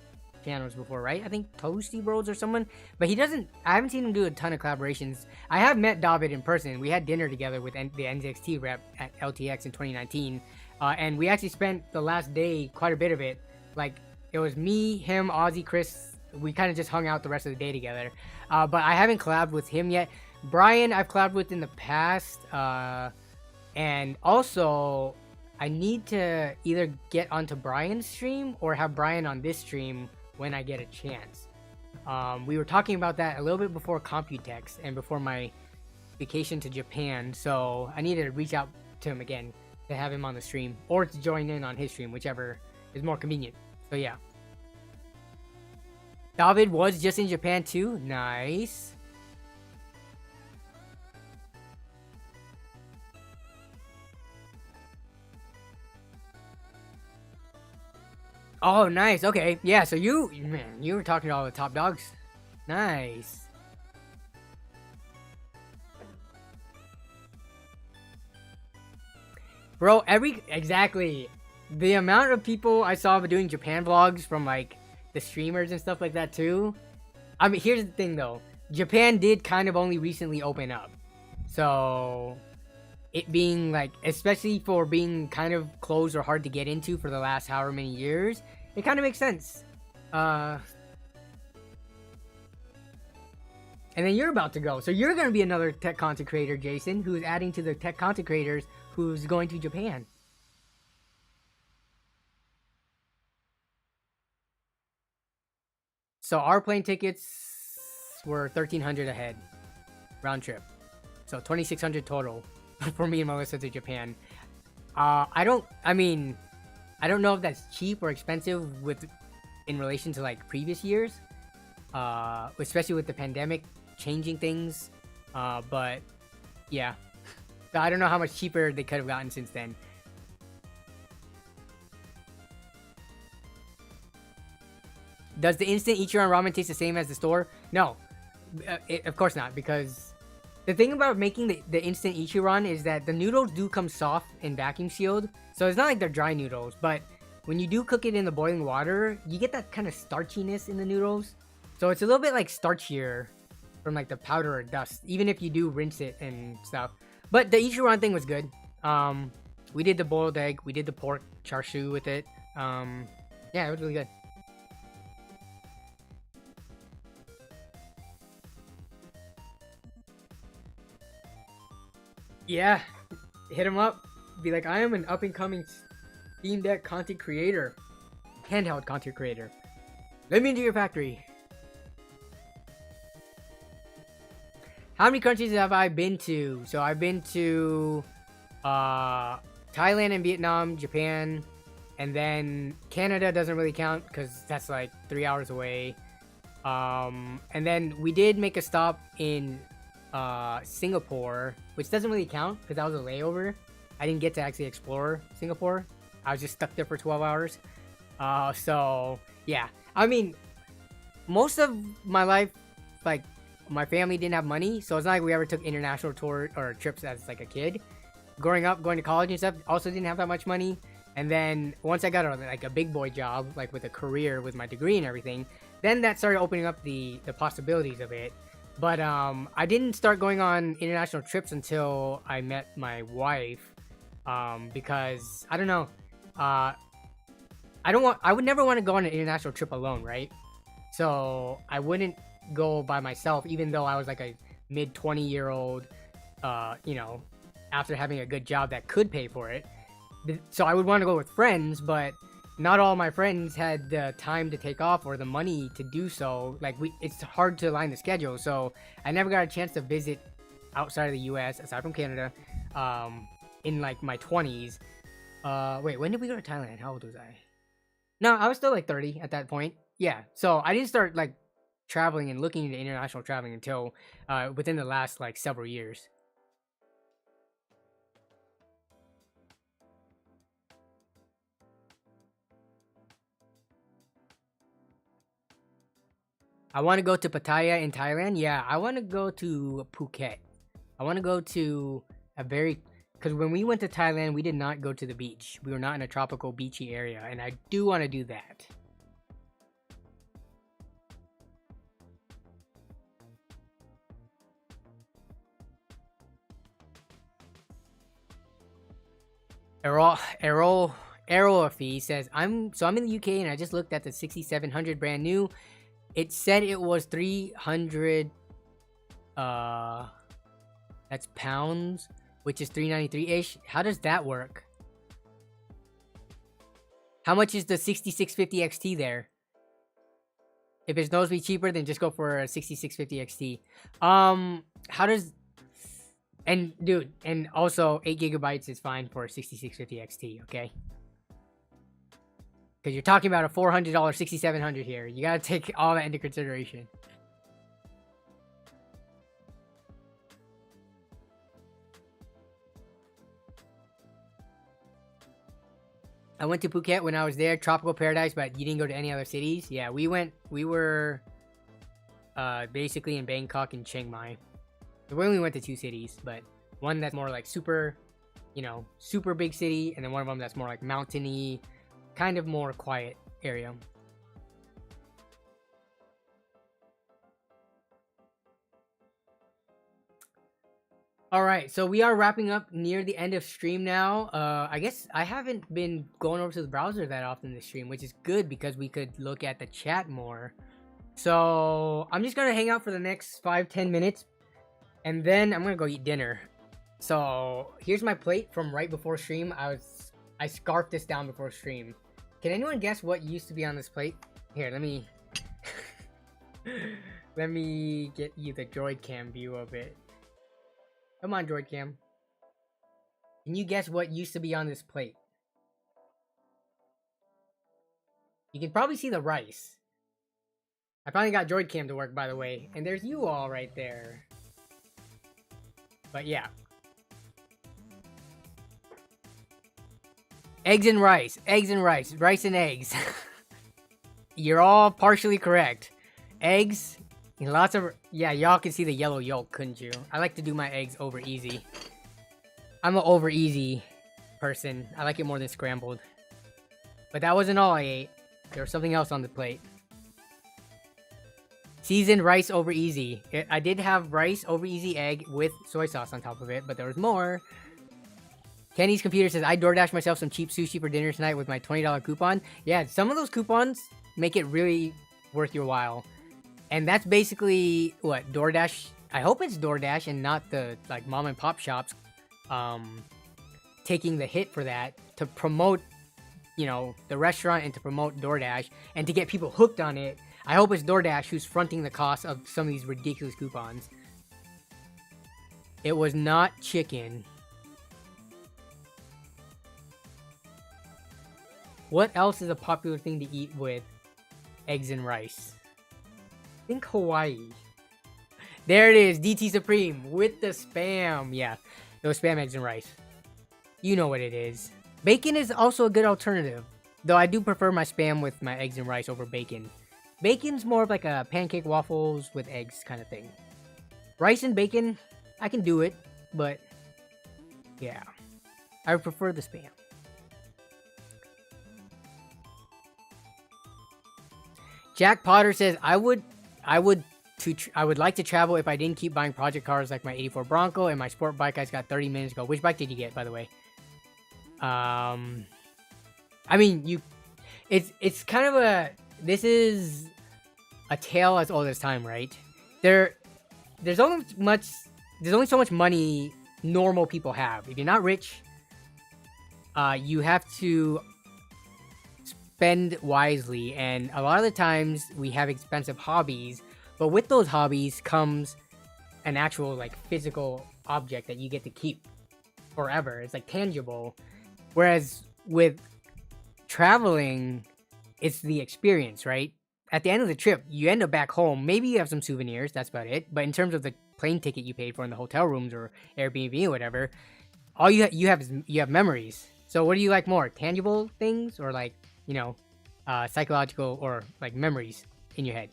channels before, right? I think Toasty Bros or someone, but he doesn't. I haven't seen him do a ton of collaborations. I have met David in person. We had dinner together with the NZXT rep at LTX in 2019, and we actually spent the last day, quite a bit of it. Like it was me, him, Ozzy, Chris. We kind of just hung out the rest of the day together. But I haven't collabed with him yet. Brian, I've collabed with in the past, and also I need to either get onto Brian's stream or have Brian on this stream when I get a chance. We were talking about that a little bit before Computex and before my vacation to Japan, so I need to reach out to him again to have him on the stream or to join in on his stream, whichever is more convenient. So yeah. David was just in Japan too. Nice. Oh, nice. Okay. Yeah, so you were talking to all the top dogs. Nice. Bro, exactly. The amount of people I saw doing Japan vlogs from like the streamers and stuff like that too. I mean, here's the thing though. Japan did kind of only recently open up. So it being like, especially for being kind of closed or hard to get into for the last however many years, it kind of makes sense. And then you're about to go. So you're going to be another tech content creator, Jason, who's adding to the tech content creators who's going to Japan. So our plane tickets were $1,300 ahead, round trip. So $2,600 total for me and Melissa to Japan. I don't know if that's cheap or expensive in relation to like previous years, especially with the pandemic changing things. But yeah, so I don't know how much cheaper they could have gotten since then. Does the instant Ichiran ramen taste the same as the store? No, of course not, because the thing about making the instant Ichiran is that the noodles do come soft and vacuum sealed, so it's not like they're dry noodles, but when you do cook it in the boiling water, you get that kind of starchiness in the noodles, so it's a little bit like starchier from like the powder or dust, even if you do rinse it and stuff. But the Ichiran thing was good. We did the boiled egg, we did the pork char siu with it. Yeah, it was really good. Yeah, hit him up. Be like, I am an up-and-coming Steam Deck content creator. Handheld content creator. Let me into your factory. How many countries have I been to? So I've been to Thailand and Vietnam, Japan, and then Canada doesn't really count because that's like 3 hours away. And then we did make a stop in Singapore, which doesn't really count because that was a layover. I didn't get to actually explore Singapore. I was just stuck there for 12 hours. So yeah, I mean, most of my life, like, my family didn't have money, so it's not like we ever took international tour or trips as like a kid. Growing up, going to college and stuff, also didn't have that much money. And then once I got a big boy job, like with a career, with my degree and everything, then that started opening up the possibilities of it. But I didn't start going on international trips until I met my wife, because I don't know, I would never want to go on an international trip alone, right? So I wouldn't go by myself, even though I was like a mid 20-year-old, after having a good job that could pay for it. So I would want to go with friends, but not all my friends had the time to take off or the money to do so. Like, it's hard to align the schedule, so I never got a chance to visit outside of the US, aside from Canada, in like my 20s. Wait, when did we go to Thailand? How old was I? No, I was still like 30 at that point. Yeah, so I didn't start like traveling and looking into international traveling until within the last like several years. I want to go to Pattaya in Thailand. Yeah, I want to go to Phuket. I want to go to because when we went to Thailand, we did not go to the beach. We were not in a tropical beachy area, and I do want to do that. Aerofee says I'm in the UK and I just looked at the 6700 brand new. It said it was 300 that's pounds, which is 393-ish. How does that work? How much is the 6650 XT there? If it's supposed to be cheaper, then just go for a 6650 XT. How does... And, dude, and also 8 gigabytes is fine for a 6650 XT, okay? Because you're talking about a $400 6700 here. You gotta take all that into consideration. I went to Phuket when I was there, tropical paradise, but you didn't go to any other cities? Yeah, we were basically in Bangkok and Chiang Mai. We only went to 2 cities, but one that's more like super, super big city, and then one of them that's more like mountainy, kind of more quiet area. Alright, so we are wrapping up near the end of stream now. I guess I haven't been going over to the browser that often this stream, which is good because we could look at the chat more. So I'm just gonna hang out for the next 5-10 minutes, and then I'm gonna go eat dinner. So here's my plate from right before stream. I scarfed this down before stream. Can anyone guess what used to be on this plate? Here, let me let me get you the droid cam view of it. Come on, droid cam. Can you guess what used to be on this plate? You can probably see the rice. I finally got droid cam to work, by the way. And there's you all right there. But yeah. Eggs and rice. Eggs and rice. Rice and eggs. You're all partially correct. Eggs. And lots of... Yeah, y'all can see the yellow yolk, couldn't you? I like to do my eggs over easy. I'm an over easy person. I like it more than scrambled. But that wasn't all I ate. There was something else on the plate. Seasoned rice over easy. I did have rice over easy egg with soy sauce on top of it, but there was more. Kenny's computer says, I DoorDash myself some cheap sushi for dinner tonight with my $20 coupon. Yeah, some of those coupons make it really worth your while. And that's basically what DoorDash. I hope it's DoorDash and not the like mom and pop shops taking the hit for that to promote, the restaurant and to promote DoorDash and to get people hooked on it. I hope it's DoorDash who's fronting the cost of some of these ridiculous coupons. It was not chicken. What else is a popular thing to eat with eggs and rice? Think Hawaii. There it is, DT Supreme with the spam. Yeah, those spam eggs and rice. You know what it is. Bacon is also a good alternative, though I do prefer my spam with my eggs and rice over bacon. Bacon's more of like a pancake waffles with eggs kind of thing. Rice and bacon, I can do it, but yeah, I prefer the spam. Jack Potter says, I would like to travel if I didn't keep buying project cars like my 84 Bronco and my sport bike I just got 30 minutes ago. Which bike did you get, by the way? I mean, it's kind of this is a tale as old as time, right? There's only so much money normal people have. If you're not rich, you have to spend wisely, and a lot of the times we have expensive hobbies, but with those hobbies comes an actual like physical object that you get to keep forever. It's like tangible. Whereas with traveling, it's the experience, right? At the end of the trip, you end up back home. Maybe you have some souvenirs, that's about it. But in terms of the plane ticket you paid for in the hotel rooms or Airbnb or whatever, all you have memories. So what do you like more? Tangible things or like, psychological or like memories in your head?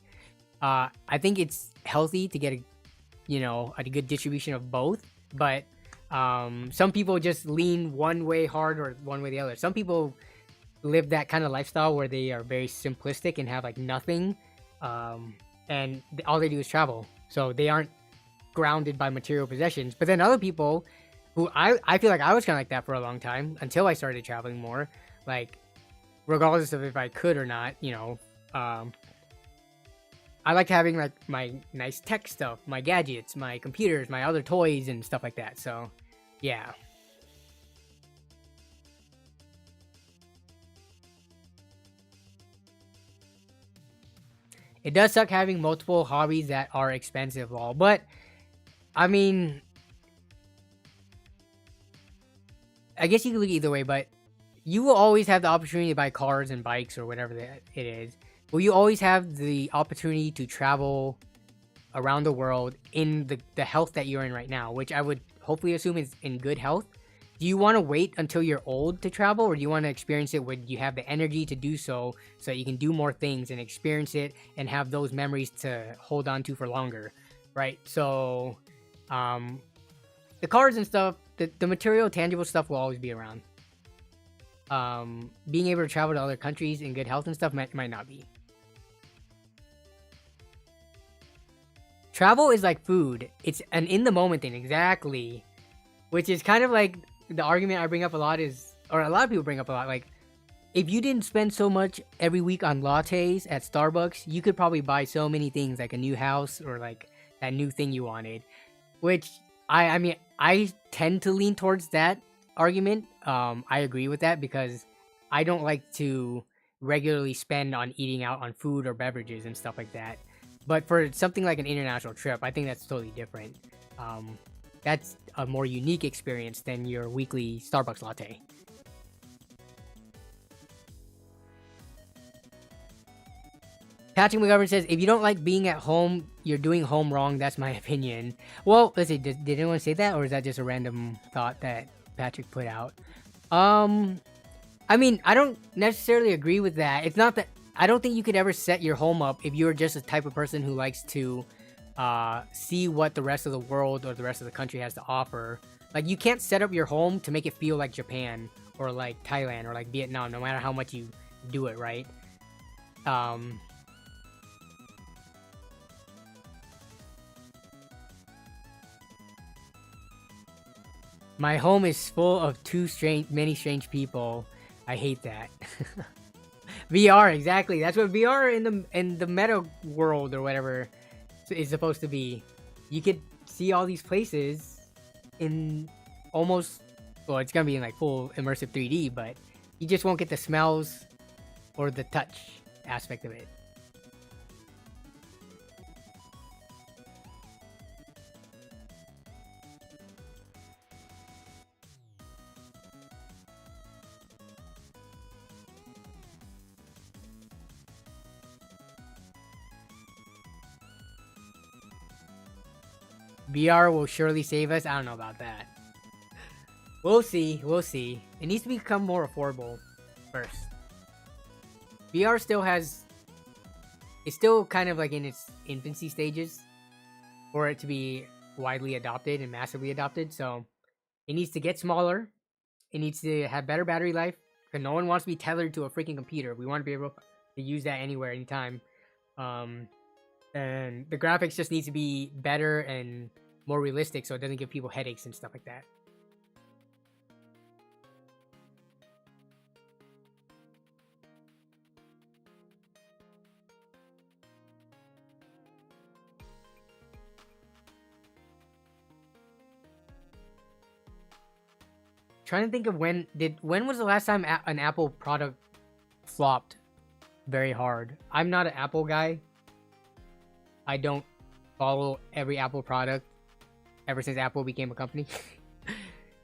I think it's healthy to get a good distribution of both, but some people just lean one way hard or one way the other. Some people live that kind of lifestyle where they are very simplistic and have like nothing, and all they do is travel, so they aren't grounded by material possessions. But then other people who I feel like I was kind of like that for a long time until I started traveling more. Like, regardless of if I could or not, I like having like my nice tech stuff, my gadgets, my computers, my other toys and stuff like that. So, yeah. It does suck having multiple hobbies that are expensive, lol. But I mean, I guess you could look either way, but you will always have the opportunity to buy cars and bikes or whatever it is. Will you always have the opportunity to travel around the world in the health that you're in right now, which I would hopefully assume is in good health? Do you want to wait until you're old to travel, or do you want to experience it when you have the energy to do so that you can do more things and experience it and have those memories to hold on to for longer, right? So, the cars and stuff, the material, tangible stuff will always be around. Being able to travel to other countries in good health and stuff might not be. Travel is like food. It's an in the moment thing, exactly. Which is kind of like the argument I bring up a lot is, or a lot of people bring up a lot, like, if you didn't spend so much every week on lattes at Starbucks, you could probably buy so many things, like a new house or like that new thing you wanted. Which, I mean, I tend to lean towards that argument. I agree with that because I don't like to regularly spend on eating out on food or beverages and stuff like that. But for something like an international trip, I think that's totally different. That's a more unique experience than your weekly Starbucks latte. Patrick McGovern says, if you don't like being at home, you're doing home wrong. That's my opinion. Well, let's see. Did anyone say that? Or is that just a random thought that Patrick put out? I mean, I don't necessarily agree with that. It's not that... I don't think you could ever set your home up if you're just a type of person who likes to see what the rest of the world or the rest of the country has to offer. Like, you can't set up your home to make it feel like Japan or like Thailand or like Vietnam, no matter how much you do it, right? My home is full of many strange people. I hate that. VR, exactly. That's what VR in the meta world or whatever is supposed to be. You could see all these places in almost, well, it's gonna be in like full immersive 3D, but you just won't get the smells or the touch aspect of it. VR will surely save us. I don't know about that. We'll see. We'll see. It needs to become more affordable first. VR still has... It's still kind of like in its infancy stages for it to be widely adopted and massively adopted. So it needs to get smaller. It needs to have better battery life. Because no one wants to be tethered to a freaking computer. We want to be able to use that anywhere, anytime. And the graphics just needs to be better and more realistic so it doesn't give people headaches and stuff like that. Trying to think of when was the last time an Apple product flopped very hard. I'm not an Apple guy. I don't follow every Apple product ever since Apple became a company.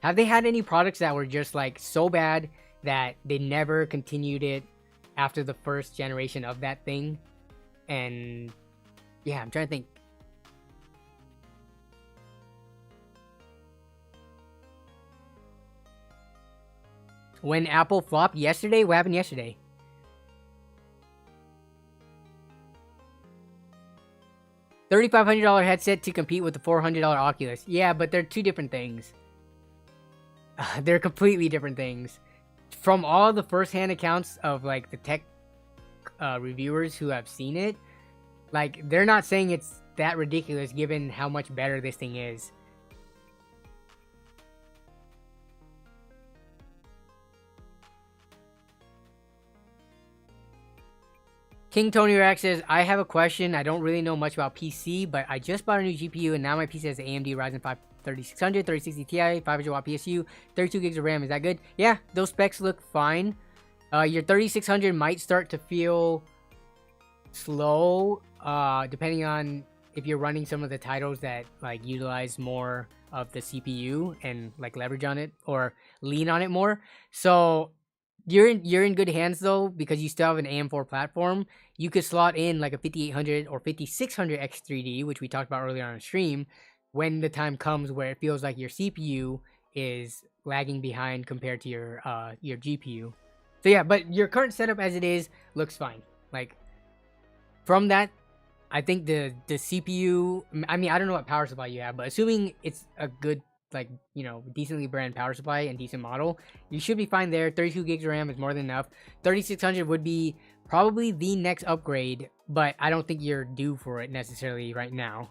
Have they had any products that were just like so bad that they never continued it after the first generation of that thing? And yeah, I'm trying to think. When Apple flopped yesterday? What happened yesterday? $3,500 headset to compete with the $400 Oculus. Yeah, but they're two different things. They're completely different things. From all the first-hand accounts of like the tech reviewers who have seen it, like they're not saying it's that ridiculous given how much better this thing is. King Tony Rex says, I have a question. I don't really know much about PC, but I just bought a new GPU and now my PC has an AMD Ryzen 5 3600, 3060 Ti, 500 watt PSU, 32 gigs of RAM. Is that good? Yeah, those specs look fine. Your 3600 might start to feel slow, depending on if you're running some of the titles that like utilize more of the CPU and like leverage on it or lean on it more. So you're in good hands though, because you still have an AM4 platform. You could slot in like a 5800 or 5600 X3D, which we talked about earlier on stream, when the time comes where it feels like your CPU is lagging behind compared to your GPU. So yeah, but your current setup as it is looks fine. Like from that, I think the CPU, I mean, I don't know what power supply you have, but assuming it's a good, like, you know, decently brand power supply and decent model, you should be fine there. 32 gigs of RAM is more than enough. 3600 would be probably the next upgrade, but I don't think you're due for it necessarily right now.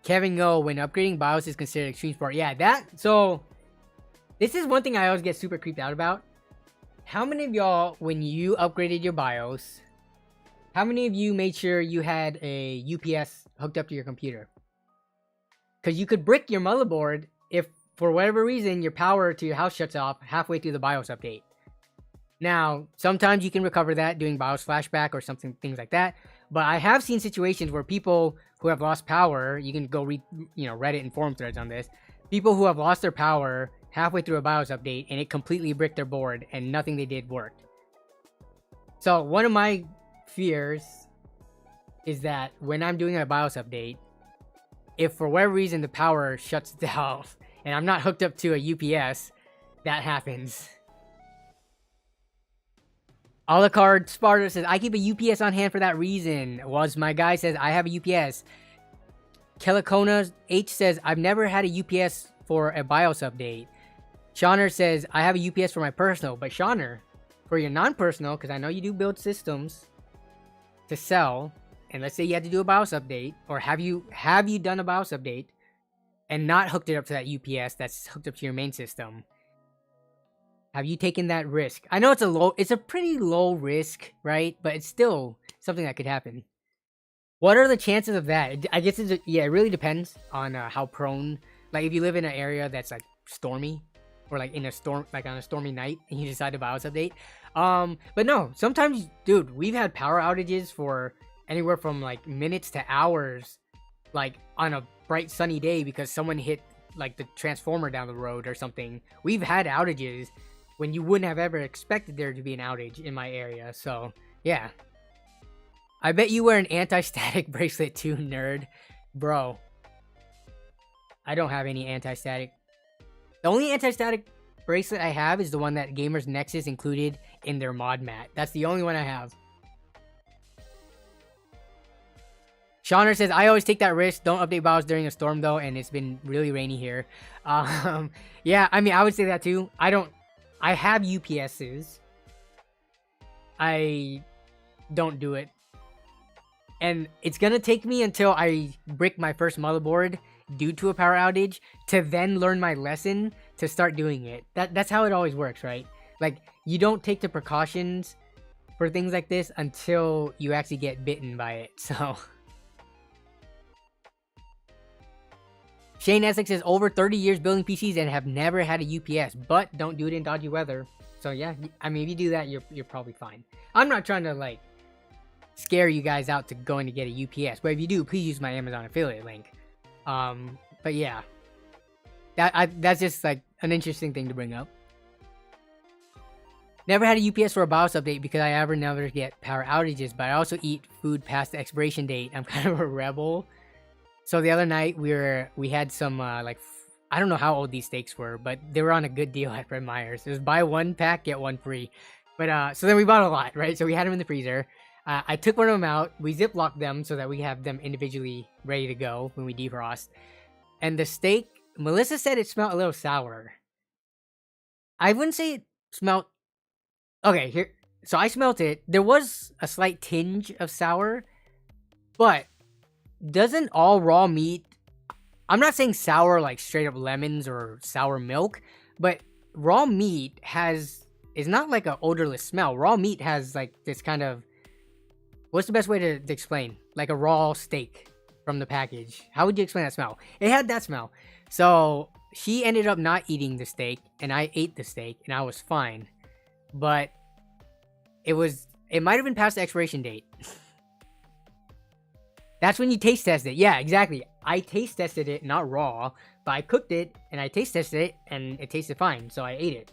Kevin Go, when upgrading BIOS is considered extreme sport. Yeah, so this is one thing I always get super creeped out about. How many of y'all, when you upgraded your BIOS, how many of you made sure you had a UPS hooked up to your computer? Because you could brick your motherboard if, for whatever reason, your power to your house shuts off halfway through the BIOS update. Now, sometimes you can recover that doing BIOS flashback or something, things like that. But I have seen situations where people who have lost power, you can go read, you know, Reddit and forum threads on this. People who have lost their power halfway through a BIOS update and it completely bricked their board and nothing they did worked. So one of my fears is that when I'm doing a BIOS update, if for whatever reason the power shuts down and I'm not hooked up to a UPS, that happens. A la carte Sparta says, I keep a UPS on hand for that reason. Was my guy says, I have a UPS. Kelikona H says, I've never had a UPS for a BIOS update. Shauner says, I have a UPS for my personal. But Shauner, for your non-personal, because I know you do build systems to sell, and let's say you had to do a BIOS update, or have you done a BIOS update and not hooked it up to that UPS that's hooked up to your main system? Have you taken that risk? I know it's a pretty low risk, right? But it's still something that could happen. What are the chances of that? I guess it really depends on how prone. Like if you live in an area that's like stormy, or like in a storm, like on a stormy night, and you decide to BIOS update. But no, sometimes, dude, we've had power outages for anywhere from like minutes to hours, like on a bright sunny day because someone hit like the transformer down the road or something. We've had outages when you wouldn't have ever expected there to be an outage in my area. So, yeah. I bet you wear an anti-static bracelet too, nerd. Bro. I don't have any anti-static. The only anti-static bracelet I have is the one that Gamers Nexus included in their mod mat. That's the only one I have. Shauner says, I always take that risk. Don't update BIOS during a storm though, and it's been really rainy here. Yeah, I mean, I would say that too. I have UPSs. I don't do it. And it's gonna take me until I brick my first motherboard due to a power outage to then learn my lesson to start doing it. That's how it always works, right? Like, you don't take the precautions for things like this until you actually get bitten by it, so... Shane Essex says, over 30 years building PCs and have never had a UPS, but don't do it in dodgy weather. So yeah, I mean, if you do that, you're probably fine. I'm not trying to, like, scare you guys out to going to get a UPS, but if you do, please use my Amazon affiliate link. But yeah. That's just, like, an interesting thing to bring up. Never had a UPS for a BIOS update because I never get power outages, but I also eat food past the expiration date. I'm kind of a rebel. So the other night we had some like I don't know how old these steaks were, but they were on a good deal at Fred Meyer's. It was buy one pack get one free. But so then we bought a lot, right? So we had them in the freezer. I took one of them out. We ziplocked them so that we have them individually ready to go when we defrost. And the steak, Melissa said it smelled a little sour. I wouldn't say it smelled Okay, here. So I smelt it. There was a slight tinge of sour, but doesn't all raw meat? I'm not saying sour like straight up lemons or sour milk, but raw meat is not like an odorless smell. Raw meat has like this kind of, what's the best way to explain? Like a raw steak from the package. How would you explain that smell? It had that smell. So she ended up not eating the steak, and I ate the steak, and I was fine. But it might have been past the expiration date. That's when you taste test it. Yeah, exactly. I taste tested it, not raw, but I cooked it and I taste tested it and it tasted fine, so I ate it.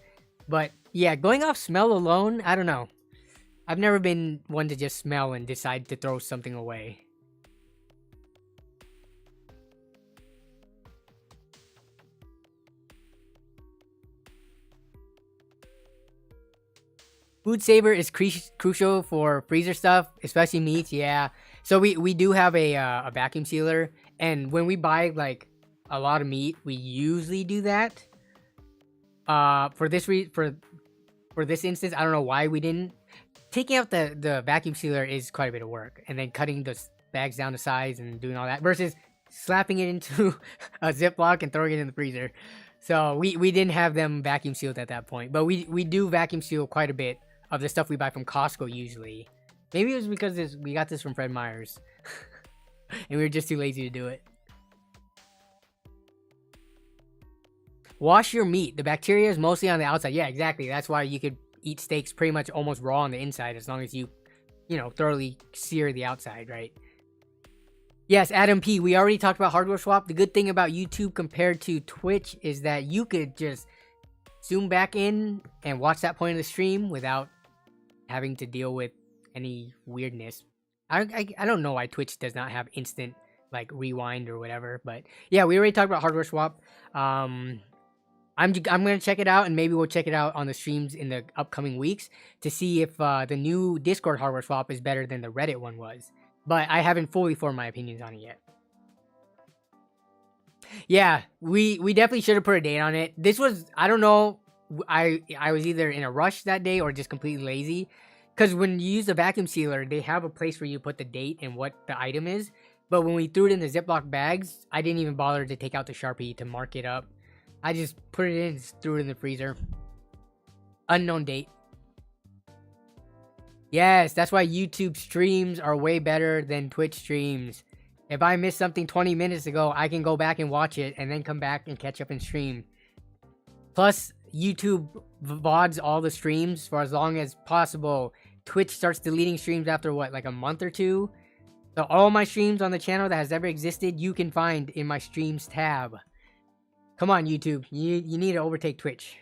But yeah, going off smell alone, I don't know. I've never been one to just smell and decide to throw something away. Food saver is crucial for freezer stuff, especially meats. Yeah. So we do have a vacuum sealer, and when we buy like a lot of meat, we usually do that. For this instance, I don't know why we didn't. Taking out the vacuum sealer is quite a bit of work, and then cutting the bags down to size and doing all that versus slapping it into a Ziploc and throwing it in the freezer. So we didn't have them vacuum sealed at that point, but we do vacuum seal quite a bit of the stuff we buy from Costco usually. Maybe it was because we got this from Fred Meyer's, and we were just too lazy to do it. Wash your meat. The bacteria is mostly on the outside. Yeah, exactly. That's why you could eat steaks pretty much almost raw on the inside as long as you thoroughly sear the outside, right? Yes, Adam P. We already talked about hardware swap. The good thing about YouTube compared to Twitch is that you could just zoom back in and watch that point of the stream without having to deal with any weirdness. I don't know why Twitch does not have instant like rewind or whatever, but yeah, we already talked about hardware swap. I'm gonna check it out, and maybe we'll check it out on the streams in the upcoming weeks to see if the new Discord hardware swap is better than the Reddit one was. But I haven't fully formed my opinions on it yet. Yeah, we definitely should have put a date on it. This was, I don't know, I was either in a rush that day or just completely lazy. Because when you use the vacuum sealer, they have a place where you put the date and what the item is. But when we threw it in the Ziploc bags, I didn't even bother to take out the Sharpie to mark it up. I just put it in and threw it in the freezer. Unknown date. Yes, that's why YouTube streams are way better than Twitch streams. If I missed something 20 minutes ago, I can go back and watch it and then come back and catch up and stream. Plus, YouTube VODs all the streams for as long as possible. Twitch starts deleting streams after what, like a month or two? So all my streams on the channel that has ever existed, you can find in my streams tab. Come on, YouTube. You need to overtake Twitch.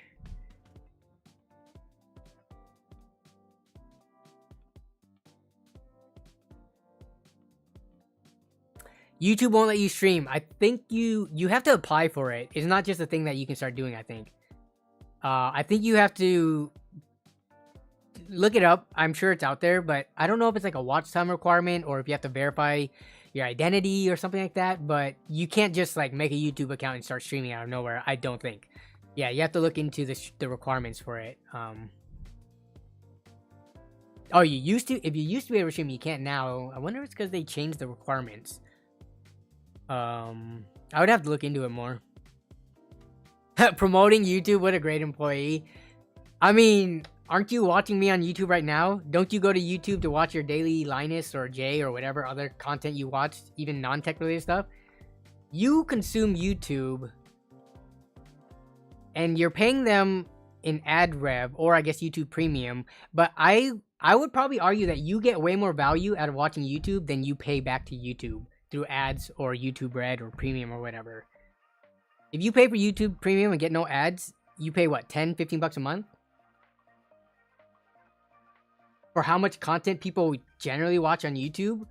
YouTube won't let you stream. I think you have to apply for it. It's not just a thing that you can start doing, I think. I think you have to look it up. I'm sure it's out there, but I don't know if it's like a watch time requirement or if you have to verify your identity or something like that. But you can't just like make a YouTube account and start streaming out of nowhere, I don't think. Yeah, you have to look into the requirements for it. Oh, you used to? If you used to be able to stream, you can't now. I wonder if it's because they changed the requirements. I would have to look into it more. Promoting YouTube, what a great employee. I mean, aren't you watching me on YouTube right now? Don't you go to YouTube to watch your daily Linus or Jay or whatever other content you watch, even non-tech related stuff? You consume YouTube and you're paying them in ad rev, or I guess YouTube Premium, but I would probably argue that you get way more value out of watching YouTube than you pay back to YouTube through ads or YouTube Red or Premium or whatever. If you pay for YouTube Premium and get no ads, you pay what, 10, 15 bucks a month? For how much content people generally watch on YouTube?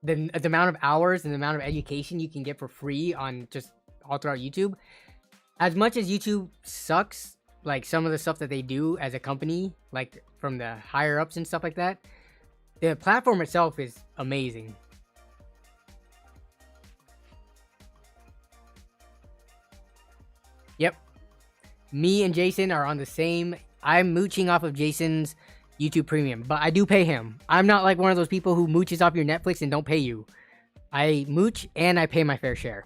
The amount of hours and the amount of education you can get for free on just all throughout YouTube. As much as YouTube sucks, like some of the stuff that they do as a company, like from the higher ups and stuff like that, the platform itself is amazing. Yep. Me and Jason are on the same I'm mooching off of Jason's YouTube Premium, but I do pay him. I'm not like one of those people who mooches off your Netflix and don't pay you. I mooch and I pay my fair share.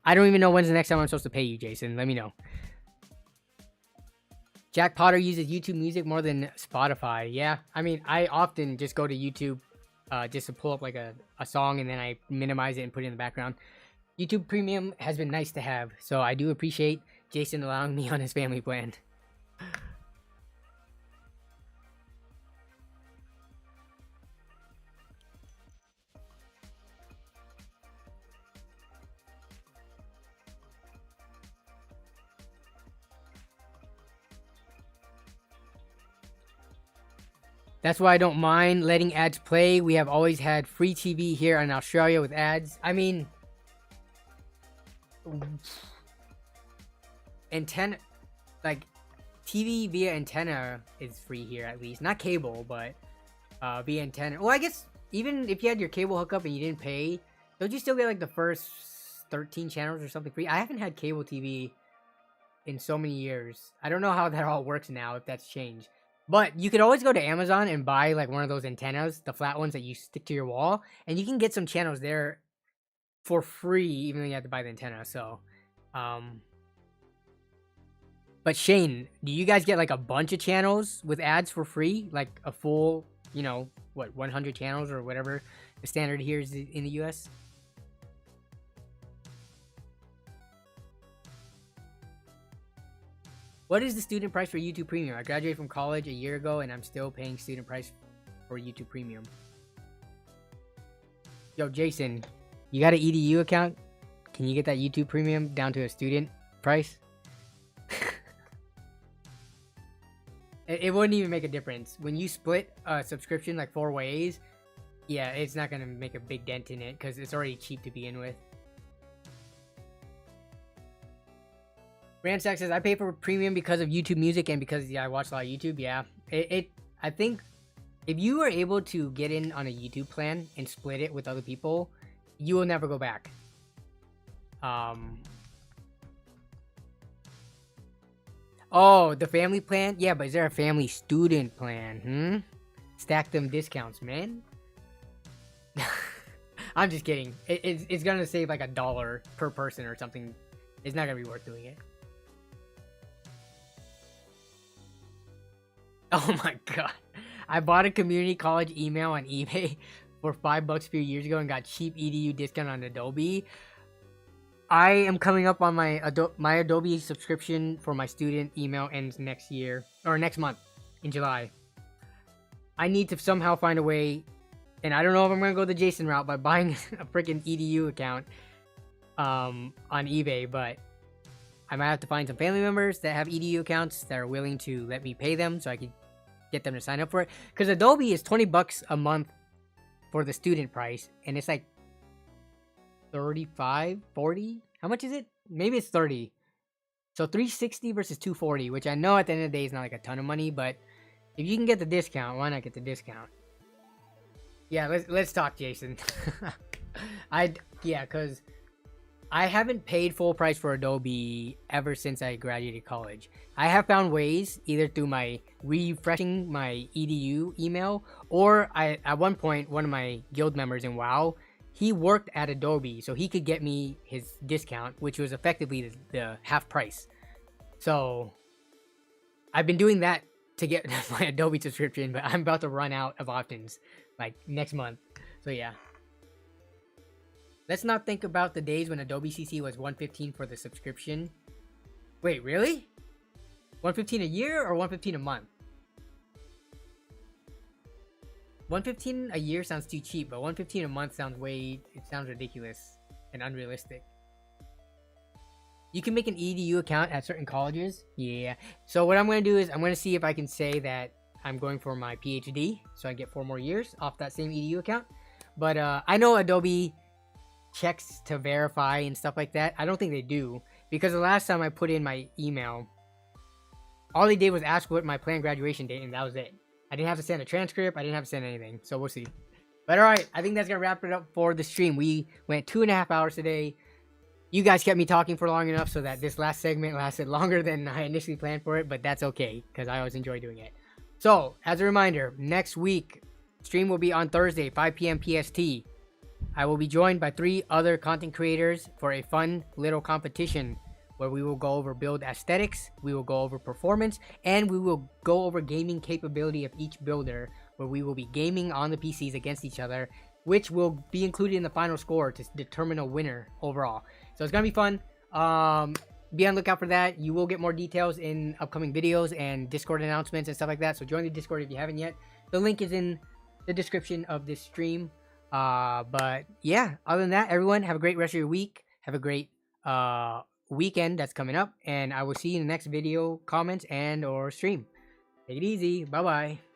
I don't even know when's the next time I'm supposed to pay you, Jason. Let me know. Jack Potter uses YouTube Music more than Spotify. Yeah, I mean, I often just go to YouTube just to pull up like a song, and then I minimize it and put it in the background. YouTube Premium has been nice to have, so I do appreciate Jason allowing me on his family plan. That's why I don't mind letting ads play. We have always had free TV here in Australia with ads. I mean, antenna, like TV via antenna is free here at least. Not cable, but via antenna. Well, I guess even if you had your cable hookup and you didn't pay, don't you still get like the first 13 channels or something free? I haven't had cable TV in so many years. I don't know how that all works now, if that's changed. But you could always go to Amazon and buy like one of those antennas, the flat ones that you stick to your wall, and you can get some channels there for free, even though you have to buy the antenna. So, but Shane, do you guys get like a bunch of channels with ads for free? Like a full, you know, what, 100 channels or whatever the standard here is in the US? What is the student price for YouTube Premium? I graduated from college a year ago and I'm still paying student price for YouTube Premium. Yo, Jason, you got an EDU account? Can you get that YouTube Premium down to a student price? It wouldn't even make a difference. When you split a subscription like 4 ways, yeah, it's not going to make a big dent in it because it's already cheap to begin with. Ransack says, I pay for premium because of YouTube Music and because, yeah, I watch a lot of YouTube. Yeah, I think if you are able to get in on a YouTube plan and split it with other people, you will never go back. Oh, the family plan? Yeah, but is there a family student plan? Stack them discounts, man. I'm just kidding. It's gonna save like $1 per person or something. It's not gonna be worth doing it. Oh my god. I bought a community college email on eBay for $5 a few years ago and got cheap EDU discount on Adobe. I am coming up on my Adobe subscription for my student email ends next year, or next month in July. I need to somehow find a way, and I don't know if I'm going to go the Jason route by buying a freaking EDU account on eBay, but I might have to find some family members that have EDU accounts that are willing to let me pay them so I can get them to sign up for it. Because Adobe is $20 a month for the student price, and it's like 35, 40. How much is it? Maybe it's 30. So 360 versus 240, which I know at the end of the day is not like a ton of money, but if you can get the discount, why not get the discount? Yeah, let's talk, Jason. Because I haven't paid full price for Adobe ever since I graduated college. I have found ways, either through my refreshing my EDU email, or at one point, one of my guild members in WoW, he worked at Adobe, so he could get me his discount, which was effectively the half price. So I've been doing that to get my Adobe subscription, but I'm about to run out of options like next month. So yeah. Let's not think about the days when Adobe CC was $115 for the subscription. Wait, really? $115 a year or $115 a month? $115 a year sounds too cheap, but $115 a month sounds sounds ridiculous and unrealistic. You can make an EDU account at certain colleges. Yeah. So what I'm going to do is I'm going to see if I can say that I'm going for my PhD, so I get 4 more years off that same EDU account. But I know Adobe checks to verify and stuff like that. I don't think they do, because the last time I put in my email, all they did was ask what my planned graduation date, and that was it. I didn't have to send a transcript. I didn't have to send anything. So we'll see. But all right, I think that's gonna wrap it up for the stream. We went 2.5 hours today. You guys kept me talking for long enough so that this last segment lasted longer than I initially planned for it, but that's okay because I always enjoy doing it. So, as a reminder, next week, stream will be on Thursday, 5 p.m. PST. I will be joined by 3 other content creators for a fun little competition where we will go over build aesthetics, we will go over performance, and we will go over gaming capability of each builder, where we will be gaming on the PCs against each other, which will be included in the final score to determine a winner overall. So it's gonna be fun. Be on the lookout for that. You will get more details in upcoming videos and Discord announcements and stuff like that. So join the Discord if you haven't yet. The link is in the description of this stream. But yeah, other than that, everyone have a great rest of your week. Have a great weekend that's coming up, and I will see you in the next video, comments, and or stream. Take it easy. Bye bye.